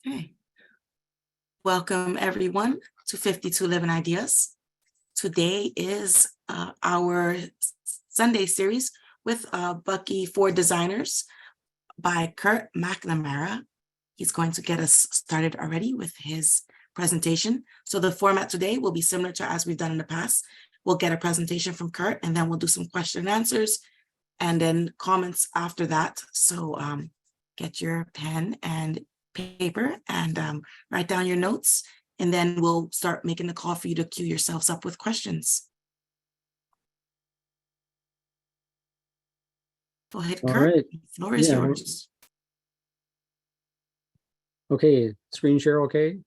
Okay. Welcome everyone to 52 Living Ideas. Today is our Sunday series with Bucky for Designers by Curt McNamara. He's going to get us started already with his presentation. So the format today will be similar to as we've done in the past. We'll get a presentation from Curt and then we'll do some question and answers and then comments after that. So get your pen and paper and write down your notes, and then we'll start making the call for you to queue yourselves up with questions. Go ahead, All Curt. right. The floor is yours. Okay, screen share okay?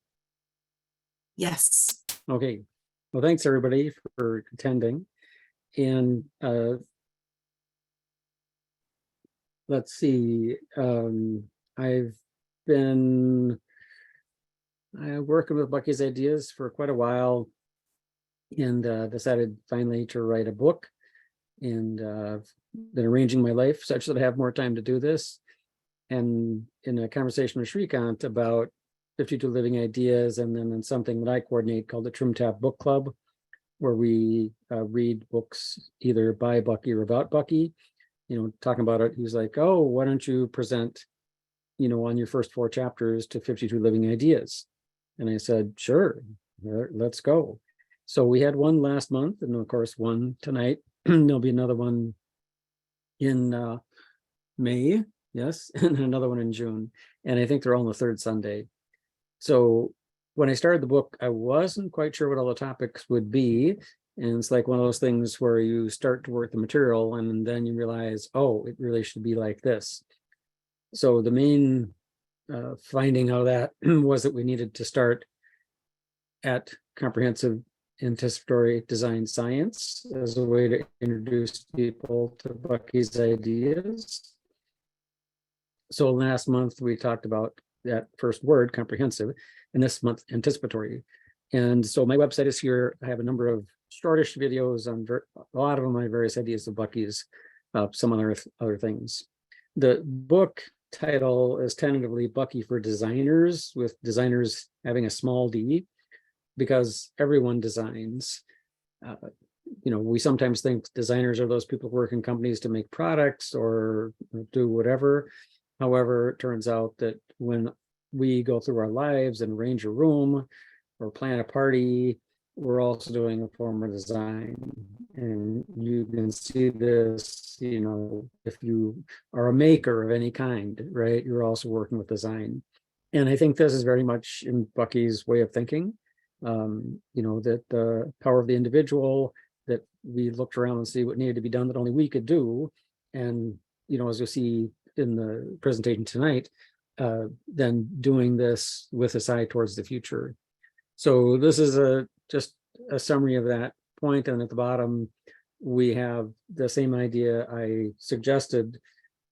Yes. Okay. Well, thanks everybody for attending. And let's see, I've been working with Bucky's Ideas for quite a while and decided finally to write a book, and been arranging my life such that I have more time to do this. And in a conversation with Shrikant about 52 Living Ideas, and then in something that I coordinate called the Trim Tap Book Club, where we read books either by Bucky or about Bucky, talking about it, he was like, oh, why don't you present, on your first 4 chapters to 52 Living Ideas? And I said, sure, let's go. So we had one last month, and of course one tonight. There'll be another one in May, yes, and another one in June. And I think they're all on the third Sunday. So when I started the book, I wasn't quite sure what all the topics would be. And it's like one of those things where you start to work the material and then you realize, oh, it really should be like this. So the main finding out of that was that we needed to start at comprehensive anticipatory design science as a way to introduce people to Bucky's ideas. So last month we talked about that first word, comprehensive, and this month, anticipatory. And so my website is here. I have a number of shortish videos on a lot of my various ideas of Bucky's, some other things. The book title is tentatively Bucky for Designers, with designers having a small d, because everyone designs. We sometimes think designers are those people who work in companies to make products or do whatever. However, it turns out that when we go through our lives and arrange a room or plan a party, we're also doing a form of design. And you can see this, if you are a maker of any kind, right? You're also working with design. And I think this is very much in Bucky's way of thinking, that the power of the individual, that we looked around and see what needed to be done that only we could do. And, as you'll see in the presentation tonight, then doing this with a eye towards the future. So this is just a summary of that point. And at the bottom, we have the same idea I suggested,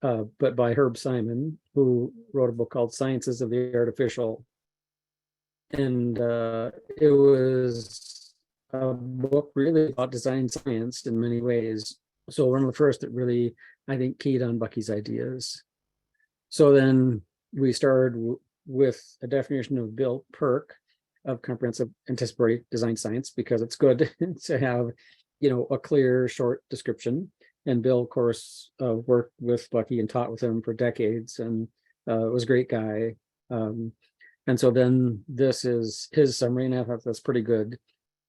but by Herb Simon, who wrote a book called Sciences of the Artificial. And it was a book really about design science in many ways. So one of the first that really, I think, keyed on Bucky's ideas. So then we started with a definition of Bill Perk of comprehensive anticipatory design science, because it's good to have, a clear, short description. And Bill, of course, worked with Bucky and taught with him for decades, and was a great guy. And so then this is his summary, and I thought that's pretty good.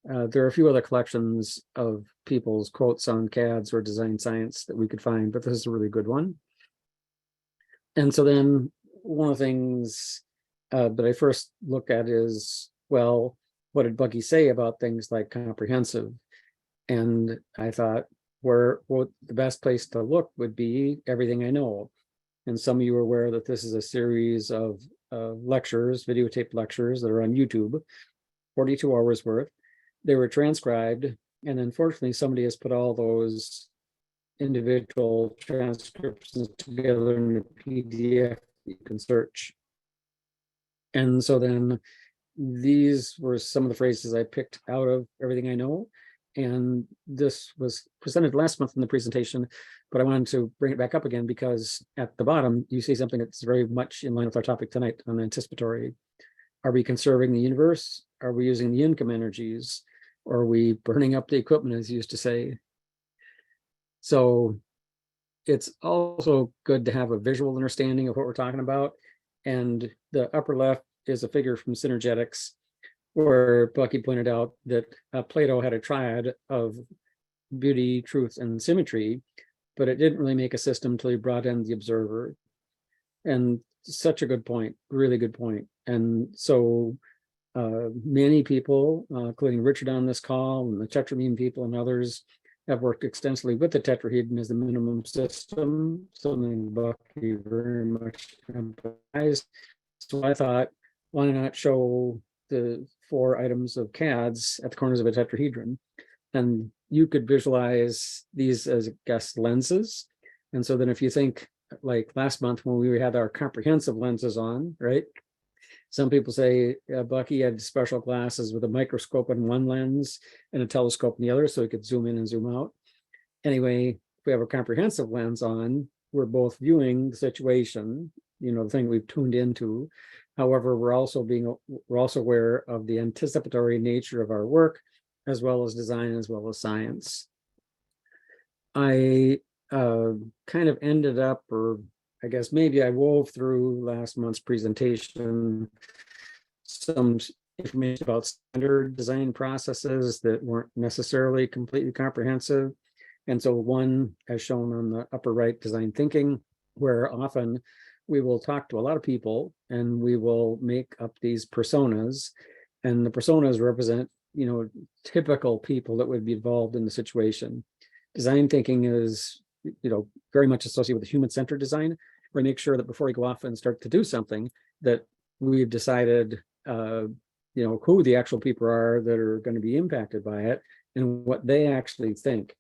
There are a few other collections of people's quotes on CADs or design science that we could find, but this is a really good one. And so then one of the things that I first look at is, well, what did Bucky say about things like comprehensive? And I thought, what the best place to look would be Everything I Know. And some of you are aware that this is a series of lectures, videotaped lectures that are on YouTube, 42 hours worth. They were transcribed, and unfortunately somebody has put all those individual transcriptions together in a PDF you can search. And so then these were some of the phrases I picked out of Everything I Know. And this was presented last month in the presentation, but I wanted to bring it back up again because at the bottom, you see something that's very much in line with our topic tonight on anticipatory. Are we conserving the universe? Are we using the income energies? Or are we burning up the equipment, as you used to say? So it's also good to have a visual understanding of what we're talking about. And the upper left is a figure from Synergetics, where Bucky pointed out that Plato had a triad of beauty, truth, and symmetry, but it didn't really make a system until he brought in the observer. And such a good point, really good point. And so many people, including Richard on this call and the tetramine people and others, have worked extensively with the tetrahedron as the minimum system, something Bucky very much emphasized. So I thought, why not show the 4 items of CADs at the corners of a tetrahedron? And you could visualize these as, I guess, lenses. And so then if you think like last month when we had our comprehensive lenses on, right? Some people say Bucky had special glasses with a microscope in one lens and a telescope in the other, so he could zoom in and zoom out. Anyway, if we have a comprehensive lens on, we're both viewing the situation, the thing we've tuned into. However, we're also aware of the anticipatory nature of our work, as well as design, as well as science. I kind of ended up, or I guess maybe I wove through last month's presentation some information about standard design processes that weren't necessarily completely comprehensive. And so one, as shown on the upper right, design thinking, where often we will talk to a lot of people and we will make up these personas, and the personas represent, typical people that would be involved in the situation. Design thinking is, very much associated with human-centered design. We make sure that before we go off and start to do something, that we've decided, who the actual people are that are going to be impacted by it and what they actually think.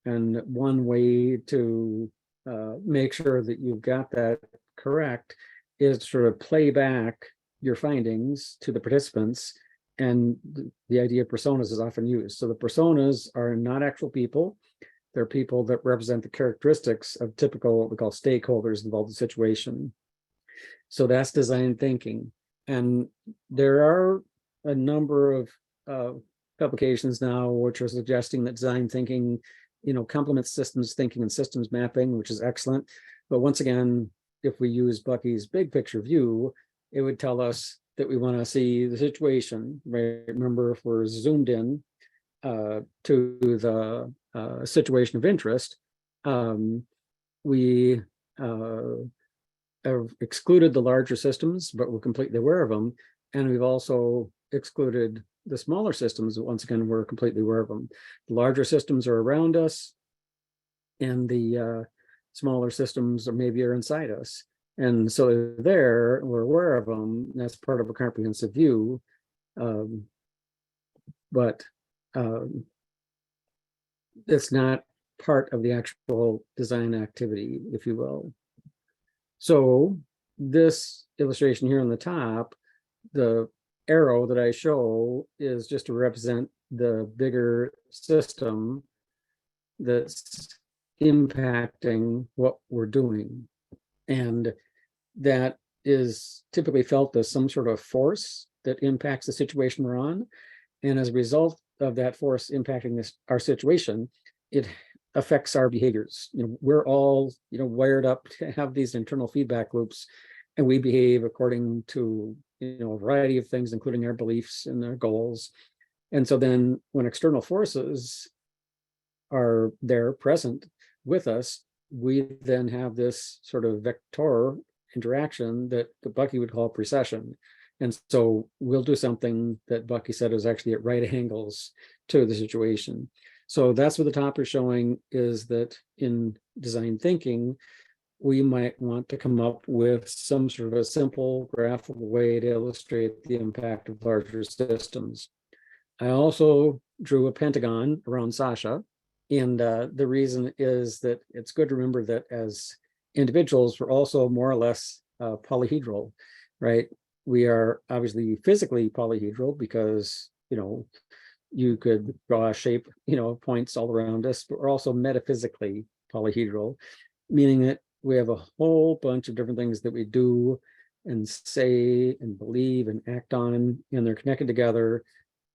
And one way to make sure that you've got that correct is to sort of play back your findings to the participants. And the idea of personas is often used. So the personas are not actual people. They're people that represent the characteristics of typical, what we call stakeholders involved in the situation. So that's design thinking. And there are a number of publications now which are suggesting that design thinking, complements systems thinking and systems mapping, which is excellent. But once again, if we use Bucky's big picture view, it would tell us that we want to see the situation, right? Remember, if we're zoomed in to the situation of interest, we have excluded the larger systems, but we're completely aware of them. And we've also excluded the smaller systems. Once again, we're completely aware of them. The larger systems are around us, and the smaller systems maybe are inside us. And so there, we're aware of them. That's part of a comprehensive view. But it's not part of the actual design activity, if you will. So this illustration here on the top, the arrow that I show is just to represent the bigger system that's impacting what we're doing. And that is typically felt as some sort of force that impacts the situation we're on. And as a result of that force impacting our situation, it affects our behaviors. We're all, wired up to have these internal feedback loops, and we behave according to, a variety of things, including our beliefs and our goals. And so then when external forces are there present with us, we then have this sort of vector interaction that Bucky would call precession. And so we'll do something that Bucky said is actually at right angles to the situation. So that's what the top is showing, is that in design thinking, we might want to come up with some sort of a simple graphical way to illustrate the impact of larger systems. I also drew a pentagon around Sasha. And the reason is that it's good to remember that as individuals, we're also more or less polyhedral, right? We are obviously physically polyhedral because, you could draw a shape, points all around us, but we're also metaphysically polyhedral, meaning that we have a whole bunch of different things that we do and say and believe and act on, and they're connected together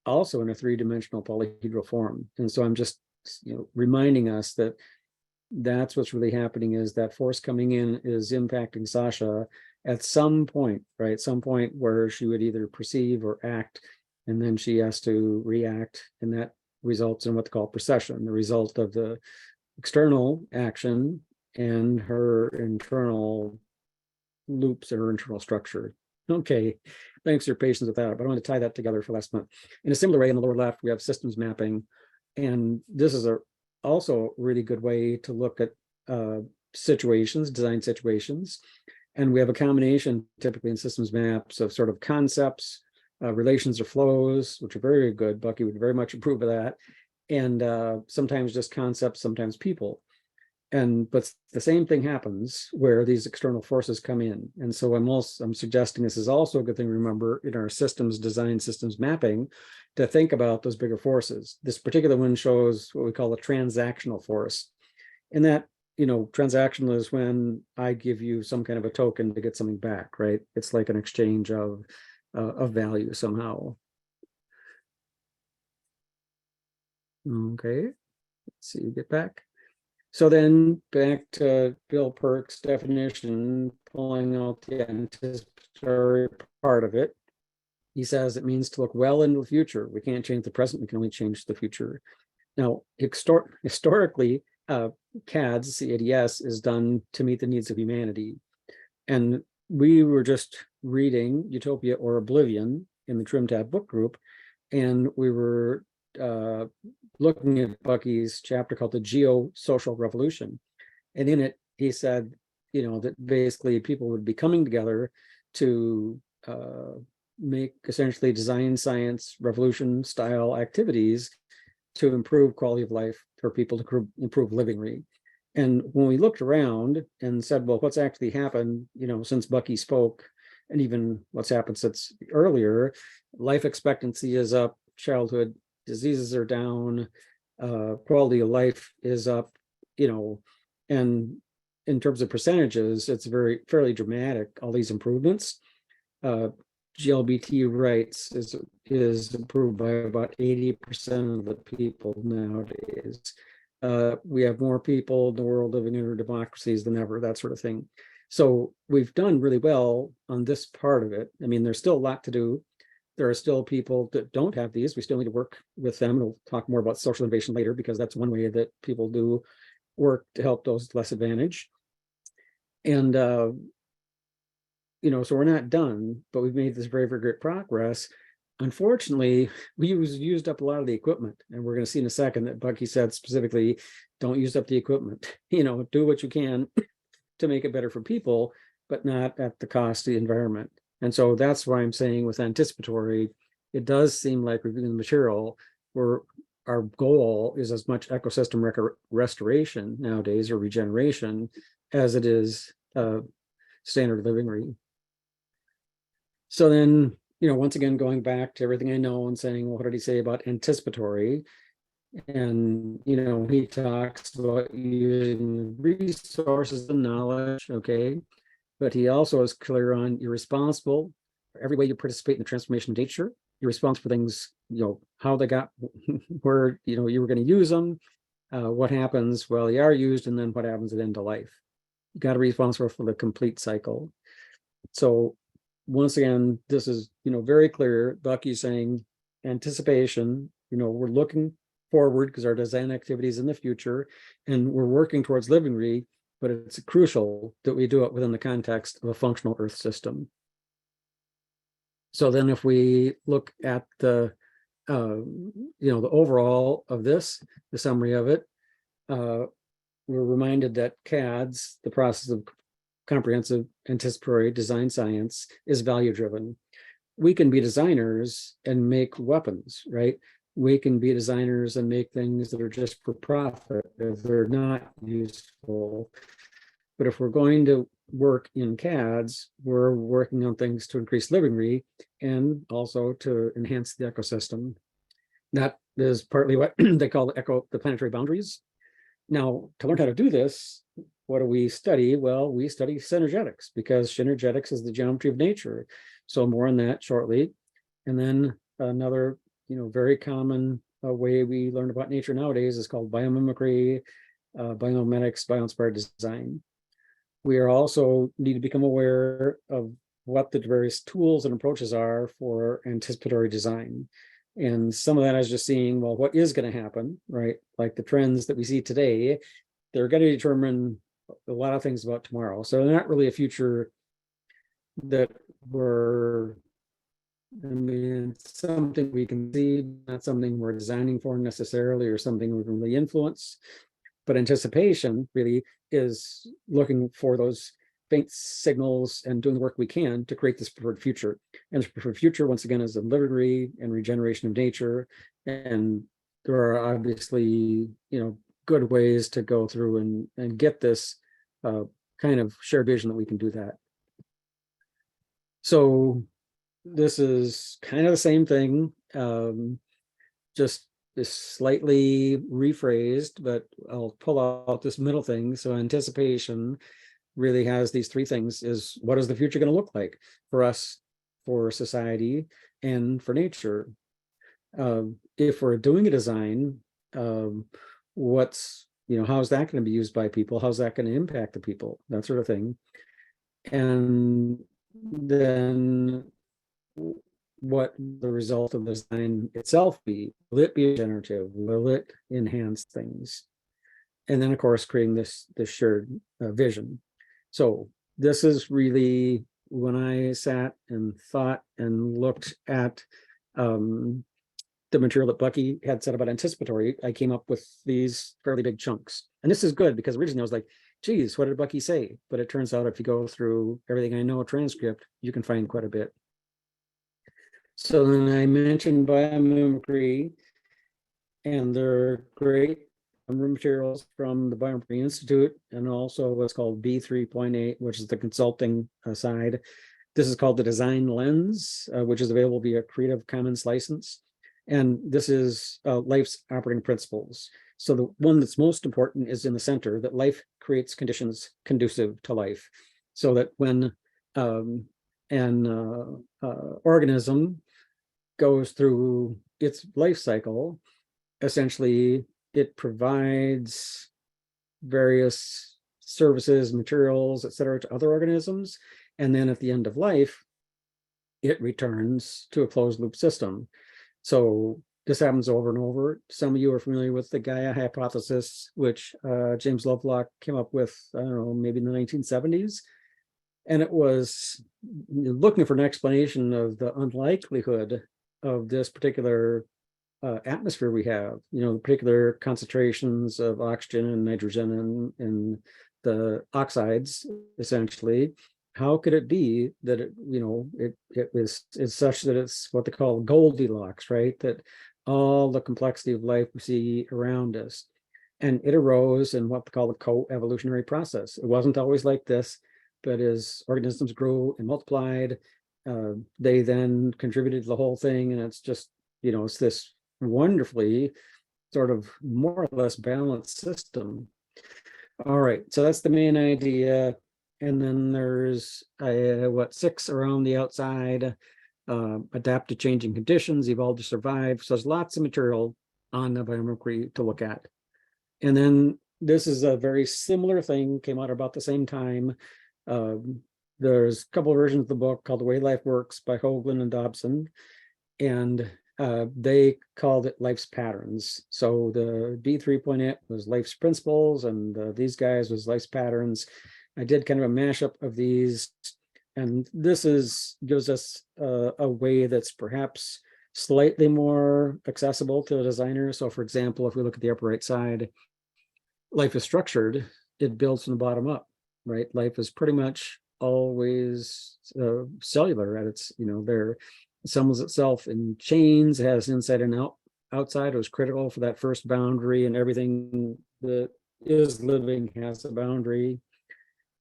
also in a three-dimensional polyhedral form. And so I'm just reminding us that that's what's really happening, is that force coming in is impacting Sasha at some point, right? Some point where she would either perceive or act, and then she has to react, and that results in what's called precession, the result of the external action and her internal loops and her internal structure. Okay, thanks for your patience with that, but I want to tie that together for last month. In a similar way, in the lower left, we have systems mapping, and this is also a really good way to look at situations, design situations. And we have a combination typically in systems maps of sort of concepts, relations or flows, which are very good. Bucky would very much approve of that. And sometimes just concepts, sometimes people. But the same thing happens where these external forces come in. And so I'm suggesting this is also a good thing to remember in our systems design, systems mapping, to think about those bigger forces. This particular one shows what we call a transactional force. And that, transactional is when I give you some kind of a token to get something back, right? It's like an exchange of value somehow. Okay, let's see, get back. So then back to Bill Perk's definition, pulling out the anticipatory part of it. He says it means to look well into the future. We can't change the present, we can only change the future. Now, historically, CADS, CADS, is done to meet the needs of humanity. And we were just reading Utopia or Oblivion in the Trim Tab book group, and we were looking at Bucky's chapter called the Geosocial Revolution. And in it, he said, that basically people would be coming together to make essentially design science revolution style activities to improve quality of life for people, to improve livingry. And when we looked around and said, well, what's actually happened, since Bucky spoke, and even what's happened since earlier, life expectancy is up, childhood diseases are down, quality of life is up, and in terms of percentages, it's fairly dramatic, all these improvements. GLBT rights is improved by about 80% of the people nowadays. We have more people in the world living under democracies than ever, that sort of thing. So we've done really well on this part of it. I mean, there's still a lot to do. There are still people that don't have these. We still need to work with them. We'll talk more about social innovation later, because that's one way that people do work to help those less advantaged. And so we're not done, but we've made this very, very great progress. Unfortunately, we used up a lot of the equipment, and we're going to see in a second that Bucky said specifically, don't use up the equipment. Do what you can to make it better for people, but not at the cost of the environment. And so that's why I'm saying with anticipatory, it does seem like reviewing the material where our goal is as much ecosystem restoration nowadays, or regeneration, as it is standard livingry. So then, once again, going back to everything I know and saying, well, what did he say about anticipatory? And, he talks about using resources and knowledge, okay? But he also is clear on you're responsible for every way you participate in the transformation of nature. You're responsible for things, how they got, where, you were going to use them, what happens while they are used, and then what happens at the end of life. You got to be responsible for the complete cycle. So once again, this is, very clear. Bucky's saying anticipation, we're looking forward because our design activities in the future, and we're working towards livingry, but it's crucial that we do it within the context of a functional Earth system. So then if we look at the overall of this, the summary of it, we're reminded that CADS, the process of comprehensive anticipatory design science, is value driven. We can be designers and make weapons, right? We can be designers and make things that are just for profit if they're not useful. But if we're going to work in CADS, we're working on things to increase livingry and also to enhance the ecosystem. That is partly what they call the planetary boundaries. Now, to learn how to do this, what do we study? Well, we study synergetics, because synergetics is the geometry of nature. So more on that shortly. And then another, very common way we learn about nature nowadays is called biomimicry, biomimetics, bio-inspired design. We are also need to become aware of what the various tools and approaches are for anticipatory design. And some of that is just seeing, well, what is going to happen, right? Like the trends that we see today, they're going to determine a lot of things about tomorrow. So they're not really a future that it's something we can see, not something we're designing for necessarily, or something we can really influence. But anticipation really is looking for those faint signals and doing the work we can to create this preferred future. And this preferred future, once again, is the livingry and regeneration of nature. And there are obviously, good ways to go through and get this kind of shared vision that we can do that. So this is kind of the same thing, just is slightly rephrased, but I'll pull out this middle thing. So anticipation really has these three things: is what is the future going to look like for us, for society, and for nature? If we're doing a design, what's, how's that going to be used by people? How's that going to impact the people? That sort of thing. And then what the result of the design itself be? Will it be generative? Will it enhance things? And then, of course, creating this shared vision. So this is really when I sat and thought and looked at the material that Bucky had said about anticipatory, I came up with these fairly big chunks. And this is good, because originally I was like, geez, what did Bucky say? But it turns out if you go through everything I know transcript, you can find quite a bit. So then I mentioned biomimicry, and they're great materials from the Biomimicry Institute, and also what's called B3.8, which is the consulting side. This is called the Design Lens, which is available via Creative Commons license. And this is life's operating principles. So the one that's most important is in the center, that life creates conditions conducive to life. So that when an organism goes through its life cycle, essentially it provides various services, materials, et cetera, to other organisms. And then at the end of life, it returns to a closed loop system. So this happens over and over. Some of you are familiar with the Gaia hypothesis, which James Lovelock came up with, I don't know, maybe in the 1970s. And it was looking for an explanation of the unlikelihood of this particular atmosphere we have, the particular concentrations of oxygen and nitrogen and the oxides, essentially. How could it be that it's such that it's what they call Goldilocks, right? That all the complexity of life we see around us, and it arose in what they call the co-evolutionary process. It wasn't always like this, but as organisms grew and multiplied, they then contributed to the whole thing, and it's just, it's this wonderfully sort of more or less balanced system. All right, so that's the main idea. And then there's 6 around the outside: adapt to changing conditions, evolve to survive. So there's lots of material on the biomimicry to look at. And then this is a very similar thing, came out about the same time. There's a couple of versions of the book called The Way Life Works by Hoagland and Dobson. And they called it Life's Patterns. So the B3.8 was Life's Principles, and these guys was Life's Patterns. I did kind of a mashup of these, and this gives us a way that's perhaps slightly more accessible to a designer. So for example, if we look at the upper right side, life is structured, it builds from the bottom up, right? Life is pretty much always cellular at its, there assembles itself in chains, has inside and outside. It was critical for that first boundary, and everything that is living has a boundary.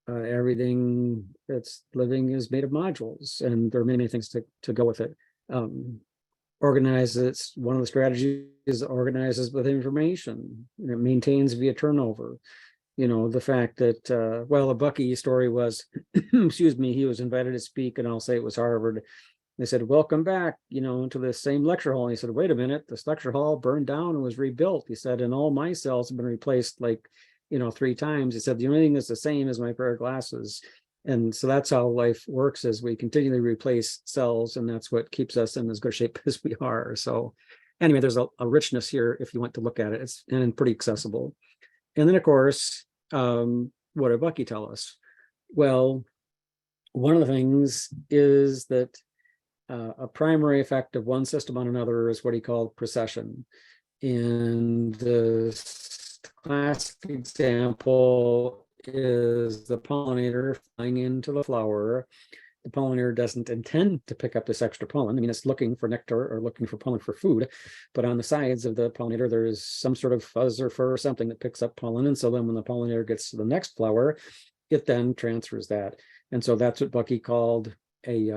Everything that's living is made of modules, and there are many things to go with it. organizes, one of the strategies is organizes with information. It maintains via turnover. The fact that, well, a Bucky story was, excuse me, he was invited to speak, and I'll say it was Harvard. They said, welcome back, to the same lecture hall. And he said, wait a minute, this lecture hall burned down and was rebuilt. He said, and all my cells have been replaced 3 times. He said, the only thing that's the same is my pair of glasses. And so that's how life works, is we continually replace cells, and that's what keeps us in as good shape as we are. So anyway, there's a richness here if you want to look at it. It's pretty accessible. And then, of course, what did Bucky tell us? Well, one of the things is that a primary effect of one system on another is what he called precession. And the classic example is the pollinator flying into the flower. The pollinator doesn't intend to pick up this extra pollen. I mean, it's looking for nectar or looking for pollen for food, but on the sides of the pollinator, there is some sort of fuzz or fur or something that picks up pollen. And so then when the pollinator gets to the next flower, it then transfers that. And so that's what Bucky called a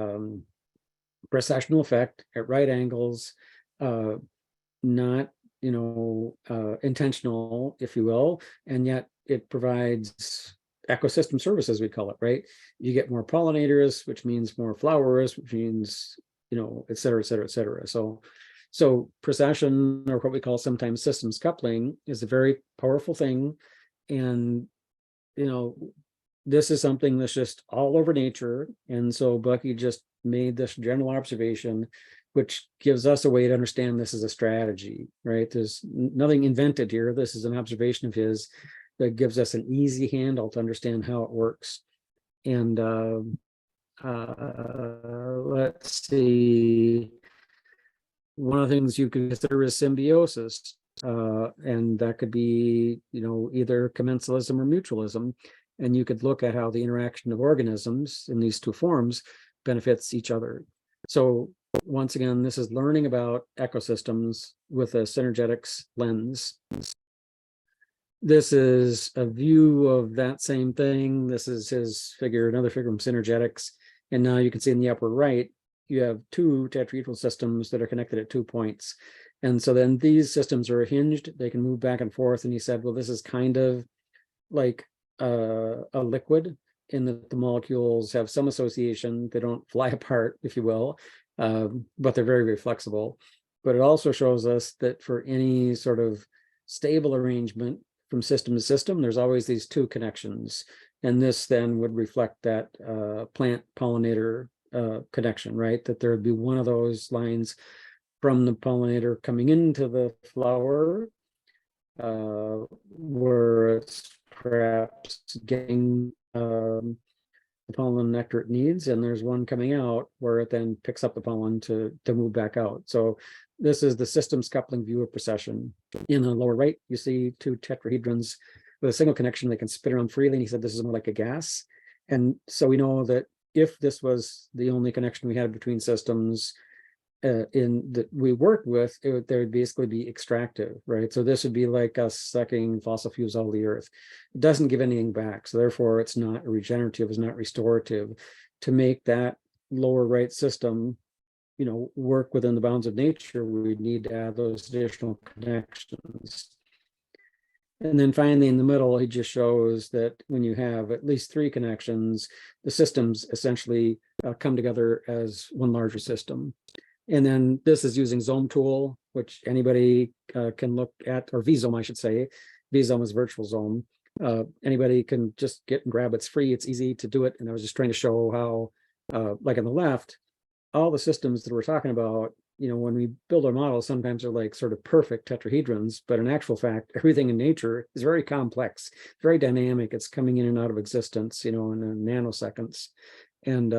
precessional effect at right angles, not intentional, if you will, and yet it provides ecosystem services, we call it, right? You get more pollinators, which means more flowers, which means, et cetera, et cetera, et cetera. So precession, or what we call sometimes systems coupling, is a very powerful thing. And, this is something that's just all over nature. And so Bucky just made this general observation, which gives us a way to understand this as a strategy, right? There's nothing invented here. This is an observation of his that gives us an easy handle to understand how it works. And let's see, one of the things you could consider is symbiosis. And that could be, either commensalism or mutualism. And you could look at how the interaction of organisms in these two forms benefits each other. So once again, this is learning about ecosystems with a synergetics lens. This is a view of that same thing. This is his figure, another figure from synergetics. And now you can see in the upper right, you have two tetrahedral systems that are connected at 2 points. And so then these systems are hinged. They can move back and forth. And he said, well, this is kind of like a liquid, in that the molecules have some association. They don't fly apart, if you will, but they're very, very flexible. But it also shows us that for any sort of stable arrangement from system to system, there's always these two connections. And this then would reflect that plant pollinator connection, right? That there would be one of those lines from the pollinator coming into the flower, where it's perhaps getting the pollen nectar it needs, and there's one coming out where it then picks up the pollen to move back out. So this is the systems coupling view of precession. In the lower right, you see two tetrahedrons with a single connection. They can spin around freely, and he said this is more like a gas. And so we know that if this was the only connection we had between systems that we work with, there would basically be extractive, right? So this would be like us sucking fossil fuels out of the earth. It doesn't give anything back. So therefore it's not regenerative, it's not restorative. To make that lower right system, work within the bounds of nature, we need to add those additional connections. And then finally in the middle, he just shows that when you have at least 3 connections, the systems essentially come together as one larger system. And then this is using Zoom tool, which anybody can look at, or VZome, I should say. VZome is virtual Zoom. Anybody can just get and grab. It's free. It's easy to do it. And I was just trying to show how, like on the left, all the systems that we're talking about, when we build our models, sometimes they're like sort of perfect tetrahedrons, but in actual fact, everything in nature is very complex, very dynamic. It's coming in and out of existence, in nanoseconds. And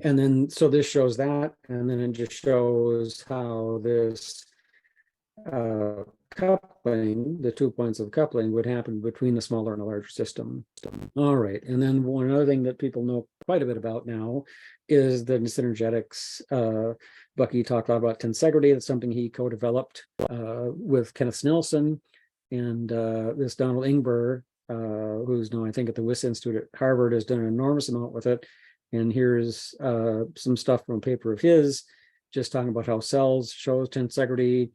and then so this shows that, and then it just shows how this coupling, the 2 points of coupling, would happen between the smaller and the larger system. All right, and then one other thing that people know quite a bit about now is the synergetics. Bucky talked a lot about tensegrity. That's something he co-developed with Kenneth Snelson, and this Donald Ingber who's now, I think, at the Wyss Institute at Harvard, has done an enormous amount with it. And here's some stuff from a paper of his, just talking about how cells show tensegrity.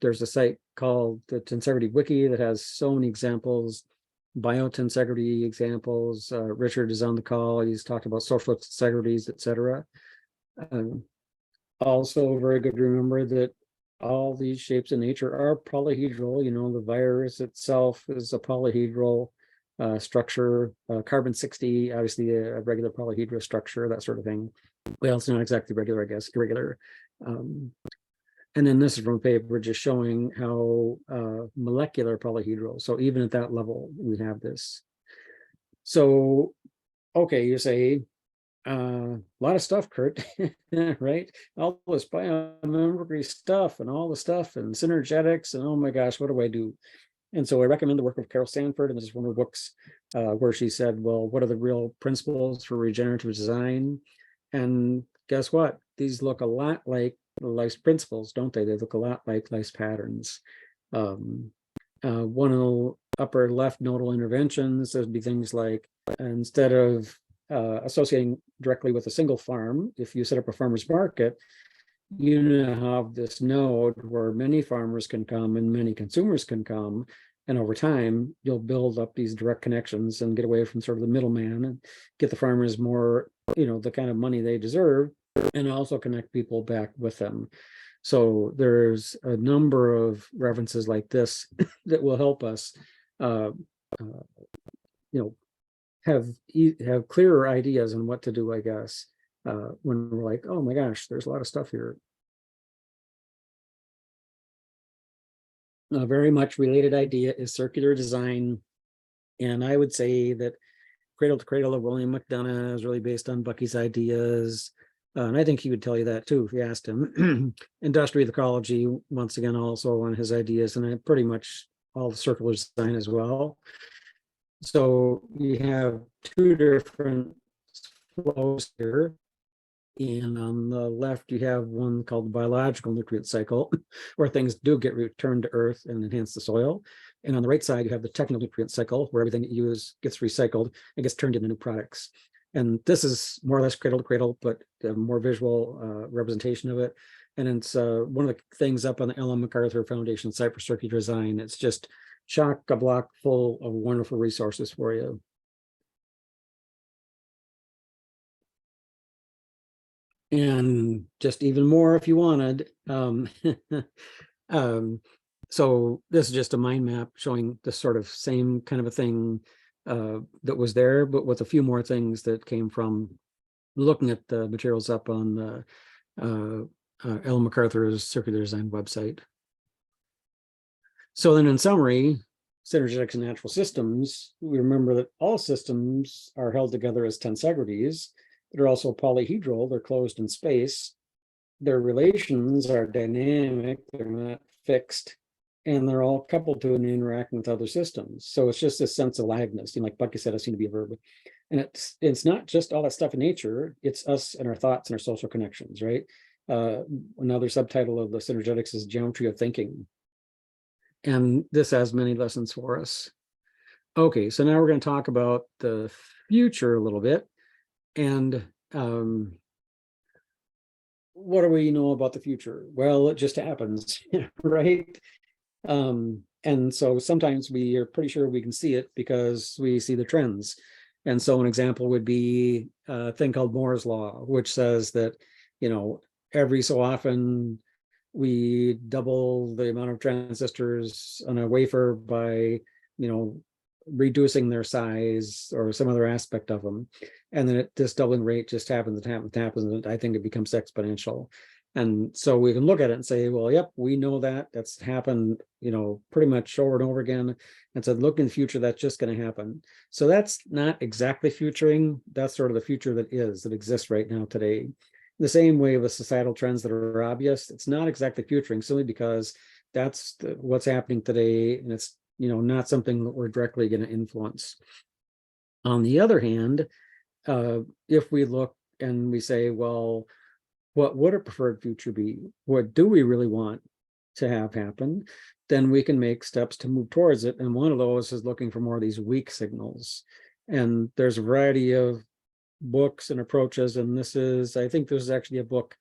There's a site called the Tensegrity Wiki that has so many examples, biotensegrity examples. Richard is on the call. He's talked about social tensegrities, etc. Also very good to remember that all these shapes in nature are polyhedral. You know, the virus itself is a polyhedral structure. Carbon-60, obviously a regular polyhedral structure, that sort of thing. Well, it's not exactly regular, I guess, irregular. And then this is from a paper just showing how molecular polyhedral. So even at that level, we have this. So, okay, you say, a lot of stuff, Curt, right? All this biomimicry stuff and all the stuff and synergetics and oh my gosh, what do I do? And so I recommend the work of Carol Sanford, and this is one of her books where she said, well, what are the real principles for regenerative design? And guess what? These look a lot like life's principles, don't they? They look a lot like life's patterns. One of the upper left nodal interventions, there'd be things like, instead of associating directly with a single farm, if you set up a farmer's market, you now have this node where many farmers can come and many consumers can come. And over time, you'll build up these direct connections and get away from sort of the middleman and get the farmers more, you know, the kind of money they deserve, and also connect people back with them. So there's a number of references like this that will help us, you know, have clearer ideas on what to do, I guess, when we're like, oh my gosh, there's a lot of stuff here. A very much related idea is circular design. And I would say that Cradle to Cradle of William McDonough is really based on Bucky's ideas. And I think he would tell you that too, if you asked him. Industrial ecology, once again, also on his ideas, and pretty much all the circular design as well. So you have two different flows here. And on the left, you have one called the biological nutrient cycle, where things do get returned to earth and enhance the soil. And on the right side, you have the technical nutrient cycle, where everything that you use gets recycled and gets turned into new products. And this is more or less cradle to cradle, but a more visual representation of it. And it's one of the things up on the Ellen MacArthur Foundation site for circular design. It's just chock-a-block full of wonderful resources for you. And just even more if you wanted. So this is just a mind map showing the sort of same kind of a thing that was there, but with a few more things that came from looking at the materials up on the Ellen MacArthur's circular design website. So then in summary, synergetics in natural systems, we remember that all systems are held together as tensegrities. They're also polyhedral, they're closed in space. Their relations are dynamic, they're not fixed, and they're all coupled to and interacting with other systems. So it's just this sense of liveness, you know, like Bucky said, I seem to be a verb. And it's not just all that stuff in nature, it's us and our thoughts and our social connections, right? Another subtitle of the synergetics is geometry of thinking. And this has many lessons for us. Okay, so now we're going to talk about the future a little bit. And what do we know about the future? Well, it just happens, right? And so sometimes we are pretty sure we can see it because we see the trends. And so an example would be a thing called Moore's Law, which says that, you know, every so often we double the amount of transistors on a wafer by, you know, reducing their size or some other aspect of them. And then this doubling rate just happens and happens, and I think it becomes exponential. And so we can look at it and say, well, yep, we know that that's happened, you know, pretty much over and over again. And so look in the future, that's just going to happen. So that's not exactly futuring. That's sort of the future that exists right now today. The same way with societal trends that are obvious, it's not exactly futuring simply because that's what's happening today. And it's, you know, not something that we're directly going to influence. On the other hand, if we look and we say, well, what would a preferred future be? What do we really want to have happen? then we can make steps to move towards it. And one of those is looking for more of these weak signals. And there's a variety of books and approaches. And I think this is actually a book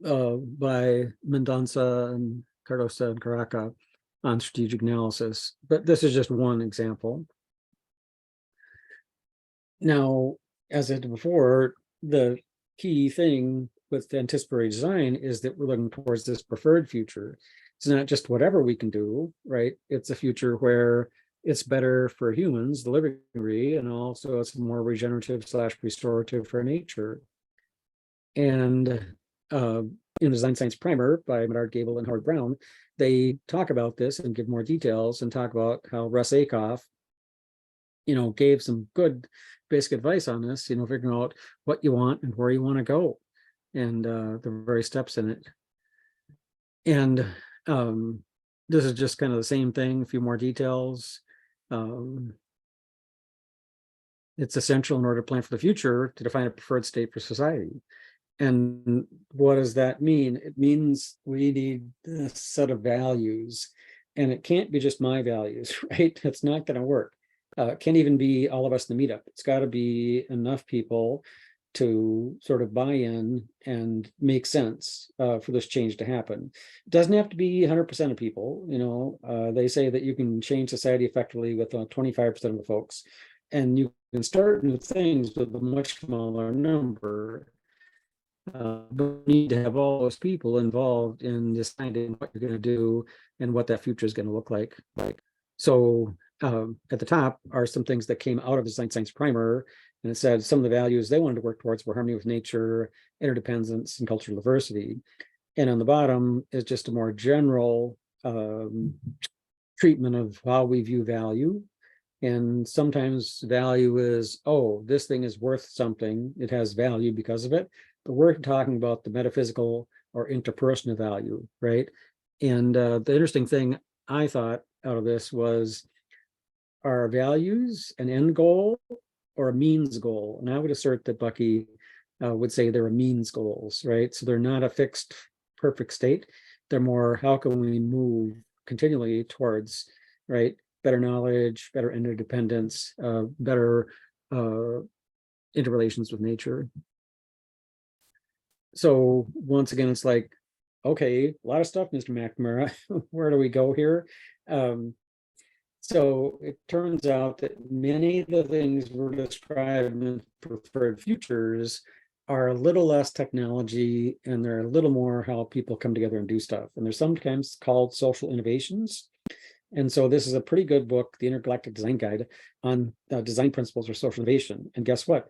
by Mendonça and Cardosa and Caraca on strategic analysis. But this is just one example. Now, as I did before, the key thing with anticipatory design is that we're looking towards this preferred future. It's not just whatever we can do, right? It's a future where it's better for humans, the livingry, and also it's more regenerative / restorative for nature. And in Design Science Primer by Menard Gable and Howard Brown, they talk about this and give more details and talk about how Russ Akoff, gave some good basic advice on this, figuring out what you want and where you want to go and the various steps in it. And this is just kind of the same thing, a few more details. It's essential in order to plan for the future to define a preferred state for society. And what does that mean? It means we need a set of values, and it can't be just my values, right? It's not going to work. It can't even be all of us in the meetup. It's got to be enough people to sort of buy in and make sense for this change to happen. It doesn't have to be 100% of people. They say that you can change society effectively with 25% of the folks, and you can start new things with a much smaller number. But you need to have all those people involved in deciding what you're going to do and what that future is going to look like. So at the top are some things that came out of the Design Science Primer, and it said some of the values they wanted to work towards were harmony with nature, interdependence, and cultural diversity. And on the bottom is just a more general treatment of how we view value. And sometimes value is, oh, this thing is worth something. It has value because of it. But we're talking about the metaphysical or interpersonal value, right? And the interesting thing I thought out of this was, are values an end goal or a means goal? And I would assert that Bucky would say they're means goals, right? So they're not a fixed, perfect state. They're more, how can we move continually towards, right, better knowledge, better interdependence, better interrelations with nature. So once again, it's like, okay, a lot of stuff, Mr. McNamara. Where do we go here? So it turns out that many of the things we're describing in preferred futures are a little less technology, and they're a little more how people come together and do stuff. And they're sometimes called social innovations. And so this is a pretty good book, The Intergalactic Design Guide, on design principles for social innovation. And guess what?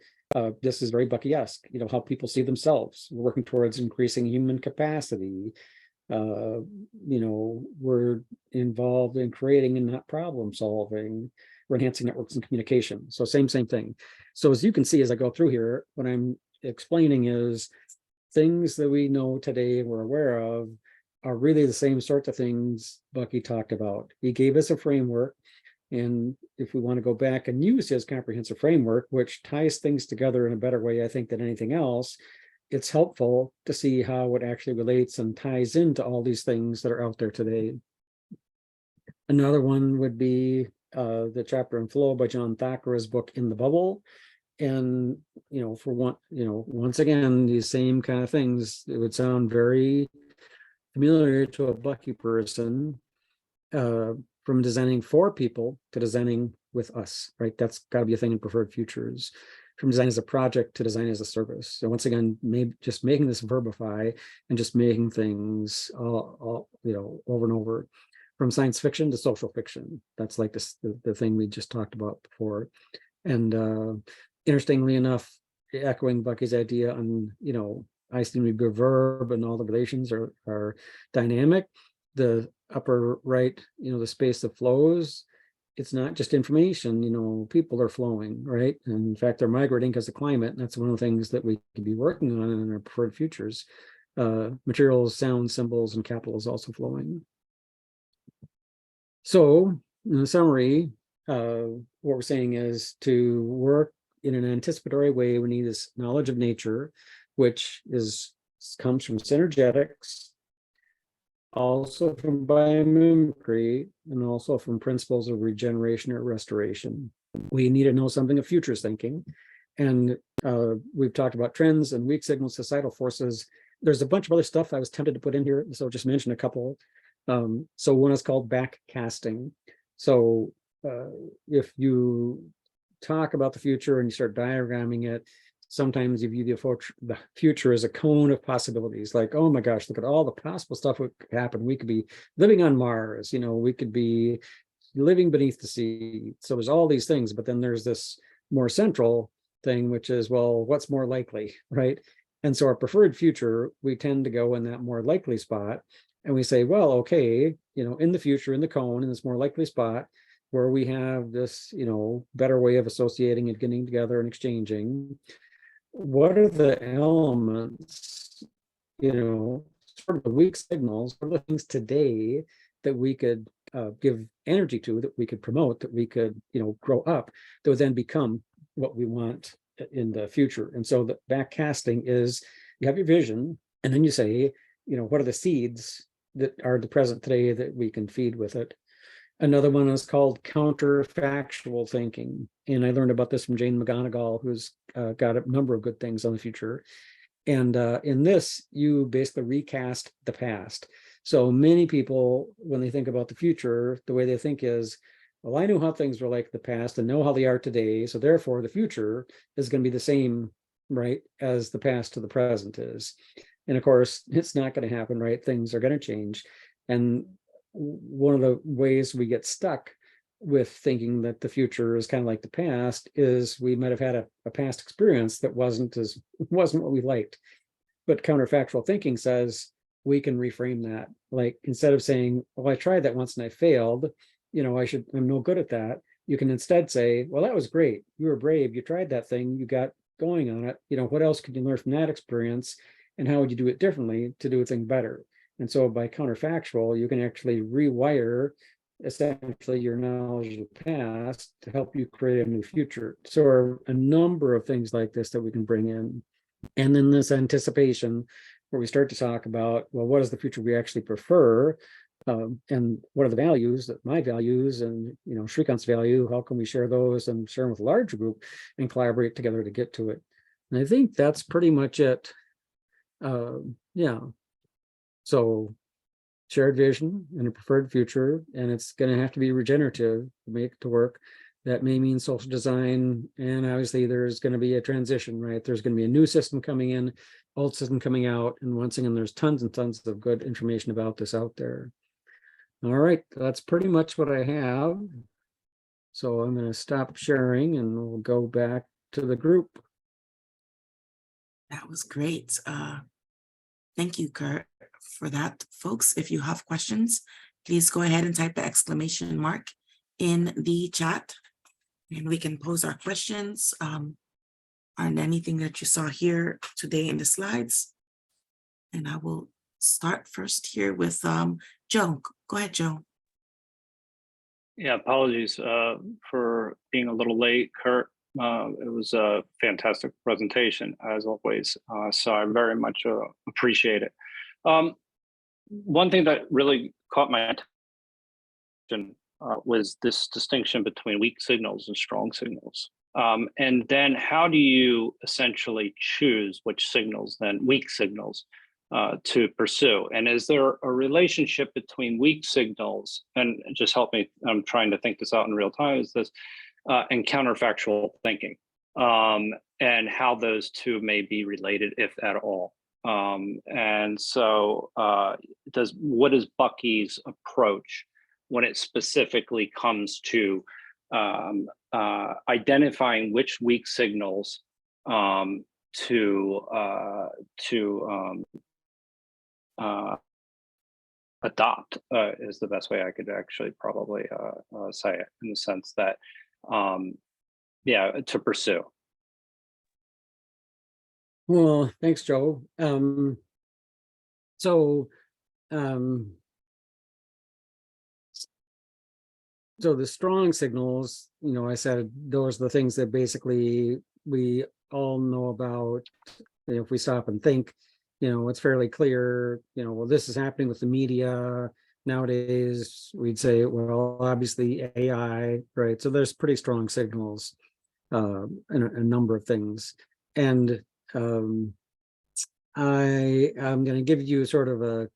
This is very Bucky-esque, how people see themselves. We're working towards increasing human capacity. We're involved in creating and not problem solving. We're enhancing networks and communication. So same thing. So as you can see, as I go through here, what I'm explaining is things that we know today and we're aware of are really the same sorts of things Bucky talked about. He gave us a framework. And if we want to go back and use his comprehensive framework, which ties things together in a better way, I think, than anything else, it's helpful to see how it actually relates and ties into all these things that are out there today. Another one would be the chapter on flow by John Thackeray's book In the Bubble. And, for one, once again, these same kind of things, it would sound very familiar to a Bucky person, from designing for people to designing with us, right? That's got to be a thing in preferred futures. From design as a project to design as a service. So once again, maybe just making this verbify and just making things all over and over. From science fiction to social fiction. That's like the thing we just talked about before. And interestingly enough, echoing Bucky's idea on, I seem to be a verb and all the relations are dynamic. The upper right, the space that flows, it's not just information, people are flowing, right? And in fact, they're migrating because of climate. And that's one of the things that we can be working on in our preferred futures. Materials, sound, symbols, and capital is also flowing. So in summary, what we're saying is to work in an anticipatory way, we need this knowledge of nature, which comes from synergetics, also from biomimicry, and also from principles of regeneration or restoration. We need to know something of futures thinking. And we've talked about trends and weak signals, societal forces. There's a bunch of other stuff I was tempted to put in here, so I'll just mention a couple. So one is called backcasting. So if you talk about the future and you start diagramming it, sometimes you view the future as a cone of possibilities, like, oh my gosh, look at all the possible stuff that could happen. We could be living on Mars, we could be living beneath the sea. So there's all these things, but then there's this more central thing, which is, well, what's more likely, right? And so our preferred future, we tend to go in that more likely spot. And we say, well, okay, in the future, in the cone, in this more likely spot, where we have this, better way of associating and getting together and exchanging, what are the elements, sort of the weak signals, what are the things today that we could give energy to, that we could promote, that we could, grow up, that would then become what we want in the future. And so the backcasting is, you have your vision, and then you say, what are the seeds that are the present today that we can feed with it? Another one is called counterfactual thinking. And I learned about this from Jane McGonigal, who's got a number of good things on the future. And in this, you basically recast the past. So many people, when they think about the future, the way they think is, well, I know how things were like in the past and know how they are today. So therefore, the future is going to be the same, right, as the past to the present is. And of course, it's not going to happen, right? Things are going to change. And one of the ways we get stuck with thinking that the future is kind of like the past is we might have had a past experience that wasn't what we liked. But counterfactual thinking says we can reframe that. Like, instead of saying, well, I tried that once and I failed, I'm no good at that. You can instead say, well, that was great. You were brave. You tried that thing. You got going on it. What else could you learn from that experience? And how would you do it differently to do a thing better? And so by counterfactual, you can actually rewire essentially your knowledge of the past to help you create a new future. So there are a number of things like this that we can bring in. And then this anticipation, where we start to talk about, well, what is the future we actually prefer? And what are the values, my values and, Shrikant's value? How can we share those and share them with a larger group and collaborate together to get to it? And I think that's pretty much it. Yeah. So shared vision and a preferred future, and it's going to have to be regenerative to make it to work. That may mean social design, and obviously there's going to be a transition, right? There's going to be a new system coming in, old system coming out, and once again, there's tons and tons of good information about this out there. All right, that's pretty much what I have. So I'm going to stop sharing and we'll go back to the group. That was great. Thank you, Curt, for that. Folks, if you have questions, please go ahead and type the exclamation mark in the chat and we can pose our questions on anything that you saw here today in the slides. And I will start first here with Joe. Go ahead, Joe. Yeah, apologies for being a little late, Curt. It was a fantastic presentation, as always. So I very much appreciate it. One thing that really caught my attention was this distinction between weak signals and strong signals. And then how do you essentially choose which signals, then weak signals, to pursue? And is there a relationship between weak signals, and just help me, I'm trying to think this out in real time, is this, and counterfactual thinking, and how those two may be related, if at all? And so what is Bucky's approach when it specifically comes to identifying which weak signals to adopt, is the best way I could actually probably say it, in the sense that, yeah, to pursue. Well, thanks, Joe. So the strong signals, I said those are the things that basically we all know about. If we stop and think, it's fairly clear, well, this is happening with the media. Nowadays, we'd say, well, obviously AI, right? So there's pretty strong signals in a number of things. And I'm going to give you sort of a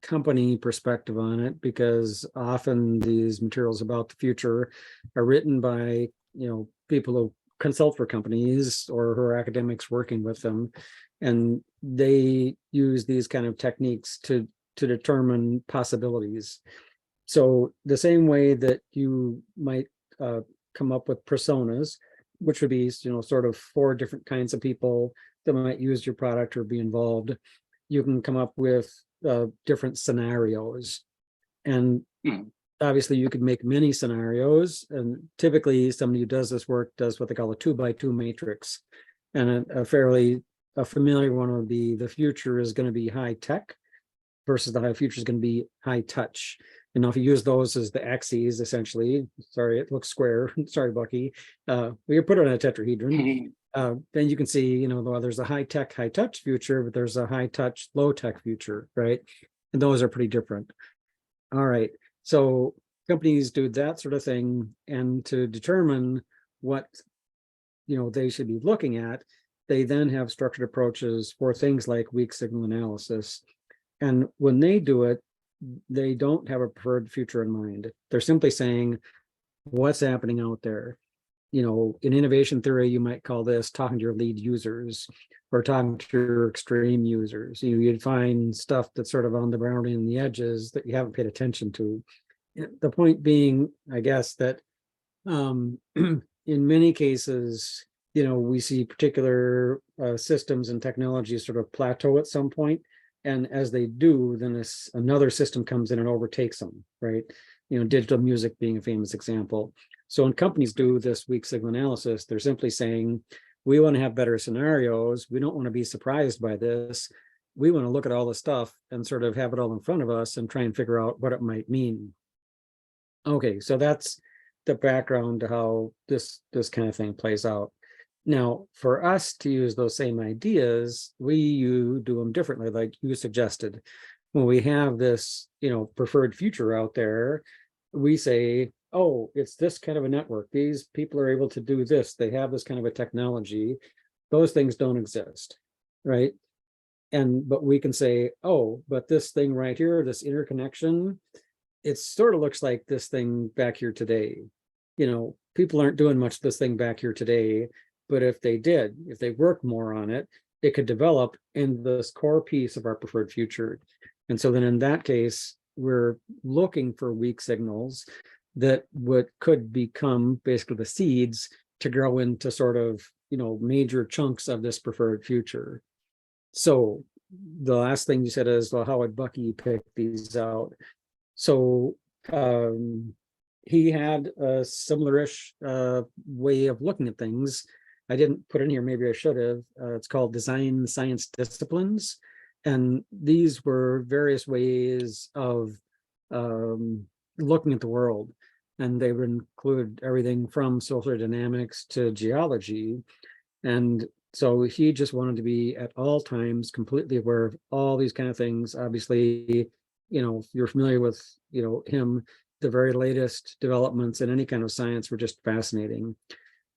company perspective on it, because often these materials about the future are written by, people who consult for companies or who are academics working with them. And they use these kind of techniques to determine possibilities. So the same way that you might come up with personas, which would be, sort of 4 different kinds of people that might use your product or be involved, you can come up with different scenarios. And obviously you could make many scenarios. And typically somebody who does this work does what they call a 2x2 matrix. And a familiar one would be, the future is going to be high tech versus the high future is going to be high touch. And now if you use those as the axes, essentially, sorry, it looks square. Sorry, Bucky. We could put it on a tetrahedron. Then you can see, there's a high tech, high touch future, but there's a high touch, low tech future, right? And those are pretty different. All right. So companies do that sort of thing. And to determine what, they should be looking at, they then have structured approaches for things like weak signal analysis. And when they do it, they don't have a preferred future in mind. They're simply saying, what's happening out there? In innovation theory, you might call this talking to your lead users or talking to your extreme users. You'd find stuff that's sort of on the boundary and the edges that you haven't paid attention to. The point being, I guess, that in many cases, we see particular systems and technologies sort of plateau at some point. And as they do, then another system comes in and overtakes them, right? Digital music being a famous example. So when companies do this weak signal analysis, they're simply saying, we want to have better scenarios. We don't want to be surprised by this. We want to look at all the stuff and sort of have it all in front of us and try and figure out what it might mean. Okay, so that's the background to how this kind of thing plays out. Now, for us to use those same ideas, you do them differently, like you suggested. When we have this, preferred future out there, we say, oh, it's this kind of a network. These people are able to do this. They have this kind of a technology. Those things don't exist, right? But we can say, oh, but this thing right here, this interconnection, it sort of looks like this thing back here today. People aren't doing much of this thing back here today. But if they work more on it, it could develop in this core piece of our preferred future. And so then in that case, we're looking for weak signals that could become basically the seeds to grow into sort of, major chunks of this preferred future. So the last thing you said is, well, how would Bucky pick these out? So he had a similar-ish way of looking at things. I didn't put in here, maybe I should have. It's called Design Science Disciplines. And these were various ways of looking at the world. And they would include everything from social dynamics to geology. And so he just wanted to be at all times completely aware of all these kind of things. Obviously, if you're familiar with, him, the very latest developments in any kind of science were just fascinating.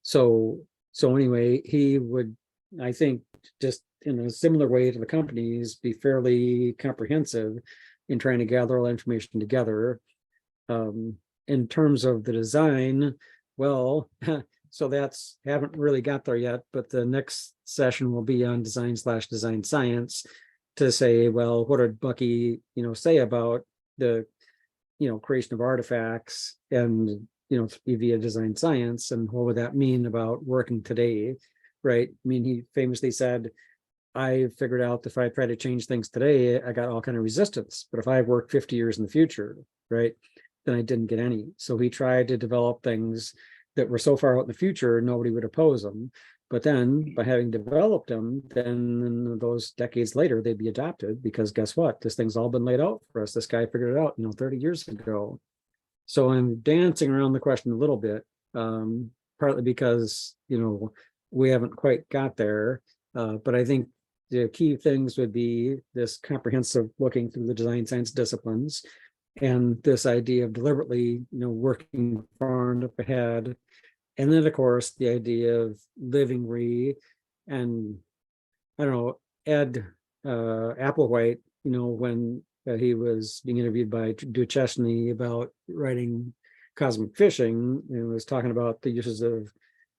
So anyway, he would, I think, just in a similar way to the companies, be fairly comprehensive in trying to gather all information together. In terms of the design, well, so haven't really got there yet, but the next session will be on design/design science to say, well, what did Bucky, say about the, creation of artifacts and via design science, and what would that mean about working today, right? I mean, he famously said, I figured out that if I try to change things today, I got all kind of resistance, but if I worked 50 years in the future, right, then I didn't get any. So he tried to develop things that were so far out in the future, nobody would oppose them. But then by having developed them, then those decades later, they'd be adopted, because guess what? This thing's all been laid out for us. This guy figured it out, 30 years ago. So I'm dancing around the question a little bit, partly because, we haven't quite got there. But I think the key things would be this comprehensive looking through the design science disciplines, and this idea of deliberately, working far enough ahead. And then, of course, the idea of livingry. And I don't know, Ed Applewhite, when he was being interviewed by Duchesne about writing Cosmic Fishing, and was talking about the uses of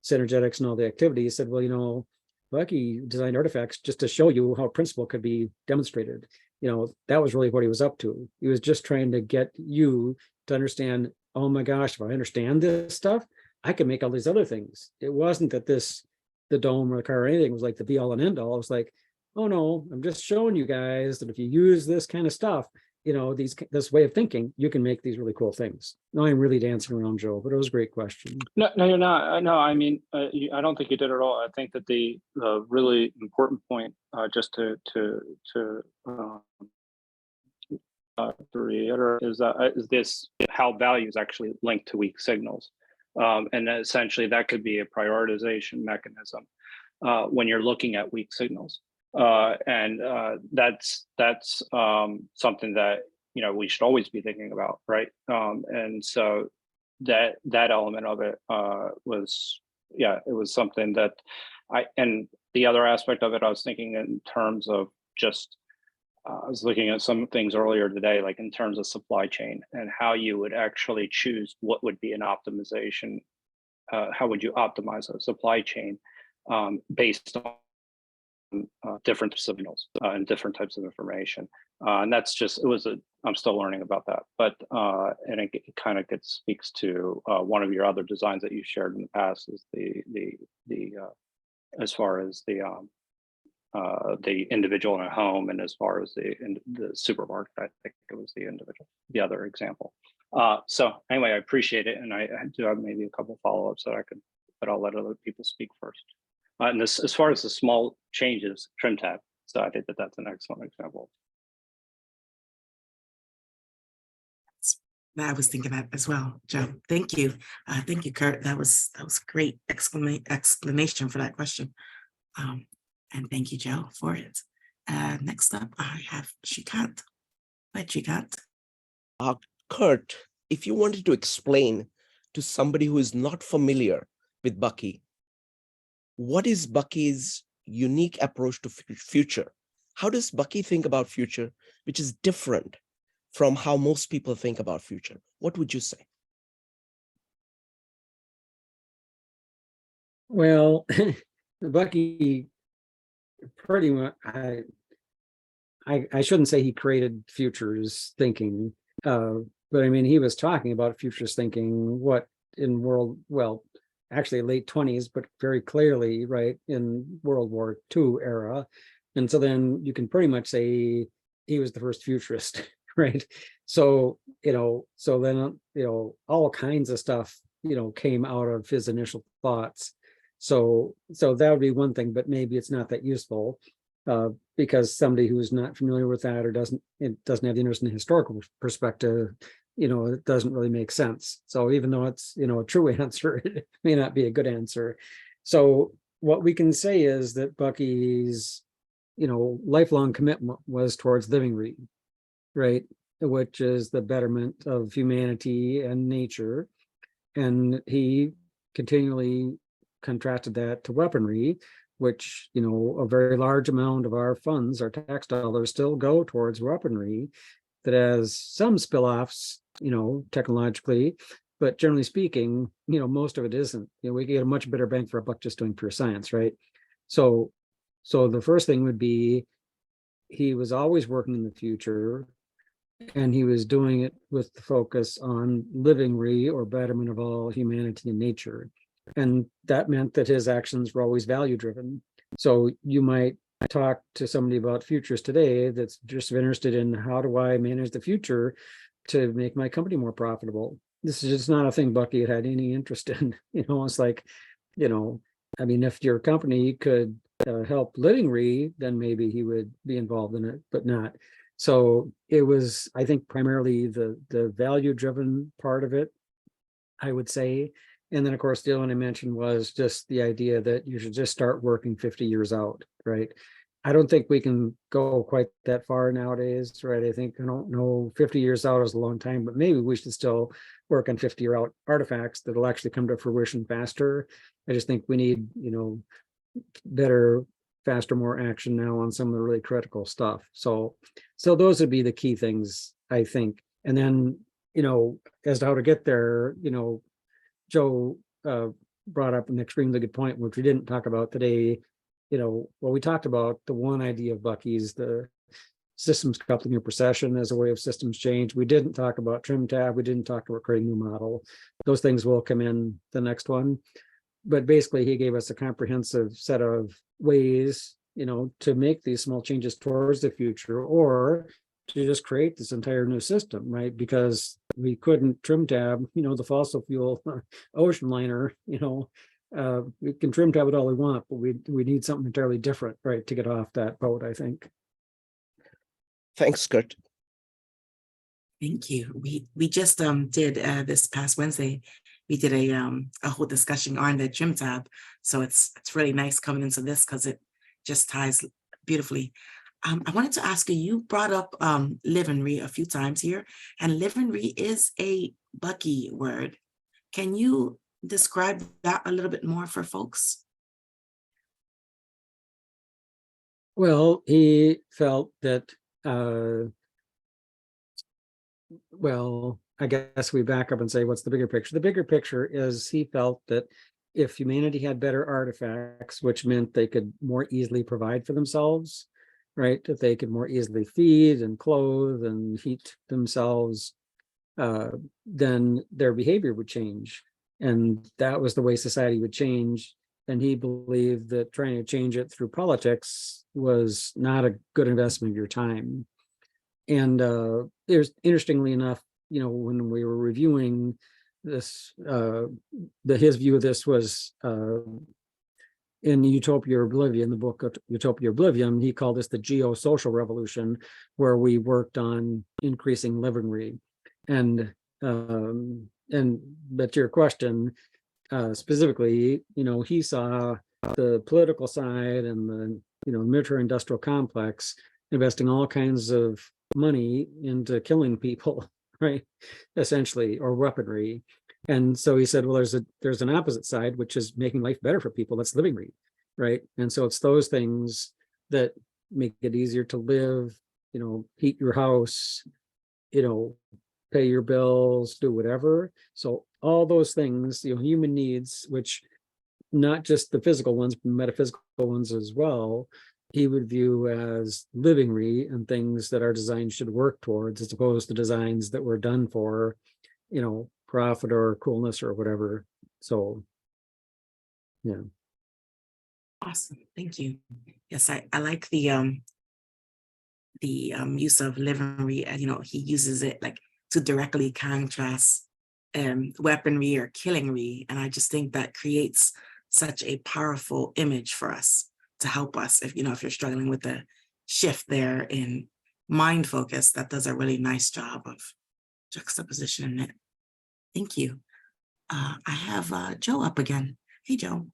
synergetics and all the activity, he said, well, Bucky designed artifacts just to show you how principle could be demonstrated. That was really what he was up to. He was just trying to get you to understand, oh my gosh, if I understand this stuff, I can make all these other things. It wasn't that the dome or the car or anything was like the be all and end all. It was like, oh no, I'm just showing you guys that if you use this kind of stuff, this way of thinking, you can make these really cool things. No, I'm really dancing around, Joe, but it was a great question. No, you're not. No, I mean, I don't think you did at all. I think that the really important point, just to reiterate, is this how values actually link to weak signals, and essentially that could be a prioritization mechanism when you're looking at weak signals, and that's something that we should always be thinking about, right? And so that element of it was, it was something that and the other aspect of it, I was thinking in terms of just I was looking at some things earlier today, like in terms of supply chain and how you would actually choose what would be an optimization. How would you optimize a supply chain based on different signals and different types of information? And that's just, I'm still learning about that, but and it kind of speaks to one of your other designs that you shared in the past, is the as far as the individual in a home, and as far as the supermarket, I think it was the other example. So anyway, I appreciate it, and I do have maybe a couple follow-ups but I'll let other people speak first. And this, as far as the small changes, trim tab. So I think that's an excellent example. I was thinking that as well, Joe. Thank you. Thank you, Curt. That was great explanation for that question. And thank you, Joe, for it. Next up, I have Shikant. Hi, Shikant. Curt, if you wanted to explain to somebody who is not familiar with Bucky, what is Bucky's unique approach to future? How does Bucky think about future, which is different from how most people think about future? What would you say? Well, Bucky pretty much, I shouldn't say he created futures thinking, but I mean, he was talking about futures thinking, actually late 20s, but very clearly, right, in World War II era. And so then you can pretty much say he was the first futurist, right? So, so then, all kinds of stuff, came out of his initial thoughts. So that would be one thing, but maybe it's not that useful because somebody who's not familiar with that or doesn't have the interest in the historical perspective, it doesn't really make sense. So even though it's, a true answer, it may not be a good answer. So what we can say is that Bucky's, lifelong commitment was towards livingry, right? Which is the betterment of humanity and nature. And he continually contrasted that to weaponry, which, a very large amount of our funds, our tax dollars, still go towards weaponry that has some spill-offs, technologically, but generally speaking, most of it isn't. We get a much better bang for a buck just doing pure science, right? So the first thing would be he was always working in the future, and he was doing it with the focus on livingry, or betterment of all humanity and nature. And that meant that his actions were always value driven. So you might talk to somebody about futures today that's just interested in, how do I manage the future to make my company more profitable? This is just not a thing Bucky had any interest in. It's like, I mean, if your company could help livingry, then maybe he would be involved in it, but not. So it was, I think, primarily the value driven part of it, I would say. And then, of course, the other one I mentioned was just the idea that you should just start working 50 years out, right? I don't think we can go quite that far nowadays, right? I think, I don't know, 50 years out is a long time, but maybe we should still work on 50-year out artifacts that'll actually come to fruition faster. I just think we need, better, faster, more action now on some of the really critical stuff. So those would be the key things, I think. And then, as to how to get there, Joe brought up an extremely good point, which we didn't talk about today. We talked about the one idea of Bucky's, the systems coupling your procession as a way of systems change. We didn't talk about trim tab. We didn't talk about creating new model. Those things will come in the next one. But basically, he gave us a comprehensive set of ways, to make these small changes towards the future, or to just create this entire new system, right? Because we couldn't trim tab, the fossil fuel ocean liner, we can trim tab it all we want, but we need something entirely different, right, to get off that boat, I think. Thanks, Curt. Thank you. We just did this past Wednesday, we did a whole discussion on the trim tab. So it's really nice coming into this because it just ties beautifully. I wanted to ask you, you brought up livingry a few times here, and livingry is a Bucky word. Can you describe that a little bit more for folks? Well, he felt that, I guess we back up and say, what's the bigger picture? The bigger picture is he felt that if humanity had better artifacts, which meant they could more easily provide for themselves, right? That they could more easily feed and clothe and heat themselves, then their behavior would change. And that was the way society would change. And he believed that trying to change it through politics was not a good investment of your time. And there's, interestingly enough, when we were reviewing this, his view of this was in Utopia or Oblivion, the book Utopia or Oblivion, he called this the geosocial revolution, where we worked on increasing livingry. And but to your question, specifically, he saw the political side and the military industrial complex investing all kinds of money into killing people, right? Essentially, or weaponry. And so he said, well, there's an opposite side, which is making life better for people. That's livingry, right? And so it's those things that make it easier to live, heat your house, pay your bills, do whatever. So all those things, human needs, which not just the physical ones, but metaphysical ones as well, he would view as livingry and things that our design should work towards, as opposed to designs that were done for, profit or coolness or whatever. So, yeah. Awesome, thank you. Yes, I like the use of livingry. He uses it like to directly contrast weaponry or killingry, and I just think that creates such a powerful image for us to help us if you're struggling with the shift there in mind focus. That does a really nice job of juxtaposition in it. Thank you. I have Joe up again. Hey, Joe.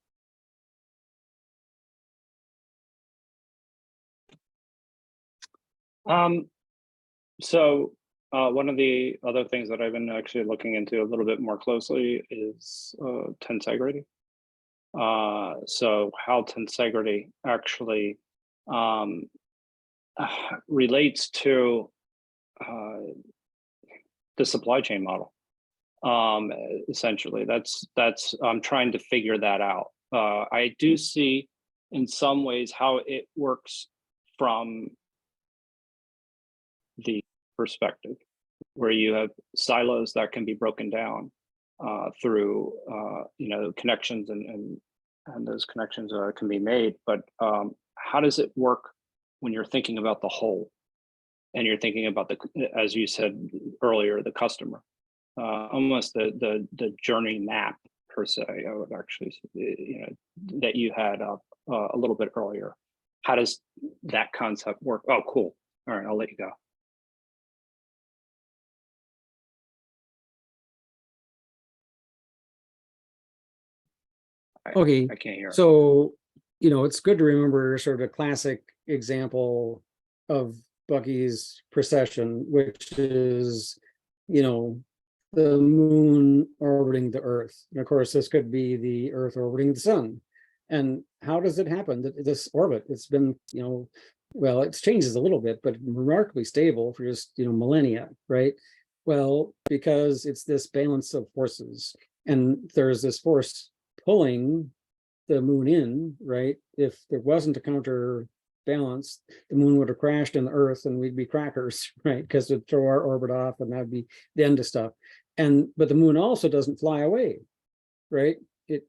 So one of the other things that I've been actually looking into a little bit more closely is tensegrity. So how tensegrity actually relates to the supply chain model. Essentially, that's I'm trying to figure that out. I do see in some ways how it works from the perspective where you have silos that can be broken down through connections, and those connections can be made. But how does it work when you're thinking about the whole, and you're thinking about as you said earlier, the customer, almost the journey map per se? I would actually, that you had up a little bit earlier. How does that concept work? Oh, cool. All right, I'll let you go. Okay, I can't hear. so it's good to remember sort of a classic example of Bucky's precession, which is, the moon orbiting the Earth. And of course, this could be the Earth orbiting the sun. And how does it happen that this orbit, it's been, well, it changes a little bit, but remarkably stable for just, millennia, right? Well, because it's this balance of forces, and there's this force pulling the moon in, right? If there wasn't a counterbalance, the moon would have crashed in the Earth and we'd be crackers, right? Because it'd throw our orbit off and that'd be the end of stuff. But the moon also doesn't fly away, right? At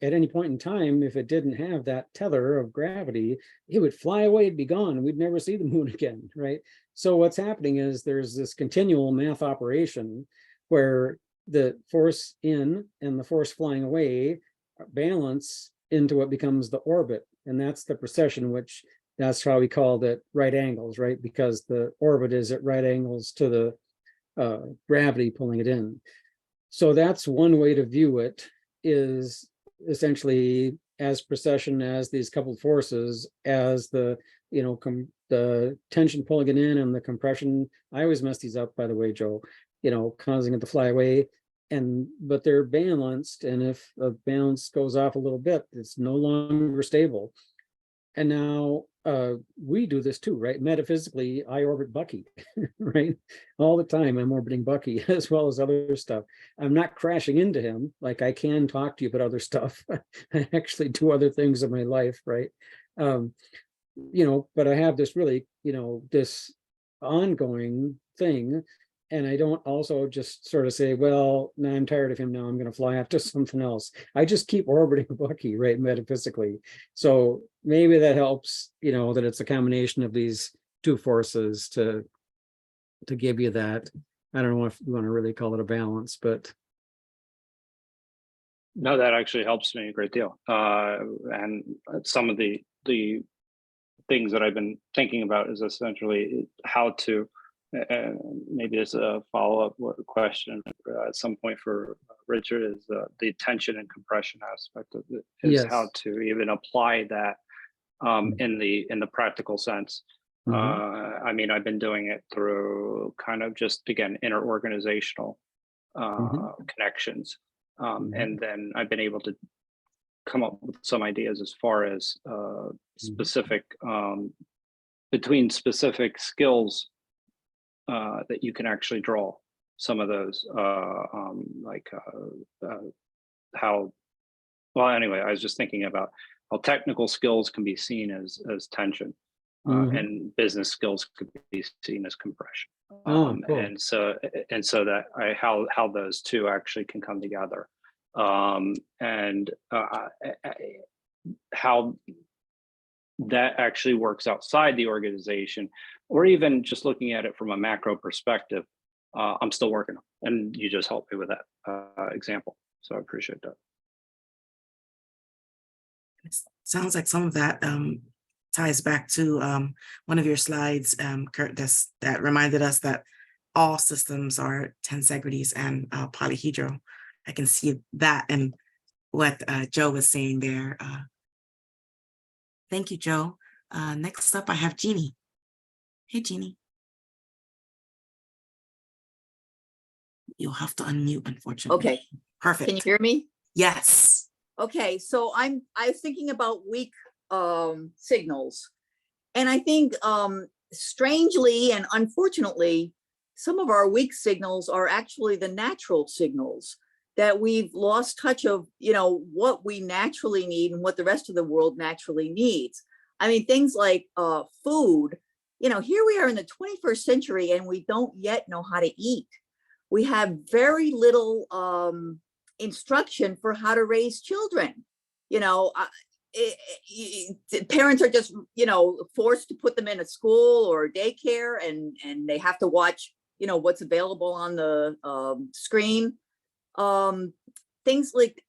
any point in time, if it didn't have that tether of gravity, it would fly away, it'd be gone, and we'd never see the moon again, right? So what's happening is there's this continual math operation where the force in and the force flying away balance into what becomes the orbit, and that's the precession, which that's how we called it right angles, right? Because the orbit is at right angles to the gravity pulling it in. So that's one way to view it, is essentially as precession as these coupled forces, as the the tension pulling it in and the compression. I always mess these up, by the way, Joe, causing it to fly away. But they're balanced, and if a balance goes off a little bit, it's no longer stable. And now we do this too, right? Metaphysically, I orbit Bucky, right? All the time I'm orbiting Bucky as well as other stuff. I'm not crashing into him. Like, I can talk to you about other stuff. I actually do other things in my life, right? But I have this really, this ongoing thing. And I don't also just sort of say, well, now I'm tired of him, now I'm going to fly off to something else. I just keep orbiting Bucky, right, metaphysically. So maybe that helps, that it's a combination of these two forces to give you that. I don't know if you want to really call it a balance, but. No, that actually helps me a great deal. And some of the things that I've been thinking about is essentially how to, maybe as a follow-up question at some point for Richard, is the tension and compression aspect of it, is Yes. how to even apply that in the practical sense. Mm-hmm. I mean, I've been doing it through kind of just, again, inter-organizational connections. And then I've been able to come up with some ideas as far as specific, between specific skills that you can actually draw some of those, how, well, anyway, I was just thinking about how technical skills can be seen as tension, and business skills could be seen as compression. Cool. And so that how those two actually can come together, and how that actually works outside the organization, or even just looking at it from a macro perspective. I'm still working on, and you just helped me with that example. So I appreciate that. It sounds like some of that ties back to one of your slides, Curt, that reminded us that all systems are tensegrities and polyhedral. I can see that in what Joe was saying there. Thank you, Joe. Next up, I have Jeannie. Hey, Jeannie. You'll have to unmute, unfortunately. Okay. Perfect. Can you hear me? Yes. Okay, so I was thinking about weak signals, and I think strangely and unfortunately, some of our weak signals are actually the natural signals, that we've lost touch of, what we naturally need and what the rest of the world naturally needs. I mean, things like food. Here we are in the 21st century and we don't yet know how to eat. We have very little instruction for how to raise children. Parents are just, forced to put them in a school or daycare, and they have to watch, what's available on the screen. Things like,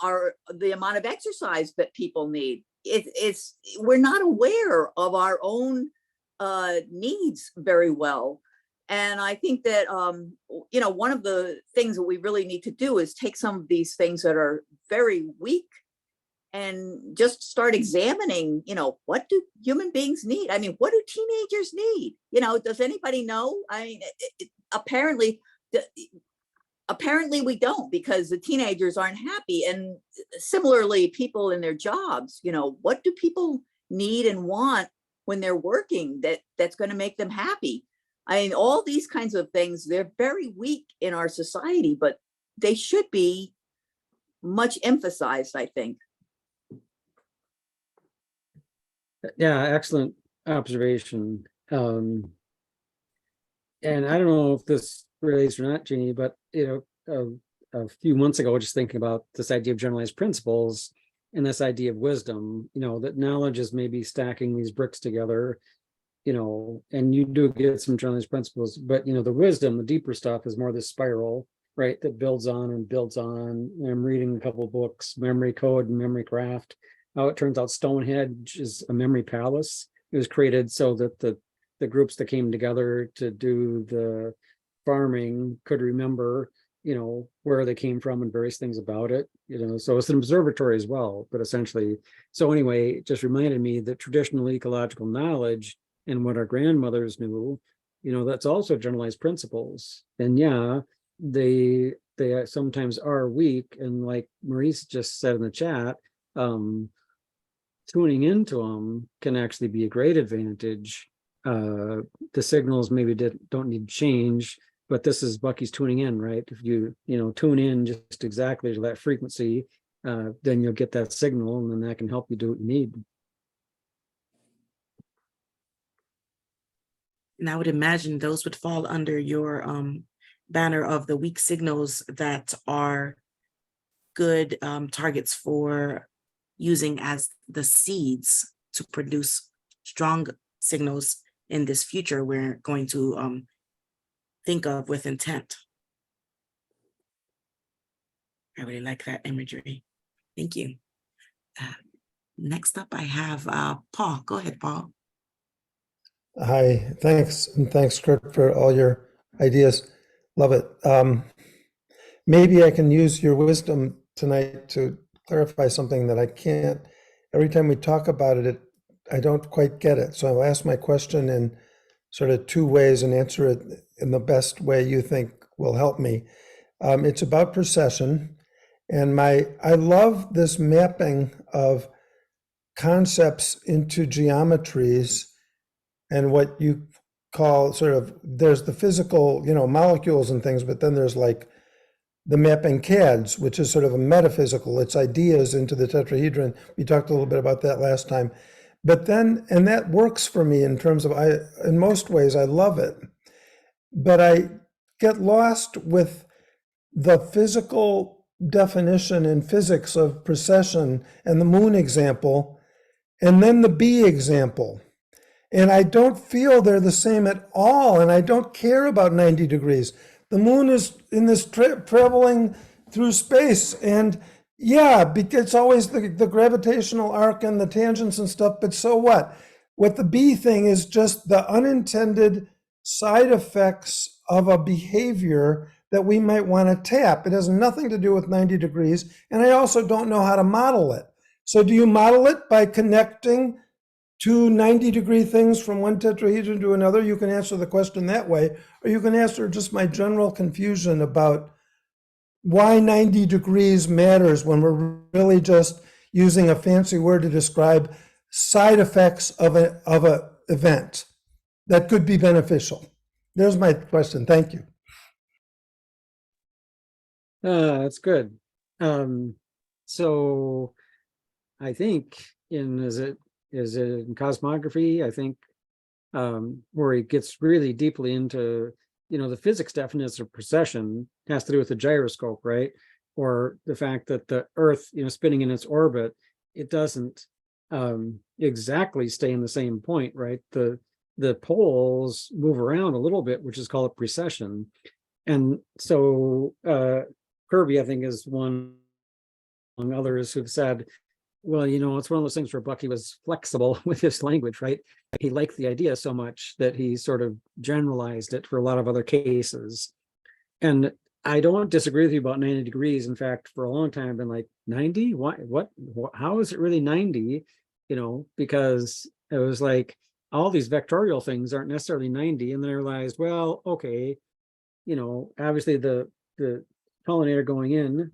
are the amount of exercise that people need. We're not aware of our own needs very well. And I think that, one of the things that we really need to do is take some of these things that are very weak and just start examining, what do human beings need? I mean, what do teenagers need? Does anybody know? I mean, apparently we don't, because the teenagers aren't happy. And similarly, people in their jobs, what do people need and want when they're working that's going to make them happy? I mean, all these kinds of things, they're very weak in our society, but they should be much emphasized, I think. Yeah, excellent observation. And I don't know if this relates or not, Jeannie, but a few months ago, just thinking about this idea of generalized principles and this idea of wisdom, that knowledge is maybe stacking these bricks together, and you do get some generalized principles, but the wisdom, the deeper stuff is more this spiral, right, that builds on and builds on. I'm reading a couple of books, Memory Code and Memory Craft. How it turns out Stonehenge is a memory palace. It was created so that the groups that came together to do the farming could remember, where they came from and various things about it, so it's an observatory as well, but essentially. So anyway, it just reminded me that traditional ecological knowledge and what our grandmothers knew, that's also generalized principles. And yeah, they sometimes are weak. And like Maurice just said in the chat, tuning into them can actually be a great advantage. The signals maybe don't need to change, but this is Bucky's tuning in, right? If you tune in just exactly to that frequency, then you'll get that signal, and then that can help you do what you need. And I would imagine those would fall under your banner of the weak signals that are good targets for using as the seeds to produce strong signals in this future we're going to think of with intent. I really like that imagery. Thank you. Next up, I have Paul. Go ahead, Paul. Hi, thanks. And thanks, Curt, for all your ideas. Love it. Maybe I can use your wisdom tonight to clarify something that I can't. Every time we talk about it, I don't quite get it. So I'll ask my question in sort of two ways and answer it in the best way you think will help me. It's about precession. And I love this mapping of concepts into geometries and what you call sort of, there's the physical, molecules and things, but then there's like the mapping CADs, which is sort of a metaphysical, it's ideas into the tetrahedron. We talked a little bit about that last time. But then, and that works for me in terms of, in most ways, I love it. But I get lost with the physical definition in physics of precession and the moon example, and then the bee example. And I don't feel they're the same at all. And I don't care about 90 degrees. The moon is in this traveling through space. And yeah, because it's always the gravitational arc and the tangents and stuff. But so what? What the bee thing is just the unintended side effects of a behavior that we might want to tap. It has nothing to do with 90 degrees. And I also don't know how to model it. So do you model it by connecting two 90-degree things from one tetrahedron to another? You can answer the question that way, or you can answer just my general confusion about why 90 degrees matters when we're really just using a fancy word to describe side effects of a event that could be beneficial. There's my question. Thank you. That's good. So I think is it in cosmography, I think, where he gets really deeply into, the physics definition of precession has to do with the gyroscope, right? Or the fact that the Earth, spinning in its orbit, it doesn't exactly stay in the same point, right? The poles move around a little bit, which is called precession. And so Kirby, I think, is one among others who've said, well, it's one of those things where Bucky was flexible with his language, right? He liked the idea so much that he sort of generalized it for a lot of other cases. And I don't disagree with you about 90 degrees. In fact, for a long time, I've been like 90. Why? How is it really 90? You know, because it was like all these vectorial things aren't necessarily 90. And then I realized, well, okay, you know, obviously the pollinator going in,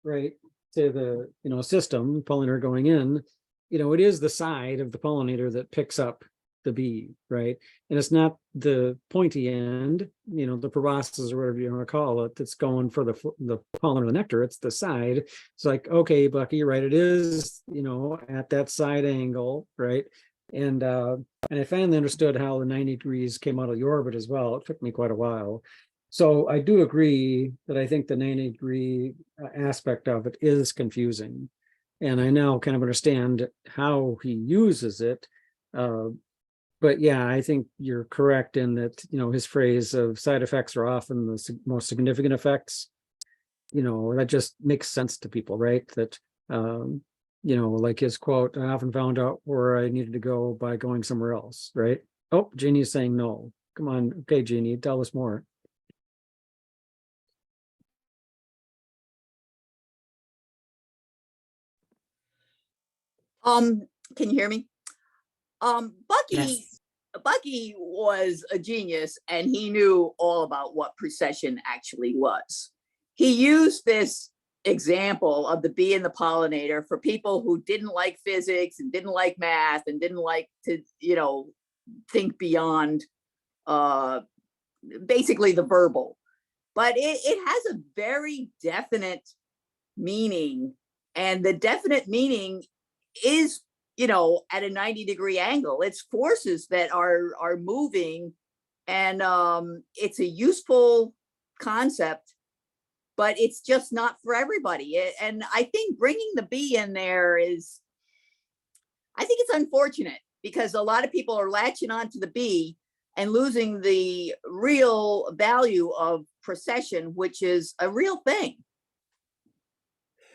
right, to the, you know, system, pollinator going in, you know, it is the side of the pollinator that picks up the bee, right? And it's not the pointy end, you know, the proboscis or whatever you want to call it, that's going for the pollen or the nectar. It's the side. It's like, okay, Bucky, right? It is, you know, at that side angle, right? And I finally understood how the 90 degrees came out of the orbit as well. It took me quite a while. So I do agree that I think the 90-degree aspect of it is confusing. And I now kind of understand how he uses it. But yeah, I think you're correct in that, you know, his phrase of side effects are often the most significant effects. You know, that just makes sense to people, right? That, you know, like his quote, I often found out where I needed to go by going somewhere else, right? Oh, Jeannie's saying no. Come on. Okay, Jeannie, tell us more. Can you hear me? Bucky Yes. Bucky was a genius, and he knew all about what precession actually was. He used this example of the bee and the pollinator for people who didn't like physics and didn't like math and didn't like to, you know, think beyond basically the verbal. But it has a very definite meaning, and the definite meaning is, you know, at a 90-degree angle. It's forces that are moving, and it's a useful concept, but it's just not for everybody. And I think bringing the bee in there is, I think it's unfortunate, because a lot of people are latching on to the bee and losing the real value of precession, which is a real thing.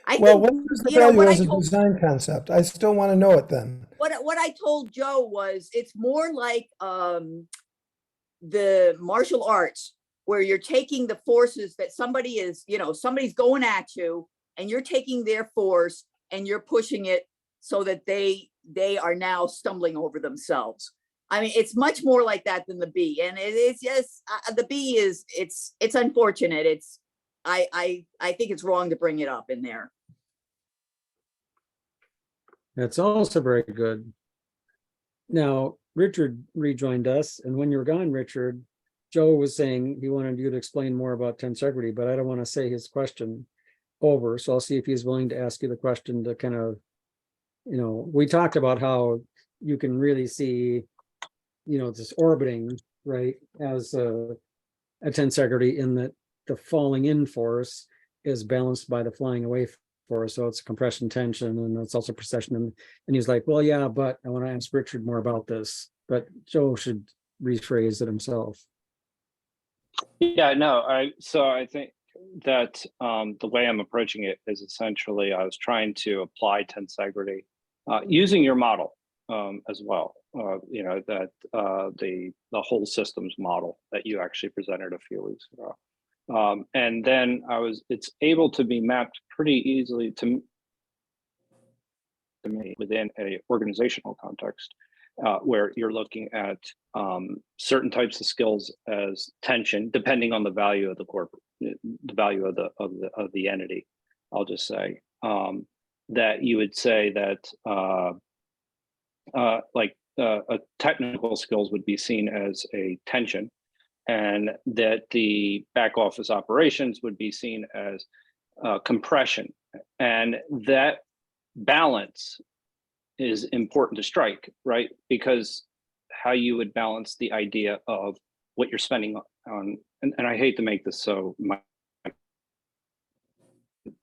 I Well, think, what is the you know, value what I as a told design concept? I still want to know it then. what I told Joe was, it's more like the martial arts, where you're taking the forces that somebody is, you know, somebody's going at you, and you're taking their force and you're pushing it so that they are now stumbling over themselves. I mean, it's much more like that than the bee, and it's just the bee is, it's unfortunate. It's I think it's wrong to bring it up in there. That's also very good. Now, Richard rejoined us, and when you were gone, Richard, Joe was saying he wanted you to explain more about tensegrity, but I don't want to say his question over, so I'll see if he's willing to ask you the question to kind of, you know, we talked about how you can really see, you know, this orbiting, right, as a tensegrity, in that the falling in force is balanced by the flying away force. So it's compression tension, and it's also precession. And he's like, well, yeah, but I want to ask Richard more about this. But Joe should rephrase it himself. Yeah, no, so I think that the way I'm approaching it is essentially I was trying to apply tensegrity using your model as well. You know, that the whole systems model that you actually presented a few weeks ago. And then it's able to be mapped pretty easily to me within a organizational context, where you're looking at certain types of skills as tension, depending on the value of the value of the entity. I'll just say that you would say that a technical skills would be seen as a tension, and that the back office operations would be seen as compression, and that balance is important to strike, right? Because how you would balance the idea of what you're spending on, and I hate to make this so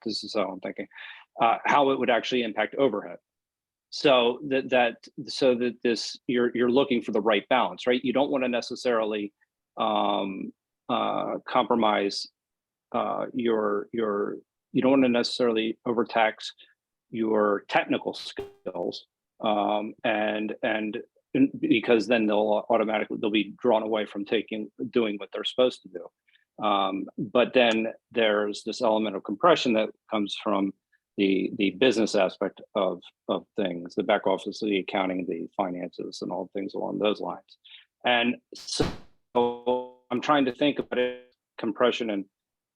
this is how I'm thinking, how it would actually impact overhead. So that this you're looking for the right balance, right? You don't want to necessarily compromise you don't want to necessarily overtax your technical skills, and because then they'll be drawn away from doing what they're supposed to do. But then there's this element of compression that comes from the business aspect of things, the back office, the accounting, the finances, and all things along those lines. And so I'm trying to think about it, compression and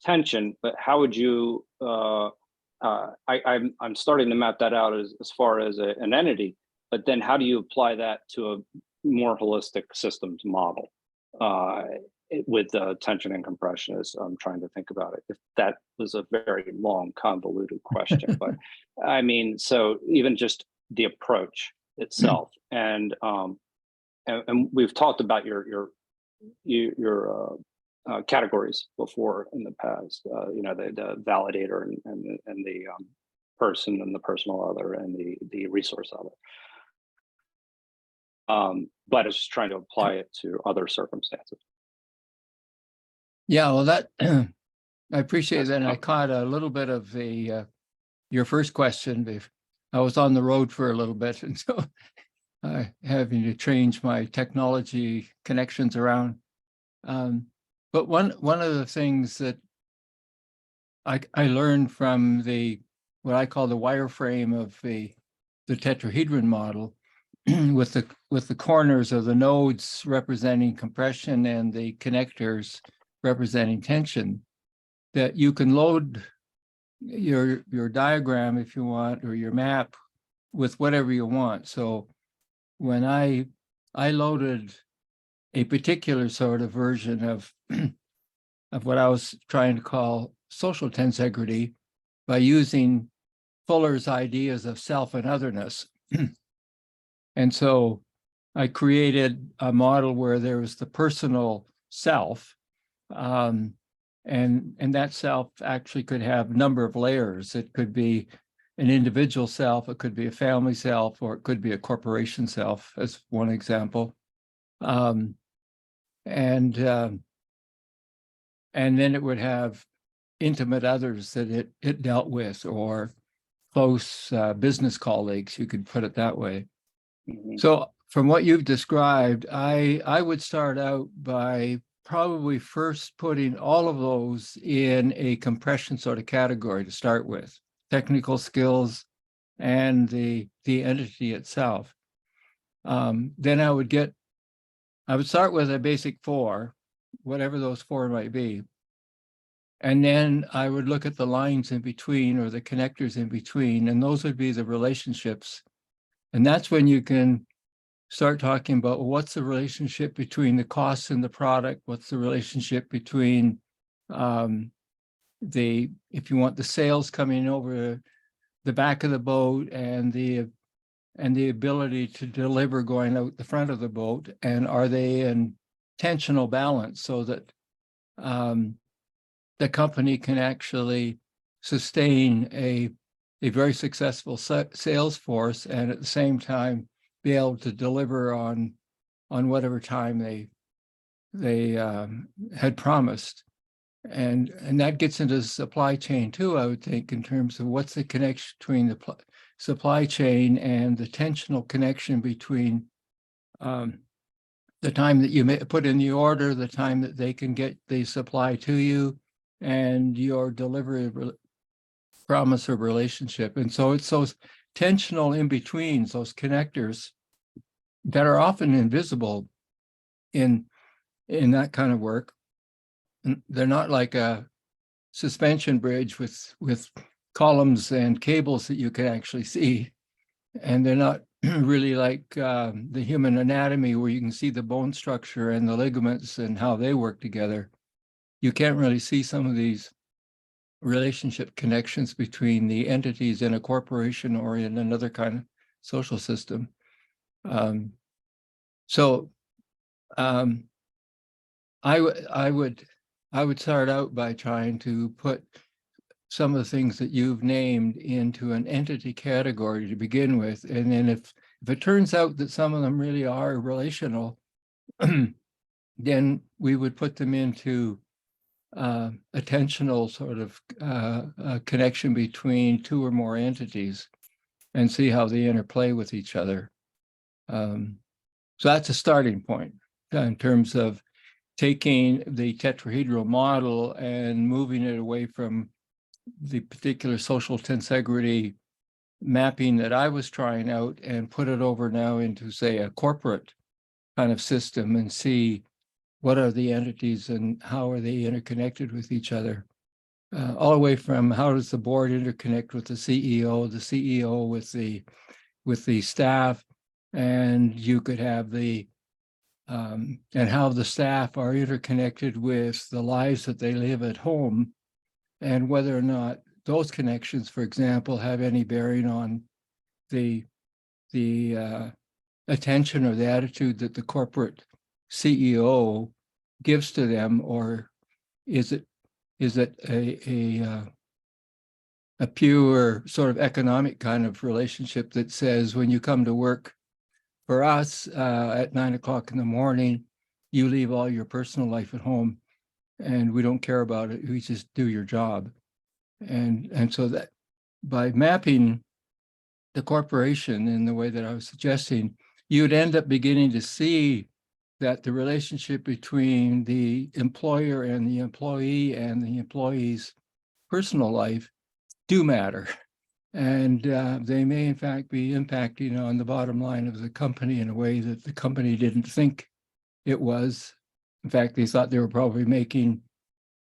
tension, but how would you? I'm starting to map that out as far as an entity, but then how do you apply that to a more holistic systems model with tension and compression? As I'm trying to think about it. If that was a very long, convoluted question, but I mean, so even just the approach itself, and we've talked about your categories before in the past. The validator and the person and the personal other and the resource other. But it's just trying to apply it to other circumstances. Yeah, well, that I appreciate that. And I caught a little bit of the your first question. I was on the road for a little bit, and so having to change my technology connections around. But one of the things that I learned from what I call the wireframe of the tetrahedron model, with the corners of the nodes representing compression and the connectors representing tension, that you can load your diagram if you want, or your map, with whatever you want. So when I loaded a particular sort of version of what I was trying to call social tensegrity by using Fuller's ideas of self and otherness. And so I created a model where there was the personal self, and that self actually could have a number of layers. It could be an individual self, it could be a family self, or it could be a corporation self, as one example. And then it would have intimate others that it dealt with, or close business colleagues, you could put it that way. Mm-hmm. So from what you've described, I would start out by probably first putting all of those in a compression sort of category to start with: technical skills and the entity itself. Then I would start with a basic 4, whatever those 4 might be. And then I would look at the lines in between, or the connectors in between, and those would be the relationships. And that's when you can start talking about, well, what's the relationship between the costs and the product? What's the relationship between if you want the sales coming over the back of the boat, and the ability to deliver going out the front of the boat, and are they in tensional balance so that the company can actually sustain a very successful sales force, and at the same time be able to deliver on whatever time they had promised. And that gets into the supply chain too, I would think, in terms of what's the connection between the supply chain and the tensional connection between the time that you put in the order, the time that they can get the supply to you, and your delivery promise or relationship. And so it's those tensional in-betweens, those connectors, that are often invisible in that kind of work. And they're not like a suspension bridge with columns and cables that you can actually see. And they're not really like the human anatomy, where you can see the bone structure and the ligaments and how they work together. You can't really see some of these relationship connections between the entities in a corporation or in another kind of social system. I would start out by trying to put some of the things that you've named into an entity category to begin with, and then if it turns out that some of them really are relational, then we would put them into attentional sort of a connection between 2 or more entities, and see how they interplay with each other. So that's a starting point in terms of taking the tetrahedral model and moving it away from the particular social tensegrity mapping that I was trying out and put it over now into, say, a corporate kind of system and see what are the entities and how are they interconnected with each other. All the way from how does the board interconnect with the CEO with the staff, and you could have the and how the staff are interconnected with the lives that they live at home, and whether or not those connections, for example, have any bearing on the attention or the attitude that the corporate CEO gives to them, or is it a pure sort of economic kind of relationship that says when you come to work for us at 9 o'clock in the morning, you leave all your personal life at home and we don't care about it. We just do your job. And so that by mapping the corporation in the way that I was suggesting, you'd end up beginning to see that the relationship between the employer and the employee's personal life do matter. And they may in fact be impacting on the bottom line of the company in a way that the company didn't think it was. In fact, they thought they were probably making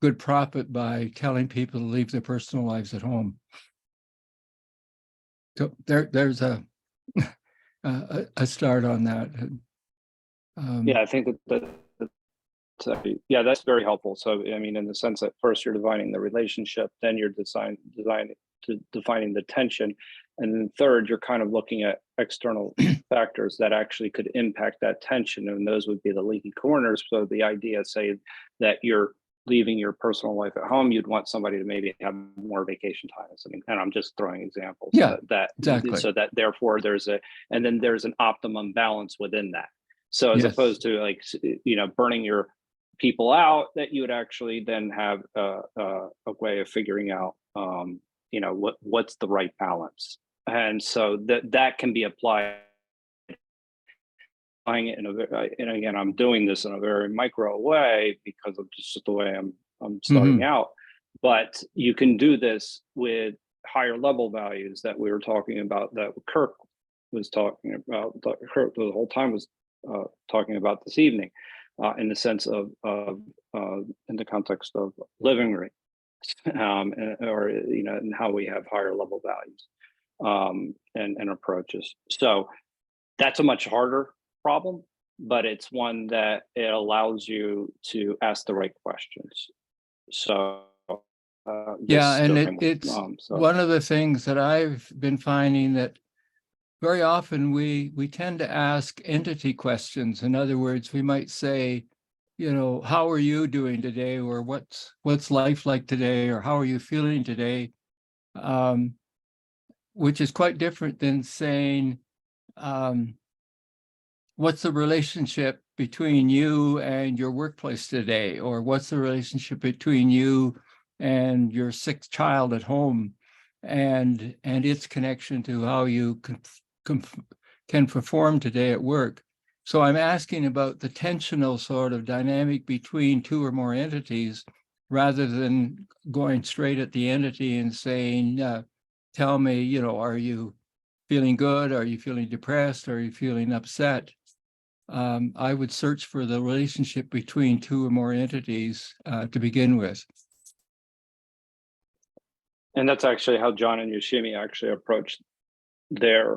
good profit by telling people to leave their personal lives at home. So there's a start on that. Yeah, I think yeah, that's very helpful. So, I mean, in the sense that first you're defining the relationship, then you're defining the tension, and then third, you're kind of looking at external factors that actually could impact that tension, and those would be the leaky corners. So the idea, say, that you're leaving your personal life at home, you'd want somebody to maybe have more vacation time. I mean, and I'm just throwing examples. Yeah, that exactly. So that therefore there's an optimum balance within that. So as opposed to, like, you know, burning your people out, that you would actually then have a way of figuring out, you know, what's the right balance. And so that can be applied. It and again, I'm doing this in a very micro way because of just the way I'm starting out. But you can do this with higher level values that we were talking about, that Curt was talking about. Curt the whole time was talking about this evening, in the sense of in the context of livingry, or, you know, and how we have higher level values and approaches. So that's a much harder problem, but it's one that it allows you to ask the right questions. So yeah, and it's one of the things that I've been finding, that very often we tend to ask entity questions. In other words, we might say, you know, how are you doing today, or what's life like today, or how are you feeling today, which is quite different than saying, what's the relationship between you and your workplace today, or what's the relationship between you and your sick child at home, and its connection to how you can perform today at work. So I'm asking about the tensional sort of dynamic between two or more entities, rather than going straight at the entity and saying, tell me, you know, are you feeling good? Are you feeling depressed? Are you feeling upset? I would search for the relationship between two or more entities to begin with. And that's actually how John and Yoshimi actually approached their,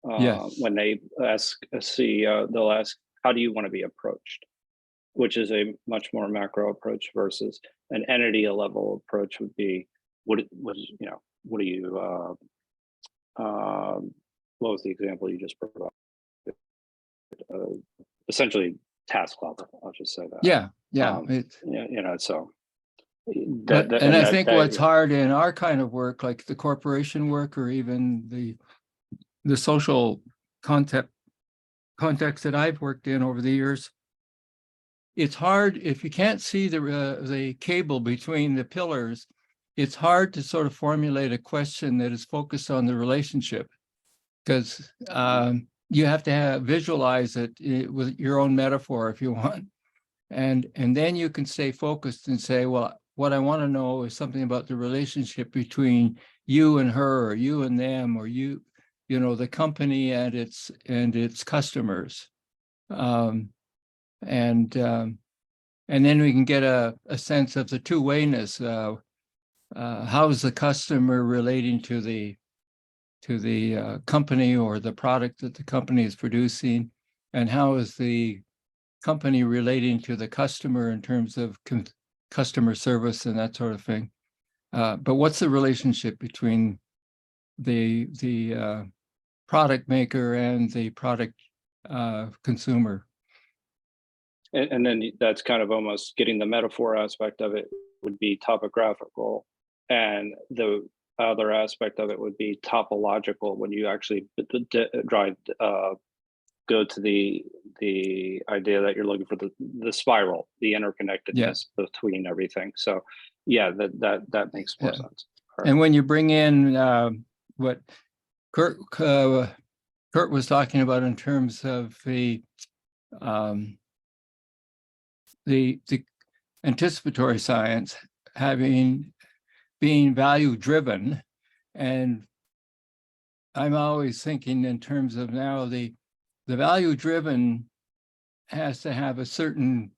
when they ask a CEO, they'll ask, how do you want to be approached? Which is a much more macro approach, versus an entity level approach would be, what do you, what was the example you just provided? Essentially task level, I'll just say that. Yeah. You know, so. I think what's hard in our kind of work, like the corporation work, or even the social context that I've worked in over the years, it's hard if you can't see the cable between the pillars. It's hard to sort of formulate a question that is focused on the relationship, because you have to visualize it with your own metaphor if you want. And then you can stay focused and say, well, what I want to know is something about the relationship between you and her, or you and them, or you know, the company and its customers. And then we can get a sense of the two-wayness. How is the customer relating to the company or the product that the company is producing, and how is the company relating to the customer in terms of customer service and that sort of thing. But what's the relationship between the product maker and the product consumer? And then that's kind of almost getting the metaphor aspect of it would be topographical, and the other aspect of it would be topological, when you actually go to the idea that you're looking for the spiral, the interconnectedness between everything. So yeah, that makes more sense. And when you bring in what Curt was talking about in terms of the anticipatory science being value driven, and I'm always thinking in terms of now the value driven has to have a certain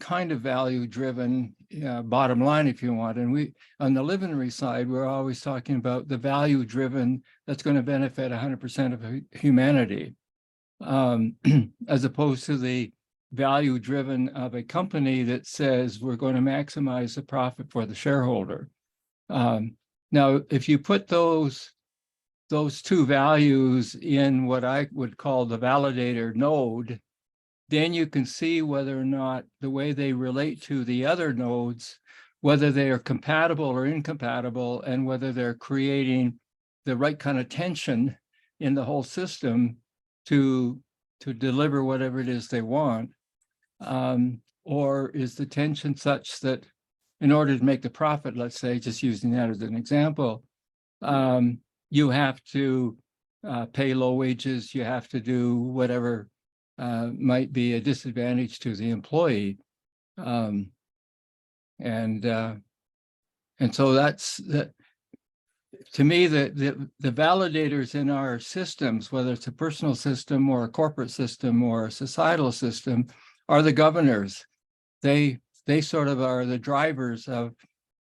kind of value driven bottom line, if you want. And we, on the livingry side, we're always talking about the value driven that's going to benefit 100% of humanity, as opposed to the value driven of a company that says we're going to maximize the profit for the shareholder. Now, if you put those two values in what I would call the validator node, then you can see whether or not the way they relate to the other nodes, whether they are compatible or incompatible, and whether they're creating the right kind of tension in the whole system to deliver whatever it is they want. Or is the tension such that in order to make the profit, let's say, just using that as an example, you have to pay low wages, you have to do whatever might be a disadvantage to the employee. And so that's that. To me, the validators in our systems, whether it's a personal system or a corporate system or a societal system, are the governors. They sort of are the drivers of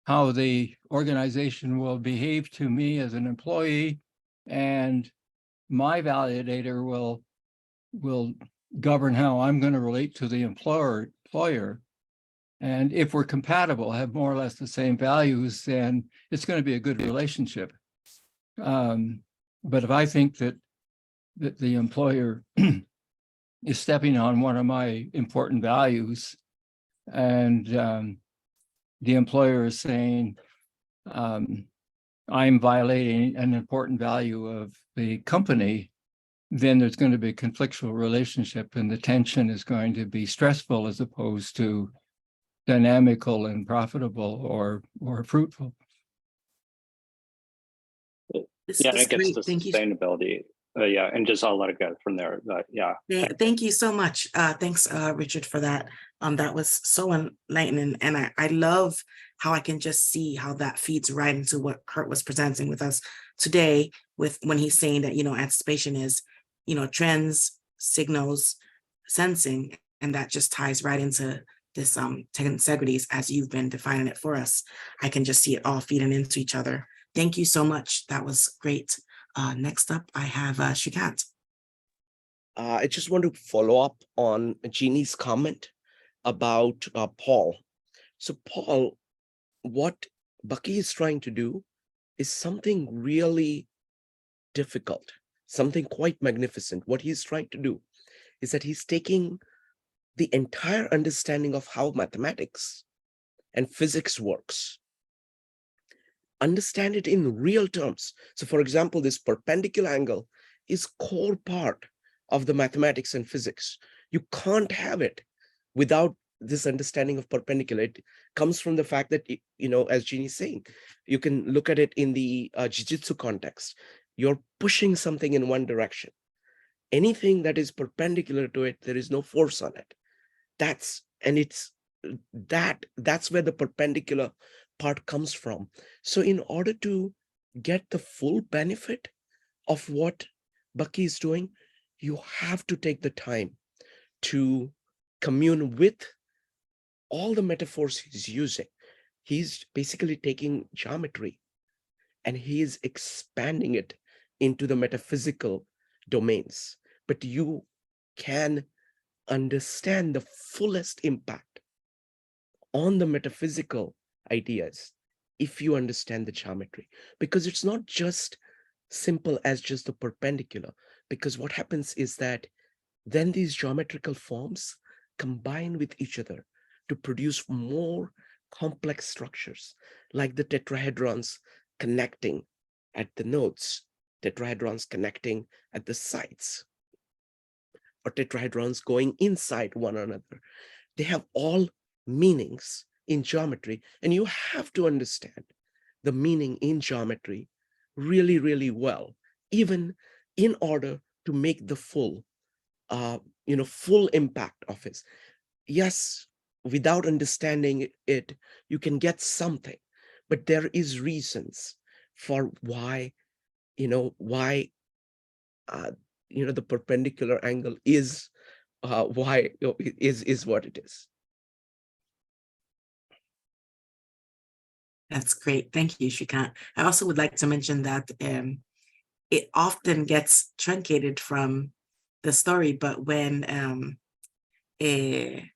how the organization will behave to me as an employee, and my validator will govern how I'm going to relate to the employer. And if we're compatible, have more or less the same values, then it's going to be a good relationship. But if I think that the employer is stepping on one of my important values, and the employer is saying, I'm violating an important value of the company, then there's going to be a conflictual relationship, and the tension is going to be stressful as opposed to dynamical and profitable or fruitful. This Yeah, is it gets great. to Thank you. sustainability. Yeah, and just I'll let it go from there. But yeah. Thank you so much. Thanks, Richard, for that. That was so enlightening. And I love how I can just see how that feeds right into what Curt was presenting with us today, with when he's saying that, anticipation is, trends, signals, sensing, and that just ties right into this tensegrity as you've been defining it for us. I can just see it all feeding into each other. Thank you so much. That was great. Next up, I have Shrikant. I just want to follow up on Jeannie's comment about Paul. So Paul, what Bucky is trying to do is something really difficult, something quite magnificent. What he's trying to do is that he's taking the entire understanding of how mathematics and physics works, understand it in real terms. So for example, this perpendicular angle is core part of the mathematics and physics. You can't have it without this understanding of perpendicular. It comes from the fact that, as Jeannie's saying, you can look at it in the jiu-jitsu context. You're pushing something in one direction. Anything that is perpendicular to it, there is no force on it. That's And that's where the perpendicular part comes from. So in order to get the full benefit of what Bucky is doing, you have to take the time to commune with all the metaphors he's using. He's basically taking geometry and he is expanding it into the metaphysical domains. But you can understand the fullest impact on the metaphysical ideas if you understand the geometry, because it's not just simple as just the perpendicular. Because what happens is that then these geometrical forms combine with each other to produce more complex structures, like the tetrahedrons connecting at the nodes, tetrahedrons connecting at the sides, or tetrahedrons going inside one another. They have all meanings in geometry, and you have to understand the meaning in geometry really, really well, even in order to make the full full impact of it. Yes, without understanding it, you can get something, but there is reasons for why the perpendicular angle is why is what it is. That's great. Thank you, Shrikant. I also would like to mention that it often gets truncated from the story, but when in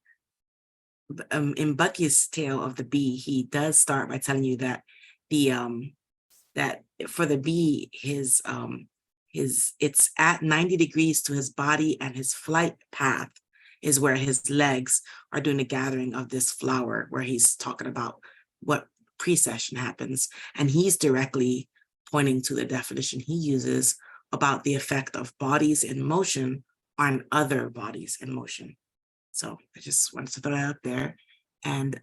Bucky's tale of the bee, he does start by telling you that that for the bee, it's at 90 degrees to his body, and his flight path is where his legs are doing the gathering of this flower, where he's talking about what precession happens. And he's directly pointing to the definition he uses about the effect of bodies in motion on other bodies in motion. So I just wanted to throw that out there. And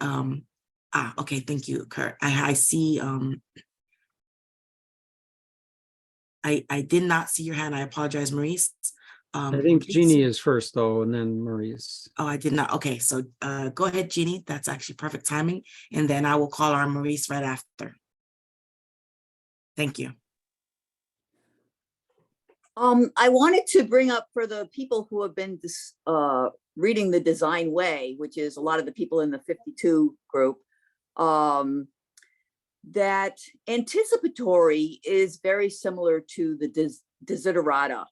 okay, thank you, Curt. I see I did not see your hand. I apologize, Maurice. I think Jeannie is first though, and then Maurice. Oh, I did not. Okay, so go ahead, Jeannie. That's actually perfect timing. And then I will call our Maurice right after. Thank you. I wanted to bring up for the people who have been reading The Design Way, which is a lot of the people in the 52 group, that anticipatory is very similar to the desiderata,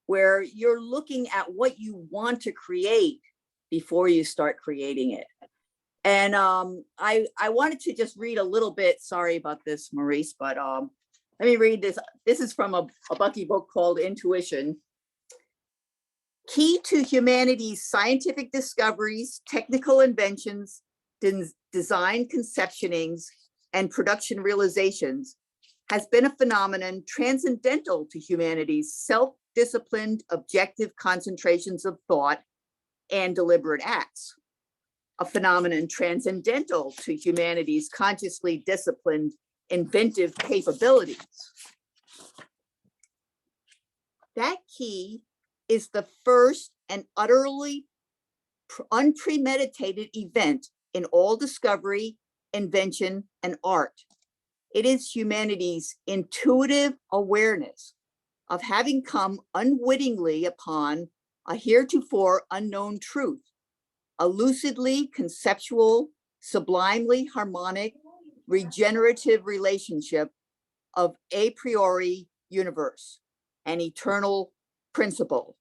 where you're looking at what you want to create before you start creating it. And I wanted to just read a little bit, sorry about this, Maurice, but let me read this. This is from a Bucky book called Intuition. Key to humanity's scientific discoveries, technical inventions, design conceptionings, and production realizations has been a phenomenon transcendental to humanity's self-disciplined, objective concentrations of thought and deliberate acts. A phenomenon transcendental to humanity's consciously disciplined, inventive capabilities. That key is the first and utterly unpremeditated event in all discovery, invention, and art. It is humanity's intuitive awareness of having come unwittingly upon a heretofore unknown truth, a lucidly conceptual, sublimely harmonic, regenerative relationship of a priori universe, an eternal principle.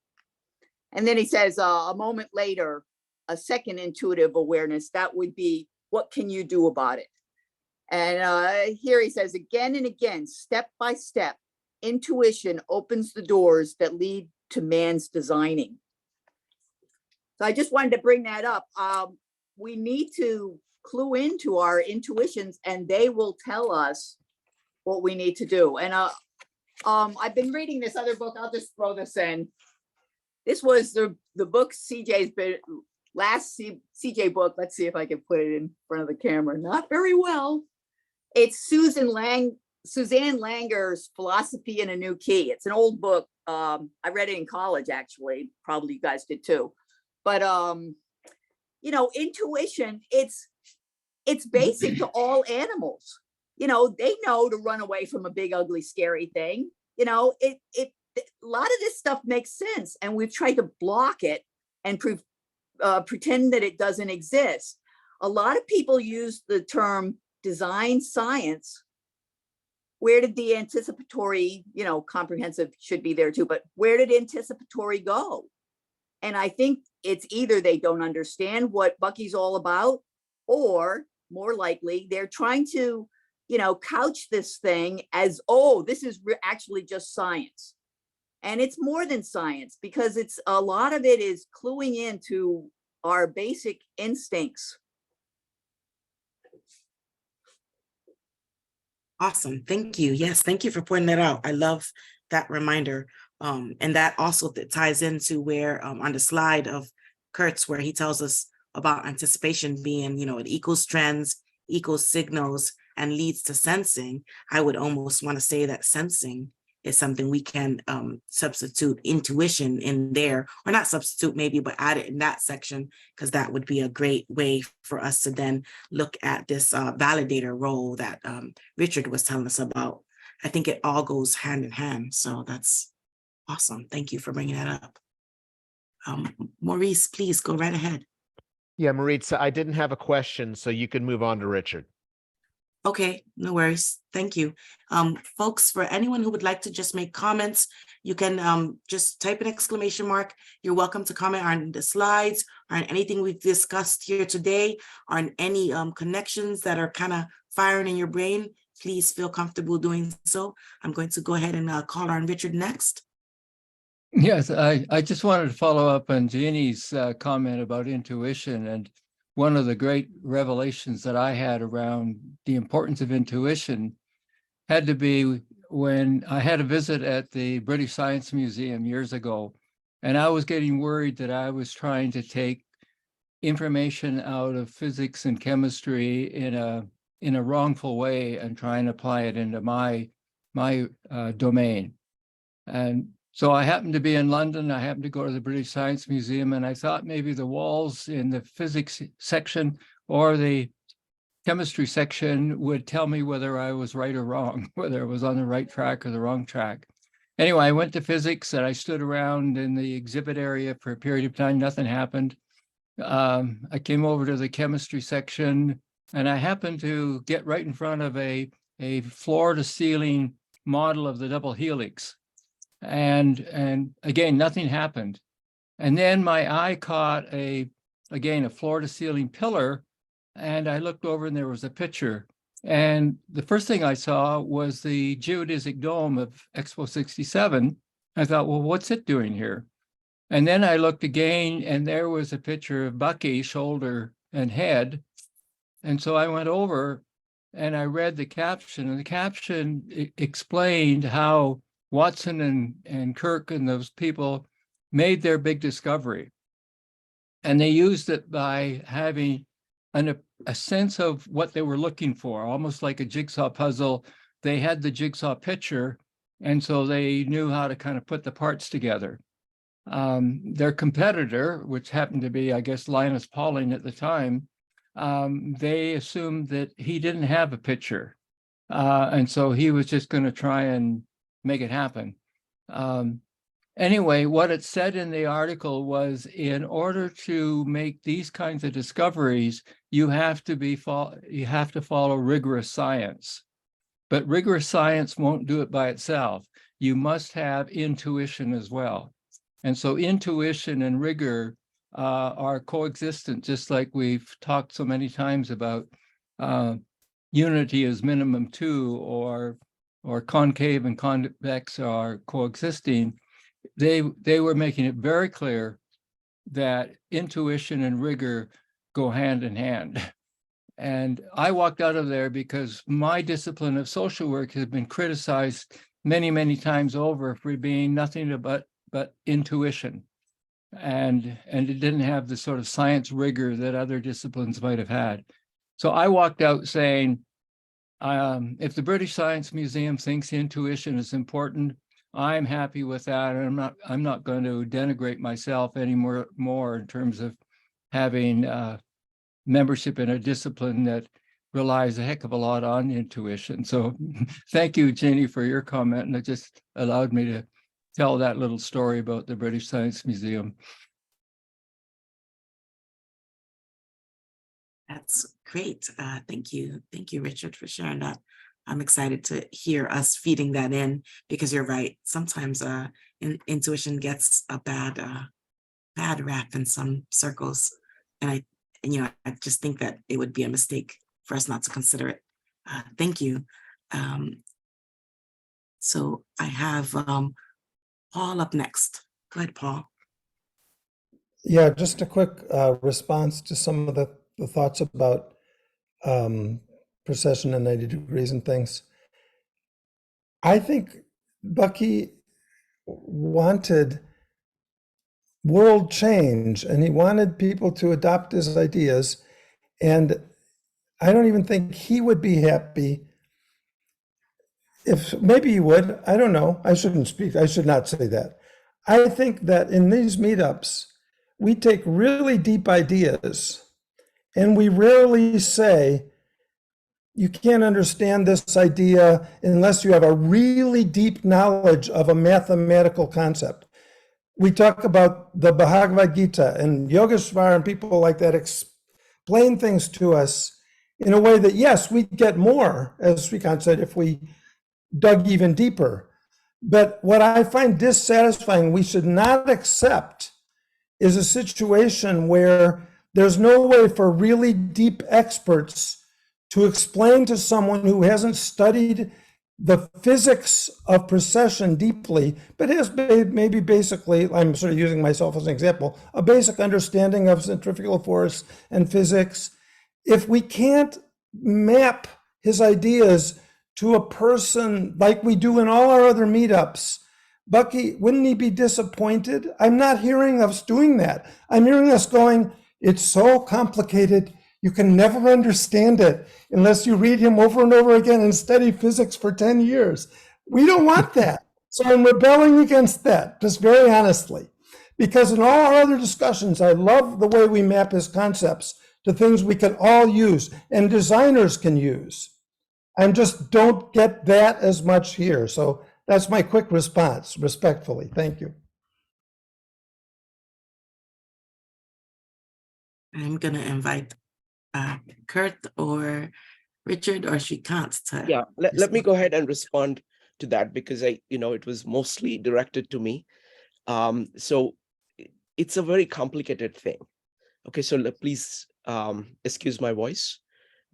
And then he says a moment later, a second intuitive awareness, that would be, what can you do about it? And here he says, again and again, step by step, intuition opens the doors that lead to man's designing. So I just wanted to bring that up. We need to clue into our intuitions, and they will tell us what we need to do. And I've been reading this other book. I'll just throw this in. This was the book CJ's been last CJ book. Let's see if I can put it in front of the camera. Not very well. It's Suzanne Langer's Philosophy in a New Key. It's an old book. I read it in college, actually. Probably you guys did too. But intuition, it's basic to all animals. They know to run away from a big, ugly, scary thing. A lot of this stuff makes sense, and we've tried to block it and pretend that it doesn't exist. A lot of people use the term design science. Where did the anticipatory, comprehensive should be there too, but where did anticipatory go? And I think it's either they don't understand what Bucky's all about, or more likely they're trying to, couch this thing as, oh, this is actually just science. And it's more than science, because a lot of it is cluing into our basic instincts. Awesome. Thank you. Yes, thank you for pointing that out. I love that reminder. And that also ties into where on the slide of Curt's, where he tells us about anticipation being, it equals trends, equals signals, and leads to sensing. I would almost want to say that sensing is something we can substitute intuition in there, or not substitute maybe, but add it in that section, because that would be a great way for us to then look at this validator role that Richard was telling us about. I think it all goes hand in hand. So that's awesome. Thank you for bringing that up. Maurice, please go right ahead. Yeah, Maritza, I didn't have a question, so you can move on to Richard. Okay, no worries. Thank you. Folks, for anyone who would like to just make comments, you can just type an exclamation mark. You're welcome to comment on the slides, or on anything we've discussed here today, or on any connections that are kind of firing in your brain. Please feel comfortable doing so. I'm going to go ahead and call on Richard next. Yes, I just wanted to follow up on Jeannie's comment about intuition. And one of the great revelations that I had around the importance of intuition had to be when I had a visit at the British Science Museum years ago, and I was getting worried that I was trying to take information out of physics and chemistry in a wrongful way and try and apply it into my domain. And so I happened to be in London. I happened to go to the British Science Museum, and I thought maybe the walls in the physics section or the chemistry section would tell me whether I was right or wrong, whether I was on the right track or the wrong track. Anyway, I went to physics, and I stood around in the exhibit area for a period of time. Nothing happened. I came over to the chemistry section, and I happened to get right in front of a floor-to-ceiling model of the double helix. And again, nothing happened. And then my eye caught a floor-to-ceiling pillar, and I looked over and there was a picture. And the first thing I saw was the geodesic dome of Expo 67. I thought, well, what's it doing here? And then I looked again, and there was a picture of Bucky, shoulder and head. And so I went over and I read the caption, and the caption explained how Watson and Kirk and those people made their big discovery. And they used it by having a sense of what they were looking for, almost like a jigsaw puzzle. They had the jigsaw picture, and so they knew how to kind of put the parts together. Their competitor, which happened to be, I guess, Linus Pauling at the time, they assumed that he didn't have a picture. And so he was just going to try and make it happen. Anyway, what it said in the article was, in order to make these kinds of discoveries, you have to follow rigorous science. But rigorous science won't do it by itself. You must have intuition as well. And so intuition and rigor are coexistent, just like we've talked so many times about unity is minimum 2, or concave and convex are coexisting. They were making it very clear that intuition and rigor go hand in hand. And I walked out of there because my discipline of social work has been criticized many, many times over for being nothing but intuition. And it didn't have the sort of science rigor that other disciplines might have had. So I walked out saying, if the British Science Museum thinks intuition is important, I'm happy with that. And I'm not going to denigrate myself any more in terms of having membership in a discipline that relies a heck of a lot on intuition. So thank you, Jenny, for your comment. And it just allowed me to tell that little story about the British Science Museum. That's great. Thank you. Thank you, Richard, for sharing that. I'm excited to hear us feeding that in, because you're right. Sometimes intuition gets a bad rap in some circles. And I just think that it would be a mistake for us not to consider it. Thank you. So I have Paul up next. Go ahead, Paul. Yeah, just a quick response to some of the thoughts about precession and 90 degrees and things. I think Bucky wanted world change, and he wanted people to adopt his ideas. And I don't even think he would be happy if, maybe he would, I don't know. I shouldn't speak. I should not say that. I think that in these meetups, we take really deep ideas and we rarely say, you can't understand this idea unless you have a really deep knowledge of a mathematical concept. We talk about the Bhagavad Gita, and Yogeshwar and people like that explain things to us in a way that, yes, we get more, as Srikant said, if we dug even deeper. But what I find dissatisfying, we should not accept, is a situation where there's no way for really deep experts to explain to someone who hasn't studied the physics of precession deeply, but has maybe basically, I'm sort of using myself as an example, a basic understanding of centrifugal force and physics. If we can't map his ideas to a person like we do in all our other meetups, Bucky, wouldn't he be disappointed? I'm not hearing us doing that. I'm hearing us going, it's so complicated, you can never understand it unless you read him over and over again and study physics for 10 years. We don't want that. So I'm rebelling against that, just very honestly. Because in all our other discussions, I love the way we map his concepts to things we can all use and designers can use. I just don't get that as much here. So that's my quick response, respectfully. Thank you. I'm going to invite Curt or Richard or Srikant to. Yeah, let me go ahead and respond to that, because it was mostly directed to me. So it's a very complicated thing. Okay, so please excuse my voice,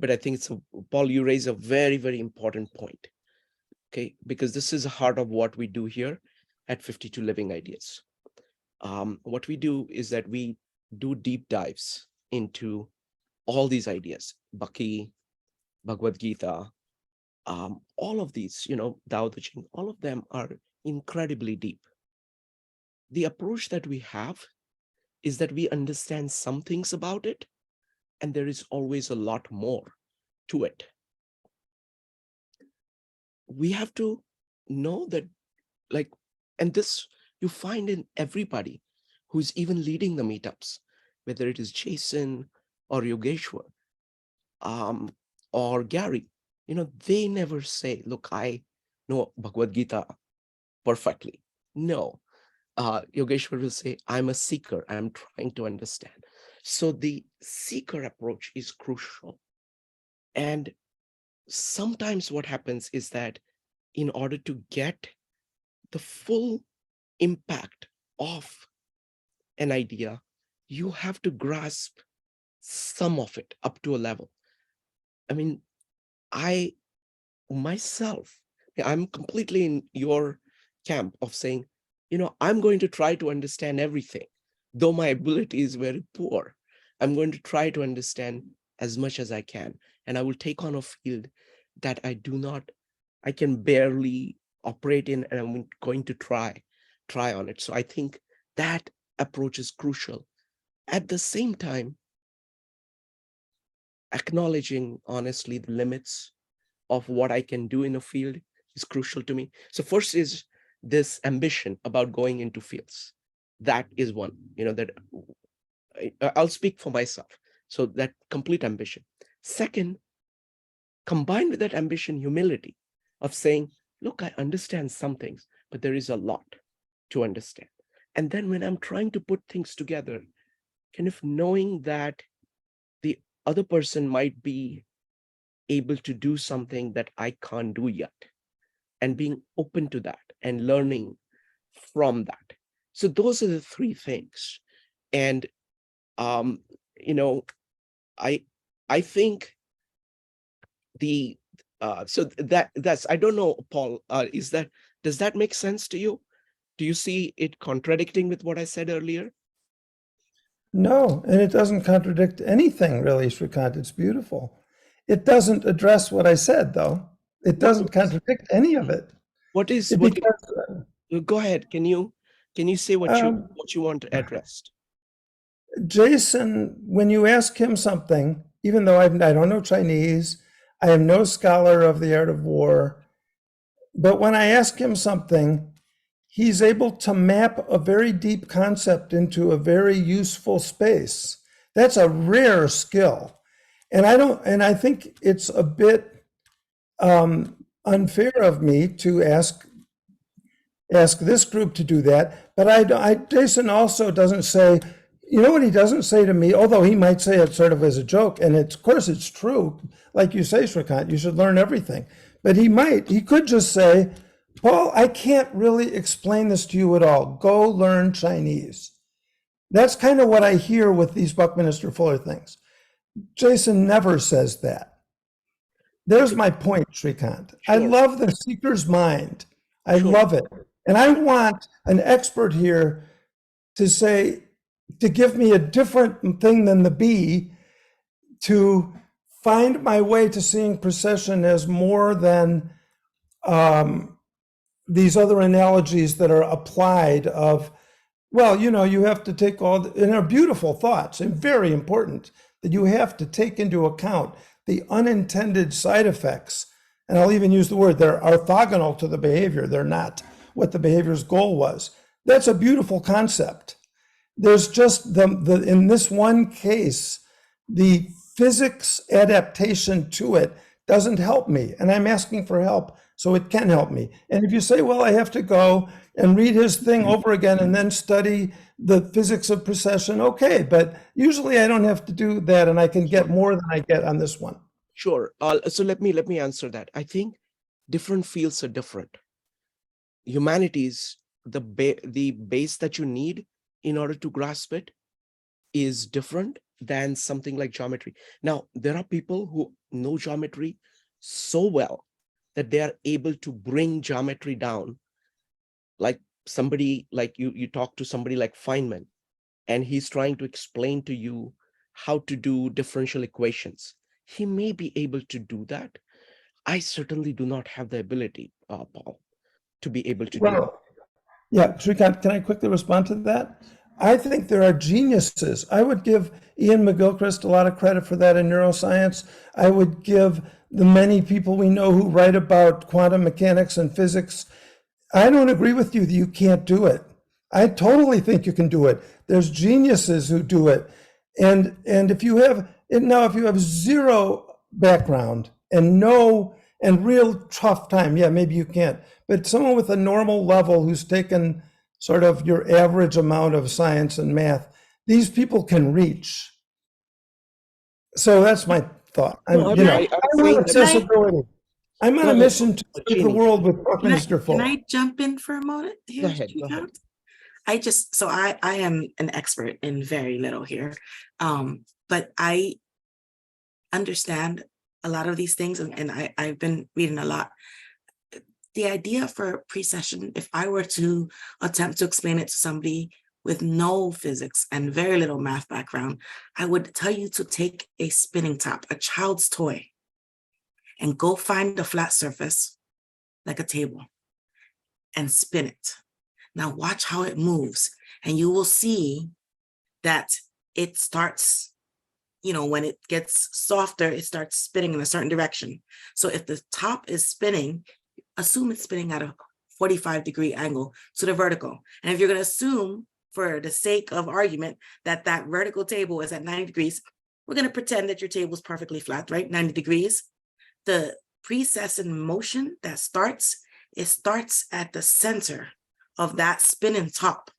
but I think Paul, you raise a very, very important point. Okay, because this is the heart of what we do here at 52 Living Ideas. What we do is that we do deep dives into all these ideas, Bucky, Bhagavad Gita, all of these, Tao Te Ching, all of them are incredibly deep. The approach that we have is that we understand some things about it, and there is always a lot more to it. We have to know that, and this you find in everybody who's even leading the meetups, whether it is Jason or Yogeshwar, or Gary, they never say, look, I know Bhagavad Gita perfectly. No, Yogeshwar will say, I'm a seeker, I'm trying to understand. So the seeker approach is crucial. And sometimes what happens is that in order to get the full impact of an idea, you have to grasp some of it up to a level. I mean, I'm completely in your camp of saying, I'm going to try to understand everything, though my ability is very poor. I'm going to try to understand as much as I can. And I will take on a field that I can barely operate in, and I'm going to try on it. So I think that approach is crucial. At the same time, acknowledging honestly the limits of what I can do in a field is crucial to me. So first is this ambition about going into fields. That is one, that I'll speak for myself. So that complete ambition. Second, combined with that ambition, humility of saying, look, I understand some things, but there is a lot to understand. And then when I'm trying to put things together, kind of knowing that the other person might be able to do something that I can't do yet, and being open to that and learning from that. So those are the three things. And you know, I think the so that's, I don't know, Paul, does that make sense to you? Do you see it contradicting with what I said earlier? No, and it doesn't contradict anything really, Srikant. It's beautiful. It doesn't address what I said, though. It doesn't contradict any of it. What is It what? because, Go ahead. Can you say what you want addressed? Jason, when you ask him something, even though I don't know Chinese, I am no scholar of the art of war, but when I ask him something, he's able to map a very deep concept into a very useful space. That's a rare skill. And I think it's a bit unfair of me to ask this group to do that. But Jason also doesn't say, you know what he doesn't say to me, although he might say it sort of as a joke, and of course it's true, like you say, Srikant, you should learn everything. But he could just say, Paul, I can't really explain this to you at all. Go learn Chinese. That's kind of what I hear with these Buckminster Fuller things. Jason never says that. There's my point, Srikant. Sure. I love the seeker's mind. I love it. And I want an expert here to give me a different thing than the bee, to find my way to seeing procession as more than these other analogies that are applied of, well, you have to take and are beautiful thoughts and very important, that you have to take into account the unintended side effects. And I'll even use the word, they're orthogonal to the behavior. They're not what the behavior's goal was. That's a beautiful concept. There's just in this one case, the physics adaptation to it doesn't help me. And I'm asking for help so it can help me. And if you say, well, I have to go and read his thing over again and then study the physics of precession, okay. But usually I don't have to do that, and I can get more than I get on this one. Sure. So let me answer that. I think different fields are different. Humanities, the base that you need in order to grasp it is different than something like geometry. Now, there are people who know geometry so well that they are able to bring geometry down. Like somebody, like you talk to somebody like Feynman, and he's trying to explain to you how to do differential equations. He may be able to do that. I certainly do not have the ability, Paul, to be able to do that. Yeah, Srikant, can I quickly respond to that? I think there are geniuses. I would give Ian McGilchrist a lot of credit for that in neuroscience. I would give the many people we know who write about quantum mechanics and physics. I don't agree with you that you can't do it. I totally think you can do it. There's geniuses who do it. And if you have zero background and real tough time, yeah, maybe you can't. But someone with a normal level who's taken sort of your average amount of science and math, these people can reach. So that's my thought. I'm on a mission to save the world with Buckminster Fuller. Can I jump in for a moment here? Go ahead. I am an expert in very little here, but I understand a lot of these things, and I've been reading a lot. The idea for precession, if I were to attempt to explain it to somebody with no physics and very little math background, I would tell you to take a spinning top, a child's toy, and go find a flat surface like a table and spin it. Now watch how it moves, and you will see that it starts, when it gets softer, it starts spinning in a certain direction. So if the top is spinning, assume it's spinning at a 45-degree angle to the vertical. And if you're going to assume for the sake of argument, that that vertical table is at 90 degrees, we're going to pretend that your table is perfectly flat, right? 90 degrees. The precession motion that starts, it starts at the center of that spinning top.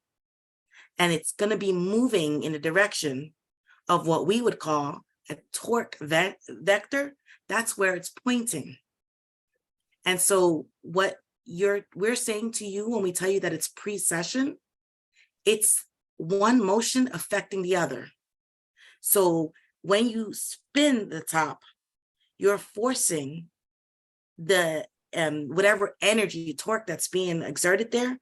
And it's going to be moving in the direction of what we would call a torque vector. That's where it's pointing. And so what we're saying to you when we tell you that it's precession, it's one motion affecting the other. So when you spin the top, you're forcing the whatever energy, torque that's being exerted there,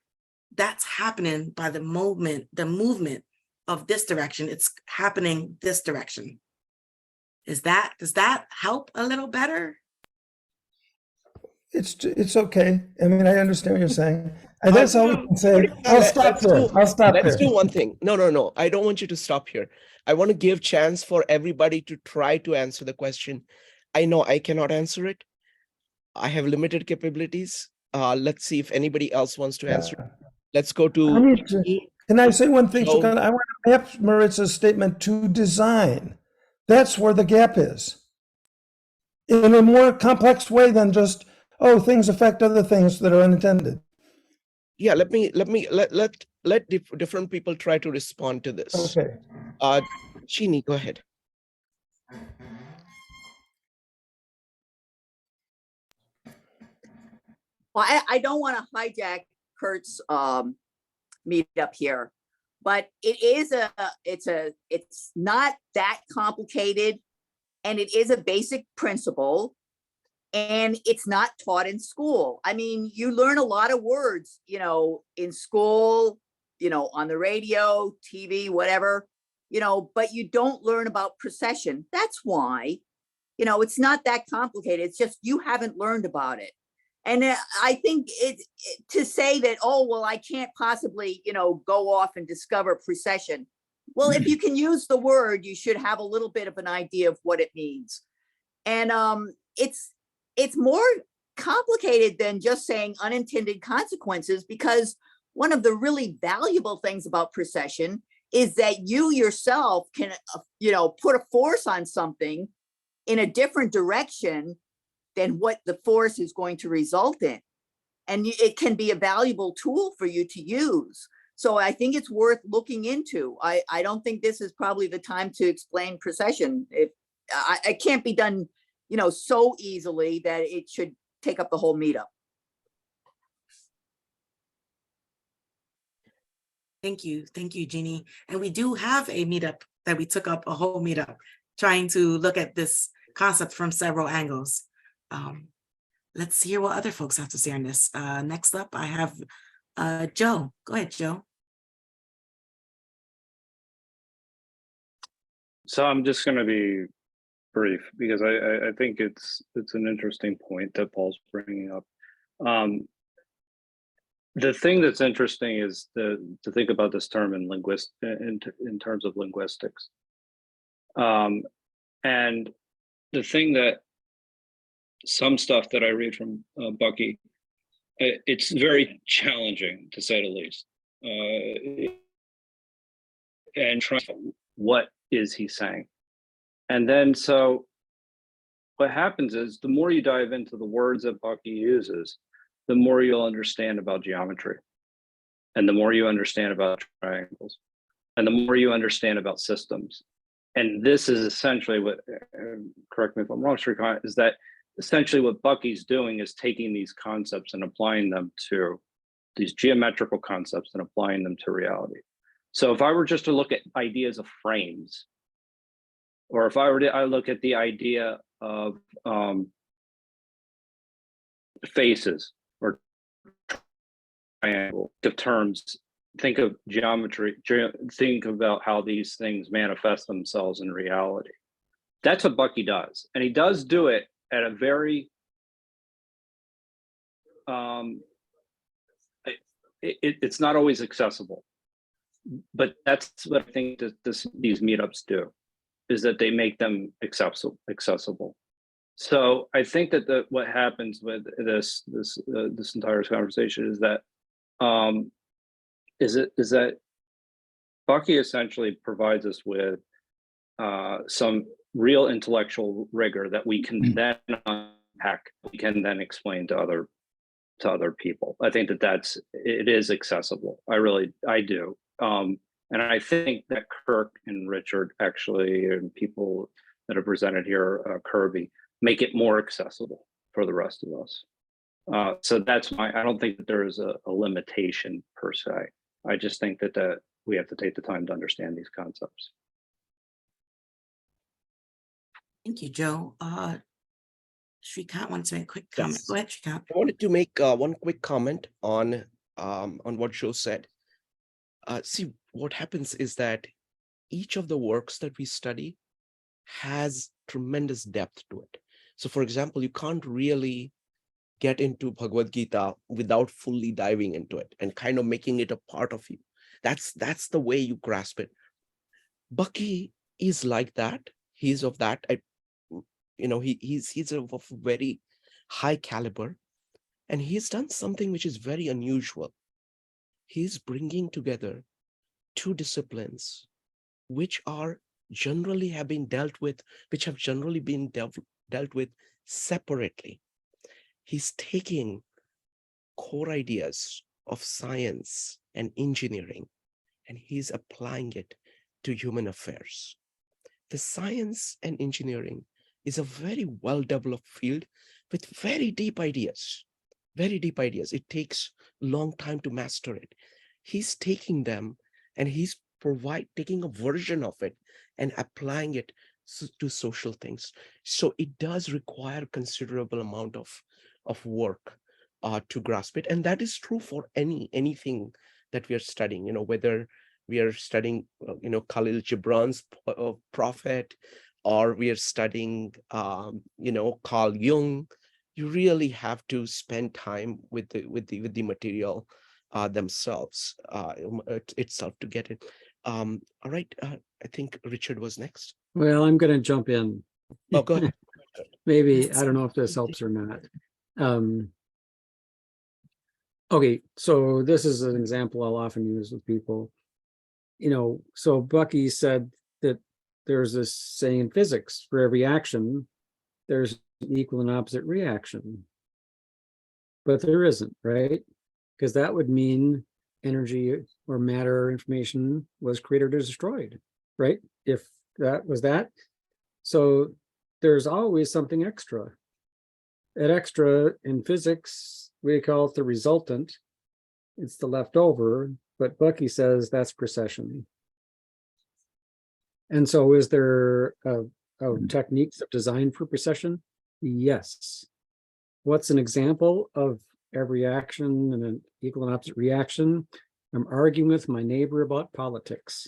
that's happening by the movement of this direction. It's happening this direction. Does that help a little better? It's okay. I mean, I understand what you're saying. And that's all we can say. I'll stop there. I'll stop there. Let's do one thing. No. I don't want you to stop here. I want to give chance for everybody to try to answer the question. I know I cannot answer it. I have limited capabilities. Let's see if anybody else wants to answer. Let's go to. Can I say one thing? Joe. I want to map Maritz's statement to design. That's where the gap is. In a more complex way than just, oh, things affect other things that are unintended. Yeah, let different people try to respond to this. Okay. Jeannie, go ahead. Well, I don't want to hijack Curt's meetup here, but it's not that complicated, and it is a basic principle, and it's not taught in school. I mean, you learn a lot of words, in school, on the radio, TV, whatever, but you don't learn about precession. That's why, it's not that complicated. It's just you haven't learned about it. And I think to say that, oh, well, I can't possibly, go off and discover precession. Well, if you can use the word, you should have a little bit of an idea of what it means. And it's more complicated than just saying unintended consequences, because one of the really valuable things about precession is that you yourself can, put a force on something in a different direction than what the force is going to result in. And it can be a valuable tool for you to use. So I think it's worth looking into. I don't think this is probably the time to explain precession. It can't be done, so easily that it should take up the whole meetup. Thank you, Jeannie. And we do have a meetup that we took up a whole meetup trying to look at this concept from several angles. Let's hear what other folks have to say on this. Next up, I have Joe. Go ahead, Joe. So I'm just going to be brief because I think it's an interesting point that Paul's bringing up. The thing that's interesting is to think about this term in terms of linguistics. And the thing that some stuff that I read from Bucky, it's very challenging to say the least. And trying, what is he saying? And then so what happens is the more you dive into the words that Bucky uses, the more you'll understand about geometry, and the more you understand about triangles, and the more you understand about systems. And this is essentially what, correct me if I'm wrong, Shrikant, is that essentially what Bucky's doing is taking these concepts and applying them to these geometrical concepts and applying them to reality. So if I were just to look at ideas of frames, or if I look at the idea of faces or triangle of terms, think of geometry, think about how these things manifest themselves in reality. That's what Bucky does. And he does do it at a very, it's not always accessible, but that's what I think that these meetups do, is that they make them accessible. So I think that what happens with this entire conversation is that Bucky essentially provides us with some real intellectual rigor that we can then unpack, we can then explain to other people. I think that it is accessible. I do. And I think that Kirk and Richard actually, and people that are presented here, Kirby, make it more accessible for the rest of us. So I don't think that there is a limitation per se. I just think that we have to take the time to understand these concepts. Thank you, Joe. Shrikant wants to make a quick comment. Yes. Go ahead, Shrikant. I wanted to make one quick comment on what Joe said. See, what happens is that each of the works that we study has tremendous depth to it. So, for example, you can't really get into Bhagavad Gita without fully diving into it and kind of making it a part of you. That's the way you grasp it. Bucky is like that. He's of that. He's of a very high caliber, and he's done something which is very unusual. He's bringing together two disciplines which have generally been dealt with separately. He's taking core ideas of science and engineering, and he's applying it to human affairs. The science and engineering is a very well-developed field with very deep ideas. It takes a long time to master it. He's taking them and he's taking a version of it and applying it to social things. So it does require considerable amount of work to grasp it. And that is true for anything that we are studying, whether we are studying, Khalil Gibran's Prophet, or we are studying, Carl Jung. You really have to spend time with the material themselves itself to get it. All right, I think Richard was next. Well, I'm going to jump in. Oh, go ahead. Maybe, I don't know if this helps or not. Okay, so this is an example I'll often use with people. So Bucky said that there's this saying in physics, for every action, there's an equal and opposite reaction. But there isn't, right? Because that would mean energy or matter or information was created or destroyed, right? If that was that. So there's always something extra. That extra in physics, we call it the resultant. It's the leftover, but Bucky says that's precession. And so is there techniques of design for precession? Yes. What's an example of every action and an equal and opposite reaction? I'm arguing with my neighbor about politics.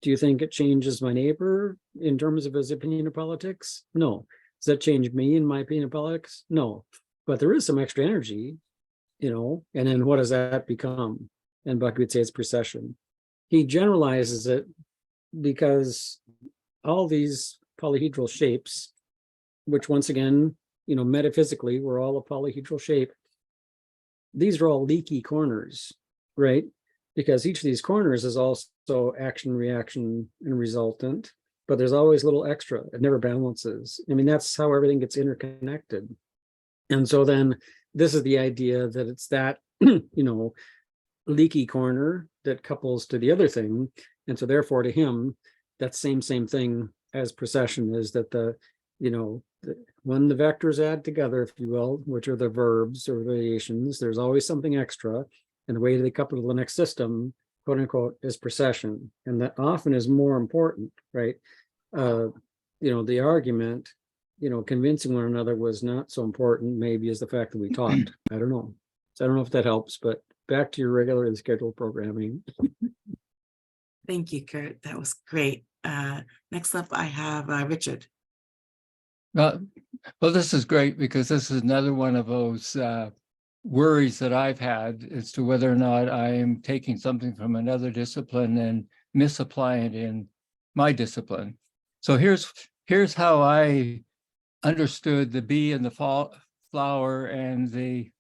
Do you think it changes my neighbor in terms of his opinion of politics? No. Does that change me in my opinion of politics? No. But there is some extra energy, and then what does that become? And Bucky would say it's precession. He generalizes it because all these polyhedral shapes, which once again, metaphysically, we're all a polyhedral shape. These are all leaky corners, right? Because each of these corners is also action, reaction, and resultant, but there's always a little extra. It never balances. I mean, that's how everything gets interconnected. And so then this is the idea that it's that, leaky corner that couples to the other thing. And so therefore to him, that same thing as precession is that when the vectors add together, if you will, which are the verbs or variations, there's always something extra. And the way they couple to the next system, quote unquote, is precession. And that often is more important, right? The argument, convincing one another was not so important, maybe, as the fact that we talked. I don't know. So I don't know if that helps, but back to your regularly scheduled programming. Thank you, Curt. That was great. Next up, I have Richard. Well, this is great because this is another one of those worries that I've had as to whether or not I am taking something from another discipline and misapplying it in my discipline. So here's how I understood the bee and the flower and the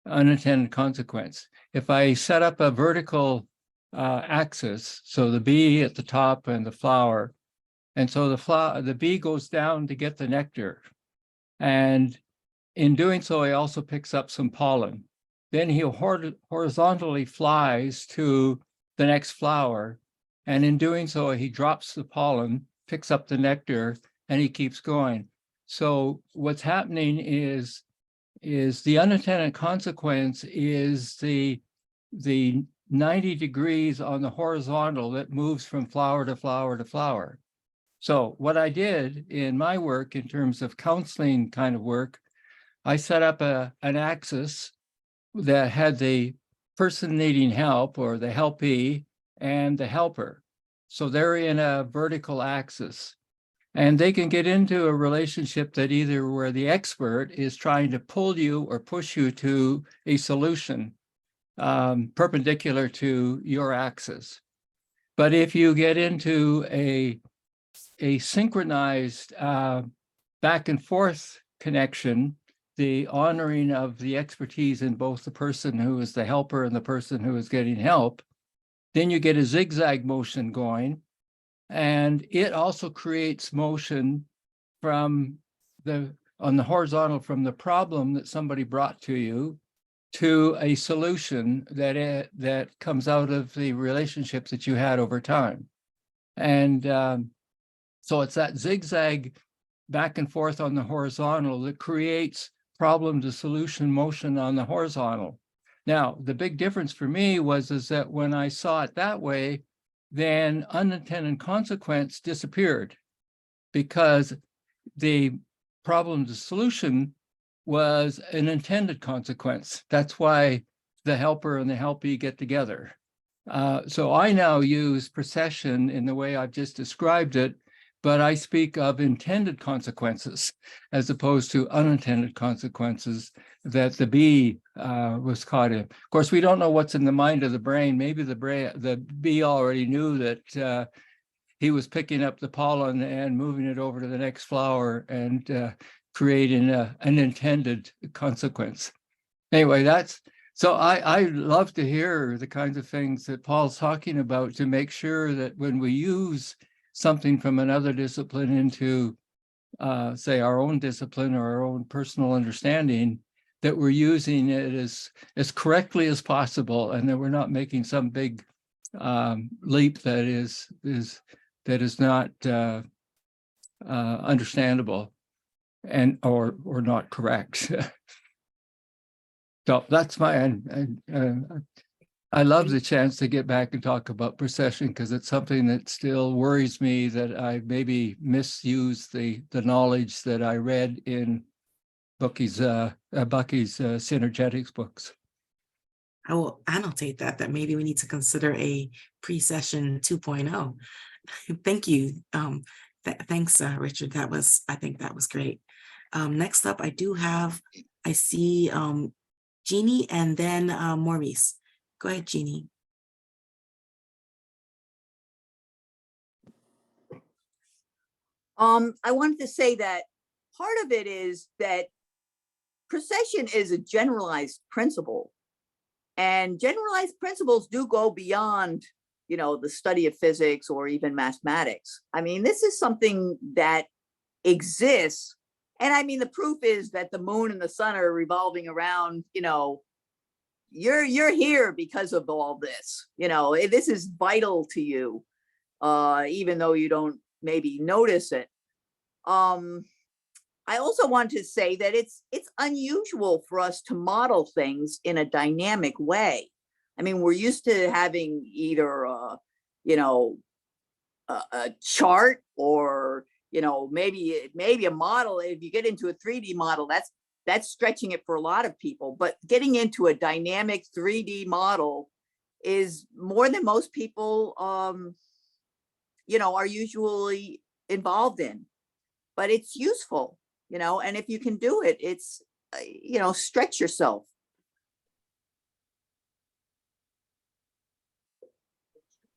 unintended consequence. If I set up a vertical axis. So the bee at the top and the flower. And so the bee goes down to get the nectar. And in doing so, he also picks up some pollen. Then he horizontally flies to the next flower. And in doing so, he drops the pollen, picks up the nectar, and he keeps going. So what's happening is the unintended consequence is the 90 degrees on the horizontal that moves from flower to flower to flower. So what I did in my work in terms of counseling kind of work, I set up an axis that had the person needing help or the helpee and the helper. So they're in a vertical axis. And they can get into a relationship that either where the expert is trying to pull you or push you to a solution perpendicular to your axis. But if you get into a synchronized back and forth connection, the honoring of the expertise in both the person who is the helper and the person who is getting help, then you get a zigzag motion going. And it also creates motion from on the horizontal from the problem that somebody brought to you to a solution that comes out of the relationship that you had over time. And so it's that zigzag back and forth on the horizontal that creates problem to solution motion on the horizontal. Now, the big difference for me is that when I saw it that way, then unintended consequence disappeared because the problem to solution was an intended consequence. That's why the helper and the helpee get together. So I now use procession in the way I've just described it, but I speak of intended consequences as opposed to unintended consequences that the bee was caught in. Of course, we don't know what's in the mind of the brain. Maybe the bee already knew that he was picking up the pollen and moving it over to the next flower and creating an intended consequence. Anyway, so I love to hear the kinds of things that Paul's talking about to make sure that when we use something from another discipline into, say, our own discipline or our own personal understanding, that we're using it as correctly as possible, and that we're not making some big leap that is not understandable and or not correct. So that's I love the chance to get back and talk about procession because it's something that still worries me that I maybe misused the knowledge that I read in Bucky's synergetics books. I will annotate that maybe we need to consider a pre-session 2.0. Thank you. Thanks, Richard. I think that was great. Next up, I see Jeannie and then Maurice. Go ahead, Jeannie. I wanted to say that part of it is that procession is a generalized principle, and generalized principles do go beyond, the study of physics or even mathematics. I mean, this is something that exists. And I mean, the proof is that the moon and the sun are revolving around, you're here because of all this, this is vital to you, even though you don't maybe notice it. I also want to say that it's unusual for us to model things in a dynamic way. I mean, we're used to having either, a chart or, maybe a model. If you get into a 3D model, that's stretching it for a lot of people, but getting into a dynamic 3D model is more than most people, are usually involved in, but it's useful, and if you can do it, it's, stretch yourself.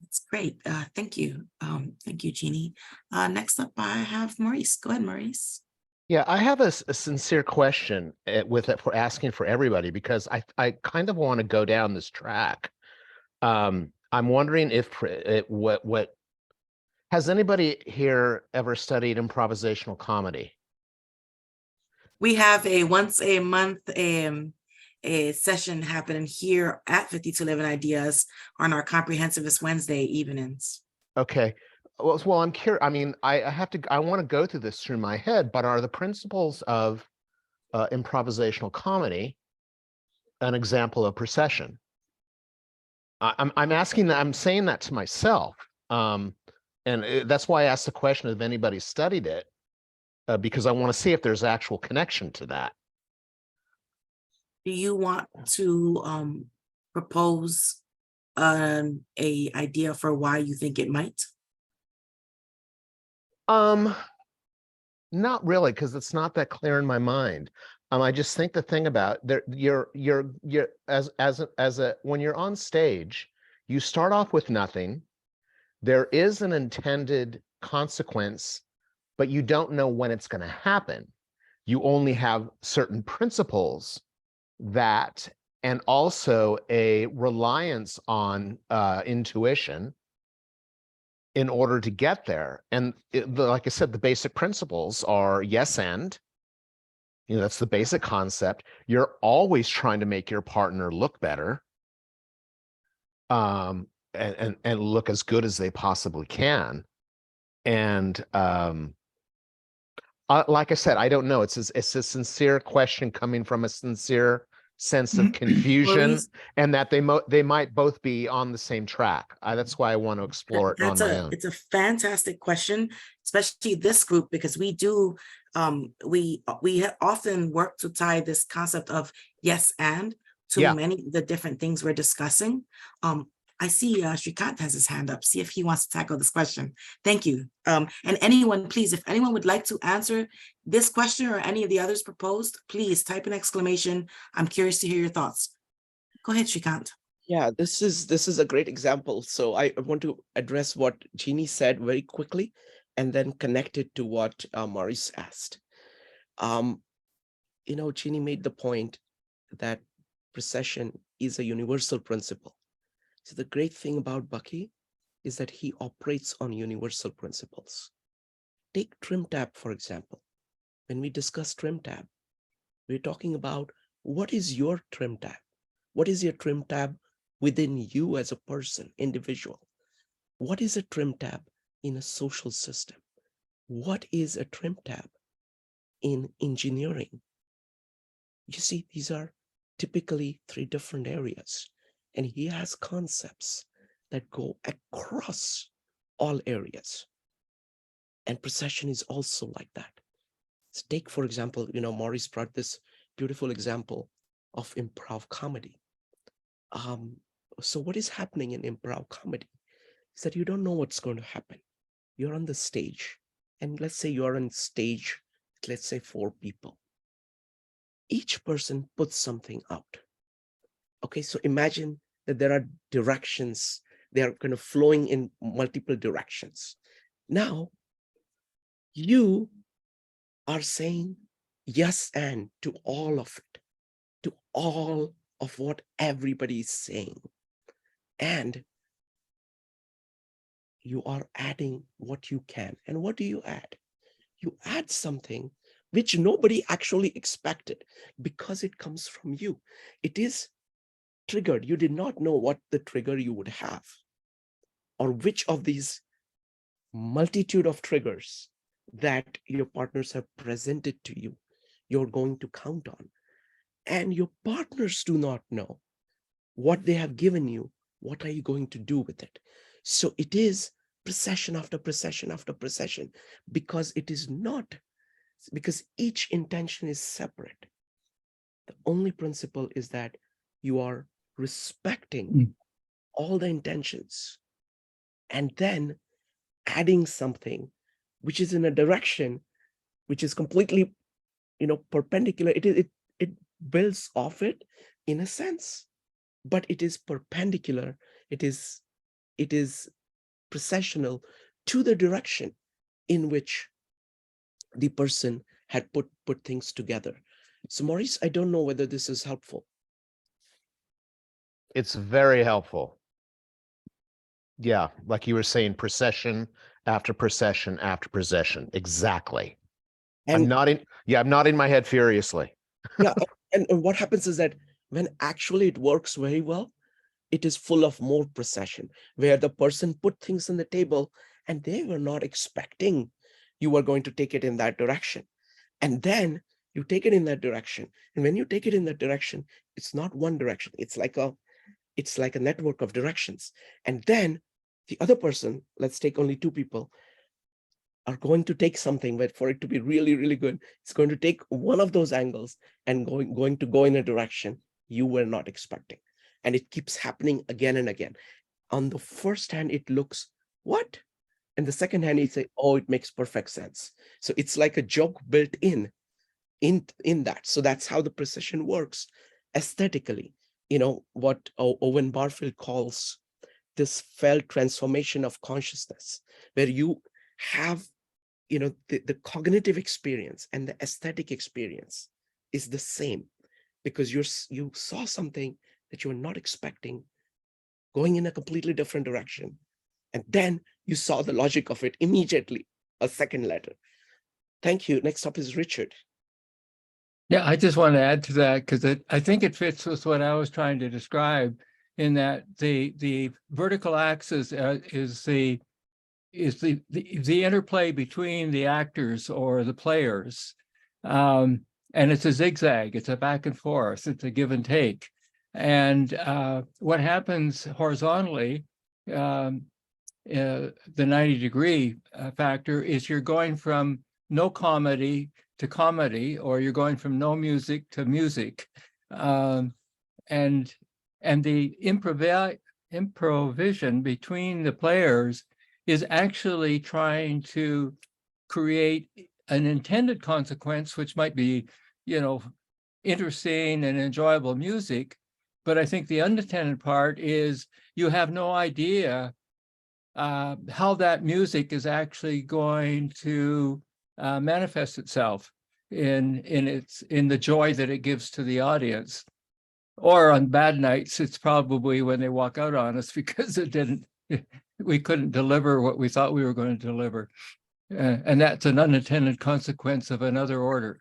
That's great. Thank you. Thank you, Jeannie. Next up, I have Maurice. Go ahead, Maurice. Yeah, I have a sincere question for asking for everybody, because I kind of want to go down this track. I'm wondering if what has anybody here ever studied improvisational comedy? We have a once a month a session happening here at 5211 Ideas on our Comprehensivist Wednesday evenings. Okay. Well, I'm curious. I mean, I want to go through this through my head, but are the principles of improvisational comedy an example of procession? I'm asking that, I'm saying that to myself. That's why I asked the question if anybody studied it, because I want to see if there's actual connection to that. Do you want to propose a idea for why you think it might? Not really, because it's not that clear in my mind. I just think the thing about there, when you're on stage, you start off with nothing. There is an intended consequence, but you don't know when it's going to happen. You only have certain principles that, and also a reliance on intuition in order to get there. And like I said, the basic principles are yes and, that's the basic concept. You're always trying to make your partner look better, and look as good as they possibly can. And like I said, I don't know. It's a sincere question coming from a sincere sense of confusion, Maurice, and that they might both be on the same track. That's why I want to explore it on my own. It's a fantastic question, especially this group, because we do we often work to tie this concept of yes and to Yeah. many of the different things we're discussing. I see Shrikant has his hand up. See if he wants to tackle this question. Thank you. And anyone, please, if anyone would like to answer this question or any of the others proposed, please type an exclamation. I'm curious to hear your thoughts. Go ahead, Shrikant. Yeah, this is a great example. So I want to address what Jeannie said very quickly, and then connect it to what Maurice asked. Jeannie made the point that procession is a universal principle. So the great thing about Bucky is that he operates on universal principles. Take trim tab, for example. When we discuss trim tab, we're talking about what is your trim tab? What is your trim tab within you as a person, individual? What is a trim tab in a social system? What is a trim tab in engineering? You see, these are typically three different areas, and he has concepts that go across all areas. And procession is also like that. So take, for example, Maurice brought this beautiful example of improv comedy. So what is happening in improv comedy is that you don't know what's going to happen. You're on the stage, and let's say you're on stage, let's say 4 people. Each person puts something out. Okay, so imagine that there are directions, they are kind of flowing in multiple directions. Now, you are saying yes and to all of it, to all of what everybody is saying. And you are adding what you can. And what do you add? You add something which nobody actually expected, because it comes from you. It is triggered. You did not know what the trigger you would have, or which of these multitude of triggers that your partners have presented to you, you're going to count on. And your partners do not know what they have given you. What are you going to do with it? So it is procession after procession after procession, because it is not, because each intention is separate. The only principle is that you are respecting all the intentions, and then adding something which is in a direction which is completely, perpendicular. It builds off it in a sense, but it is perpendicular. It is processional to the direction in which the person had put things together. So Maurice, I don't know whether this is helpful. It's very helpful. Yeah, like you were saying, procession after procession after procession. Exactly. I'm And nodding my head furiously. yeah, and what happens is that when actually it works very well, it is full of more procession, where the person put things on the table and they were not expecting you were going to take it in that direction. And then you take it in that direction. And when you take it in that direction, it's not one direction. It's like a network of directions. And then the other person, let's take only two people, are going to take something, but for it to be really, really good, it's going to take one of those angles and going to go in a direction you were not expecting. And it keeps happening again and again. On the first hand, it looks, what? And the second hand, you say, oh, it makes perfect sense. So it's like a joke built in that. So that's how the precision works aesthetically. What Owen Barfield calls this felt transformation of consciousness, where you have, the cognitive experience and the aesthetic experience is the same, because you saw something that you were not expecting going in a completely different direction. And then you saw the logic of it immediately, a second later. Thank you. Next up is Richard. Yeah, I just want to add to that because I think it fits with what I was trying to describe, in that the vertical axis is the interplay between the actors or the players, and it's a zigzag. It's a back and forth. It's a give and take. And what happens horizontally, the 90-degree factor, is you're going from no comedy to comedy, or you're going from no music to music, and the improvisation between the players is actually trying to create an intended consequence, which might be, interesting and enjoyable music. But I think the unintended part is you have no idea how that music is actually going to manifest itself in the joy that it gives to the audience. Or on bad nights, it's probably when they walk out on us because we couldn't deliver what we thought we were going to deliver. And that's an unintended consequence of another order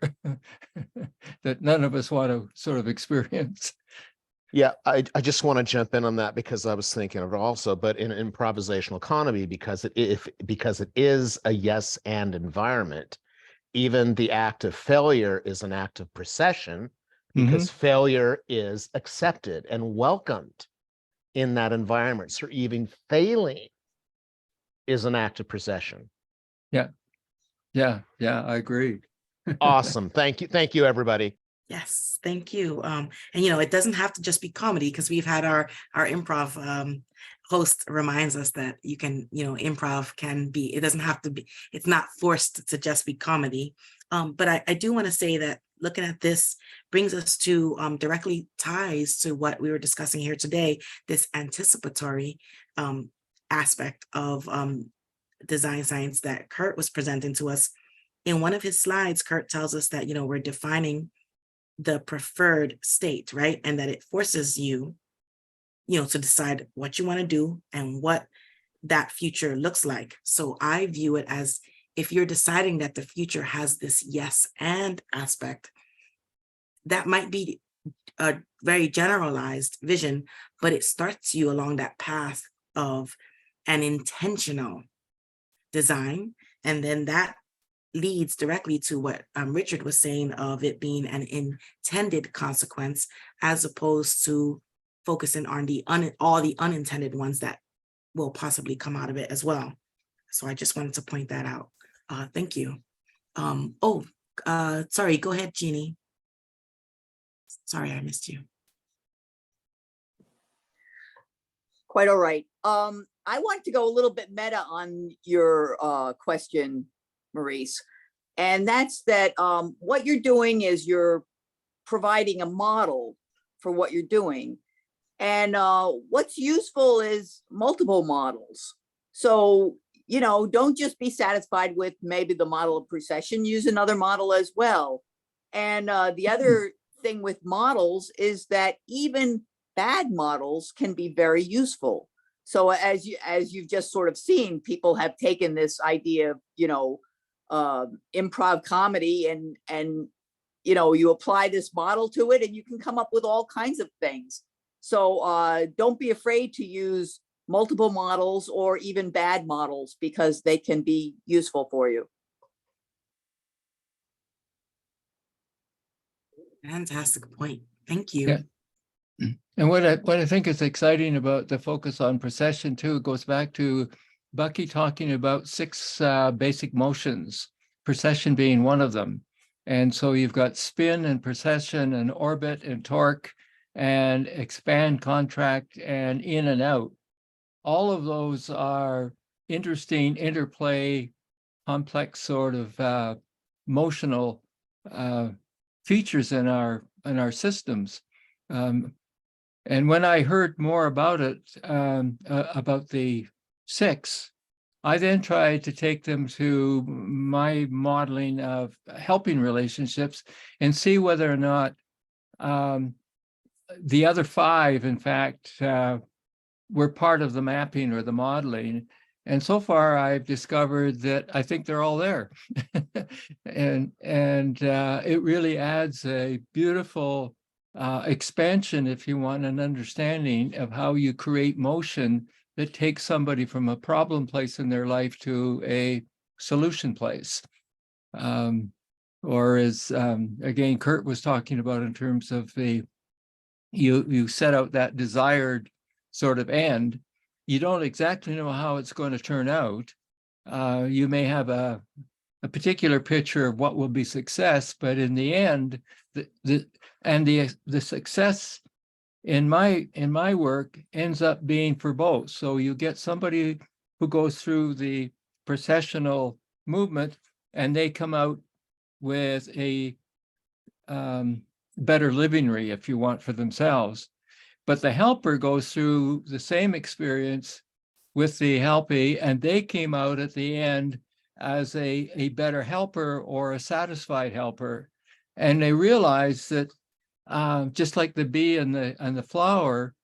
that none of us want to sort of experience. Yeah, I just want to jump in on that because I was thinking of it also, but in improvisational economy, because it is a yes and environment, even the act of failure is an act of procession, because failure is accepted and welcomed in that environment. So even failing is an act of procession. Yeah, I agree. Awesome. Thank you, everybody. Yes, thank you. And it doesn't have to just be comedy, because we've had our improv host reminds us that you can, improv can be, it doesn't have to be, it's not forced to just be comedy. But I do want to say that looking at this brings us to directly ties to what we were discussing here today, this anticipatory aspect of design science that Curt was presenting to us. In one of his slides, Curt tells us that, we're defining the preferred state, right? And that it forces you, to decide what you want to do and what that future looks like. So I view it as, if you're deciding that the future has this yes and aspect, that might be a very generalized vision, but it starts you along that path of an intentional design. And then that leads directly to what Richard was saying, of it being an intended consequence, as opposed to focusing on all the unintended ones that will possibly come out of it as well. So I just wanted to point that out. Thank you. Sorry, go ahead, Jeannie. Sorry, I missed you. Quite all right. I want to go a little bit meta on your question, Maurice. And that's that what you're doing is you're providing a model for what you're doing. And what's useful is multiple models. So, don't just be satisfied with maybe the model of precession, use another model as well. And the other thing with models is that even bad models can be very useful. So as you've just sort of seen, people have taken this idea of, improv comedy and you apply this model to it and you can come up with all kinds of things. So don't be afraid to use multiple models or even bad models, because they can be useful for you. Fantastic point. Thank you. Yeah. And what I think is exciting about the focus on procession too goes back to Bucky talking about 6 basic motions, procession being one of them. And so you've got spin and procession and orbit and torque and expand, contract, and in and out. All of those are interesting interplay, complex sort of motional features in our systems. And when I heard more about it, about the 6, I then tried to take them to my modeling of helping relationships and see whether or not the other 5, in fact, were part of the mapping or the modeling. And so far, I've discovered that I think they're all there. and it really adds a beautiful expansion, if you want, an understanding of how you create motion that takes somebody from a problem place in their life to a solution place. Or as, again, Curt was talking about in terms of you set out that desired sort of end. You don't exactly know how it's going to turn out. You may have a particular picture of what will be success, but in the end, the success in my work ends up being for both. So you get somebody who goes through the processional movement and they come out with a better livingry, if you want, for themselves. But the helper goes through the same experience with the helpee, and they came out at the end as a better helper or a satisfied helper. And they realize that just like the bee and the flower,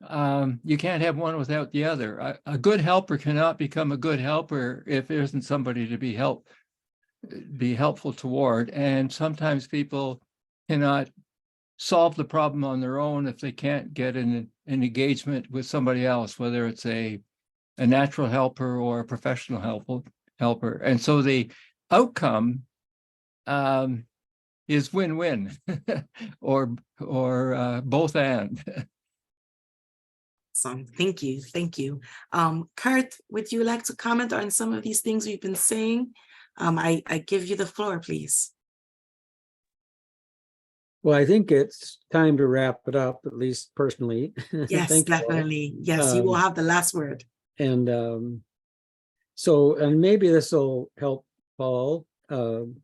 you can't have one without the other. A good helper cannot become a good helper if there isn't somebody to be helpful toward. And sometimes people cannot solve the problem on their own if they can't get an engagement with somebody else, whether it's a natural helper or a professional helper. And so the outcome is win-win or both and. Awesome. Thank you. Thank you. Curt, would you like to comment on some of these things we've been saying? I give you the floor, please. Well, I think it's time to wrap it up, at least personally. Yes, Thank you all. definitely. Yes, you will have the last word. And so maybe this will help Paul and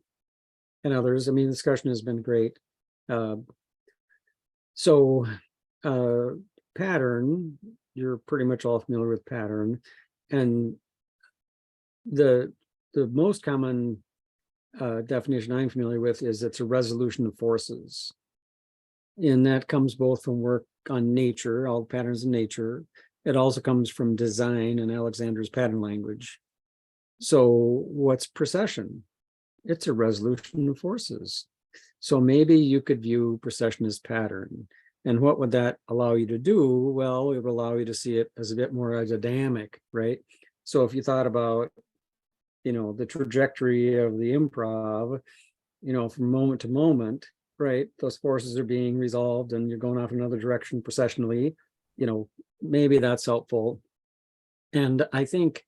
others. I mean, the discussion has been great. So pattern, you're pretty much all familiar with pattern. And the most common definition I'm familiar with is it's a resolution of forces. And that comes both from work on nature, all patterns in nature. It also comes from design and Alexander's pattern language. So what's procession? It's a resolution of forces. So maybe you could view procession as pattern. And what would that allow you to do? Well, it would allow you to see it as a bit more as a dynamic, right? So if you thought about, the trajectory of the improv, from moment to moment, right? Those forces are being resolved and you're going off another direction processionally, maybe that's helpful. And I think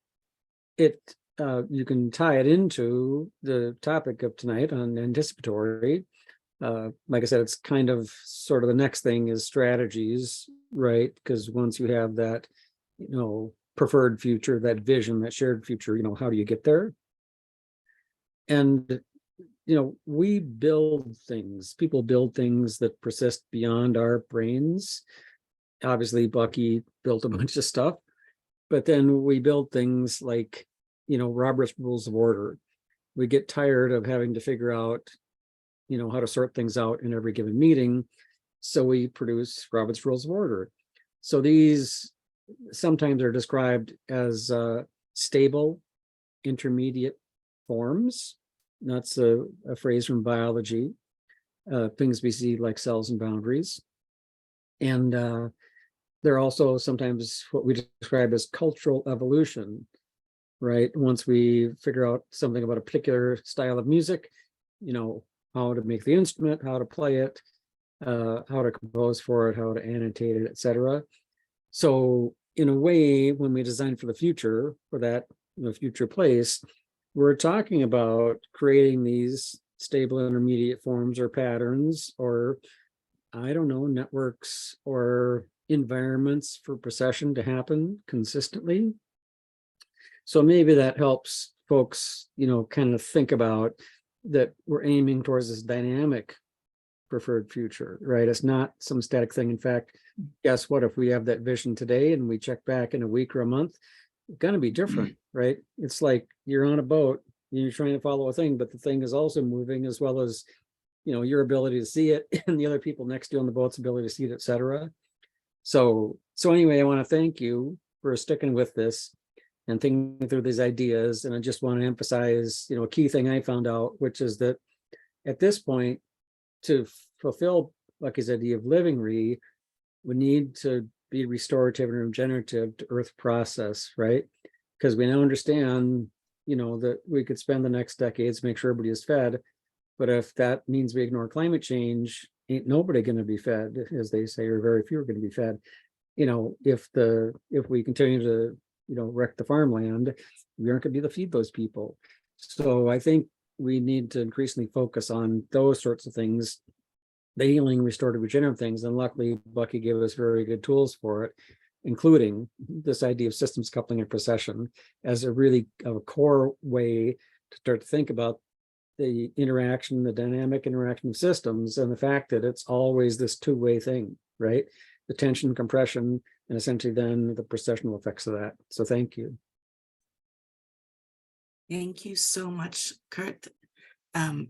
you can tie it into the topic of tonight on anticipatory. Like I said, it's kind of sort of the next thing is strategies, right? Because once you have that, preferred future, that vision, that shared future, how do you get there? And, we build things, people build things that persist beyond our brains. Obviously, Bucky built a bunch of stuff, but then we build things like, Robert's Rules of Order. We get tired of having to figure out, how to sort things out in every given meeting. So we produce Robert's Rules of Order. So these sometimes are described as stable intermediate forms. That's a phrase from biology, things we see like cells and boundaries. And they're also sometimes what we describe as cultural evolution, right? Once we figure out something about a particular style of music, how to make the instrument, how to play it, how to compose for it, how to annotate it, etc. So in a way, when we design for the future, for that future place, we're talking about creating these stable intermediate forms or patterns, or I don't know, networks or environments for procession to happen consistently. So maybe that helps folks, kind of think about that we're aiming towards this dynamic preferred future, right? It's not some static thing. In fact, guess what? If we have that vision today and we check back in a week or a month, it's going to be different, right? It's like you're on a boat, you're trying to follow a thing, but the thing is also moving, as well as, your ability to see it and the other people next to you on the boat's ability to see it, etc. So anyway, I want to thank you for sticking with this and thinking through these ideas. And I just want to emphasize, a key thing I found out, which is that at this point, to fulfill Bucky's idea of livingry, we need to be restorative and regenerative to Earth process, right? Because we now understand, that we could spend the next decades make sure everybody is fed, but if that means we ignore climate change, ain't nobody going to be fed, as they say, or very few are going to be fed. If we continue to wreck the farmland, we aren't going to be able to feed those people. So I think we need to increasingly focus on those sorts of things, the healing, restorative, regenerative things. And luckily, Bucky gave us very good tools for it, including this idea of systems coupling and procession as a really core way to start to think about the interaction, the dynamic interaction of systems, and the fact that it's always this two-way thing, right? The tension, compression, and essentially then the processional effects of that. So thank you. Thank you so much, Curt.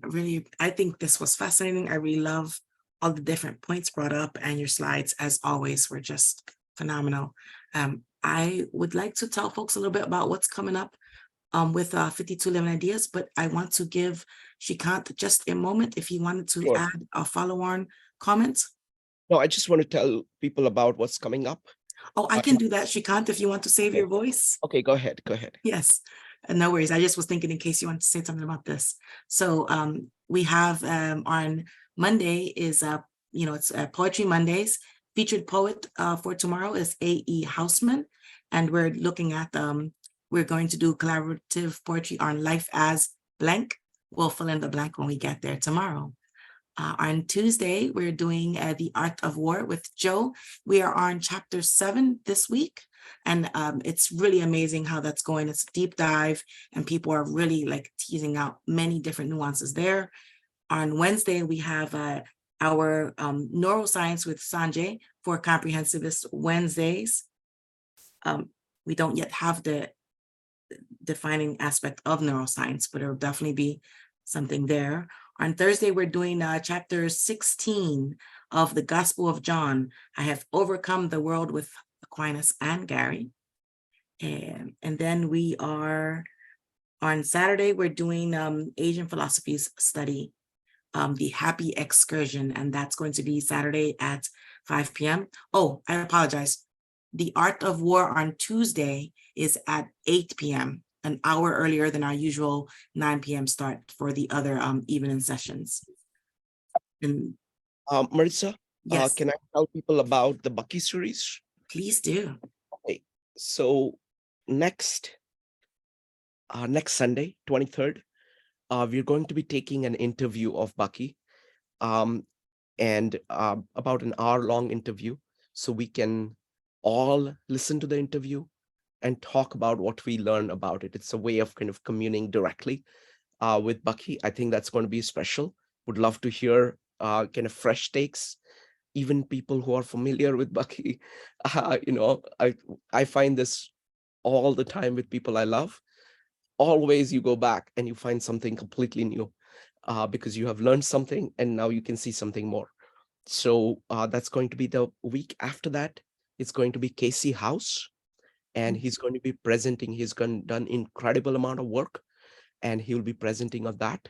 Really, I think this was fascinating. I really love all the different points brought up, and your slides, as always, were just phenomenal. I would like to tell folks a little bit about what's coming up with 52 Living Ideas, but I want to give Shrikant just a moment if he wanted to Sure. add a follow-on comment. No, I just want to tell people about what's coming up. Oh, I can do that, Shrikant, if you want to save Okay. your voice. Okay, go ahead. Go ahead. Yes, no worries. I just was thinking in case you want to say something about this. So we have on Monday is it's Poetry Mondays. Featured poet for tomorrow is A.E. Houseman, and we're looking at we're going to do collaborative poetry on life as blank. We'll fill in the blank when we get there tomorrow. On Tuesday, we're doing The Art of War with Joe. We are on chapter 7 this week. And it's really amazing how that's going. It's a deep dive, and people are really like teasing out many different nuances there. On Wednesday, we have our neuroscience with Sanjay for Comprehensivist Wednesdays. We don't yet have the defining aspect of neuroscience, but it'll definitely be something there. On Thursday, we're doing chapter 16 of the Gospel of John. I have overcome the world with Aquinas and Gary. And then we are on Saturday, we're doing Asian philosophies study, the Happy Excursion, and that's going to be Saturday at 5 p.m. Oh, I apologize. The Art of War on Tuesday is at 8 p.m., an hour earlier than our usual 9 p.m. start for the other evening sessions. And Marissa, yes, can I tell people about the Bucky series? please do. Okay, so next Sunday, 23rd, we're going to be taking an interview of Bucky, and about an hour-long interview, so we can all listen to the interview and talk about what we learn about it. It's a way of kind of communing directly with Bucky. I think that's going to be special. Would love to hear kind of fresh takes. Even people who are familiar with Bucky, I find this all the time with people I love. Always you go back and you find something completely new because you have learned something and now you can see something more. So that's going to be the week after that. It's going to be Casey House. and he's going to be presenting. He's done incredible amount of work, and he will be presenting on that.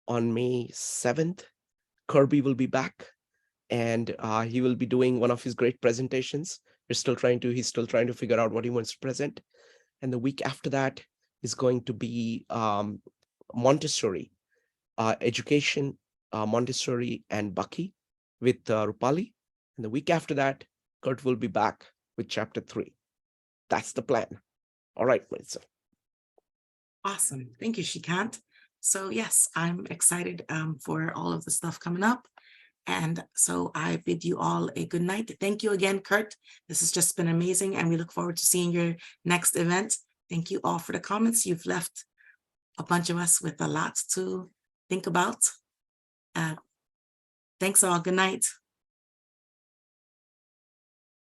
On May 7th, Kirby will be back, and he will be doing one of his great presentations. He's still trying to figure out what he wants to present. And the week after that is going to be Montessori, education, Montessori and Bucky with Rupali. And the week after that, Curt will be back with chapter 3. That's the plan. All right, Melissa. Awesome. Thank you, Shikant. So yes, I'm excited for all of the stuff coming up. And so I bid you all a good night. Thank you again, Curt. This has just been amazing, and we look forward to seeing your next event. Thank you all for the comments. You've left a bunch of us with a lot to think about. Thanks all. Good night.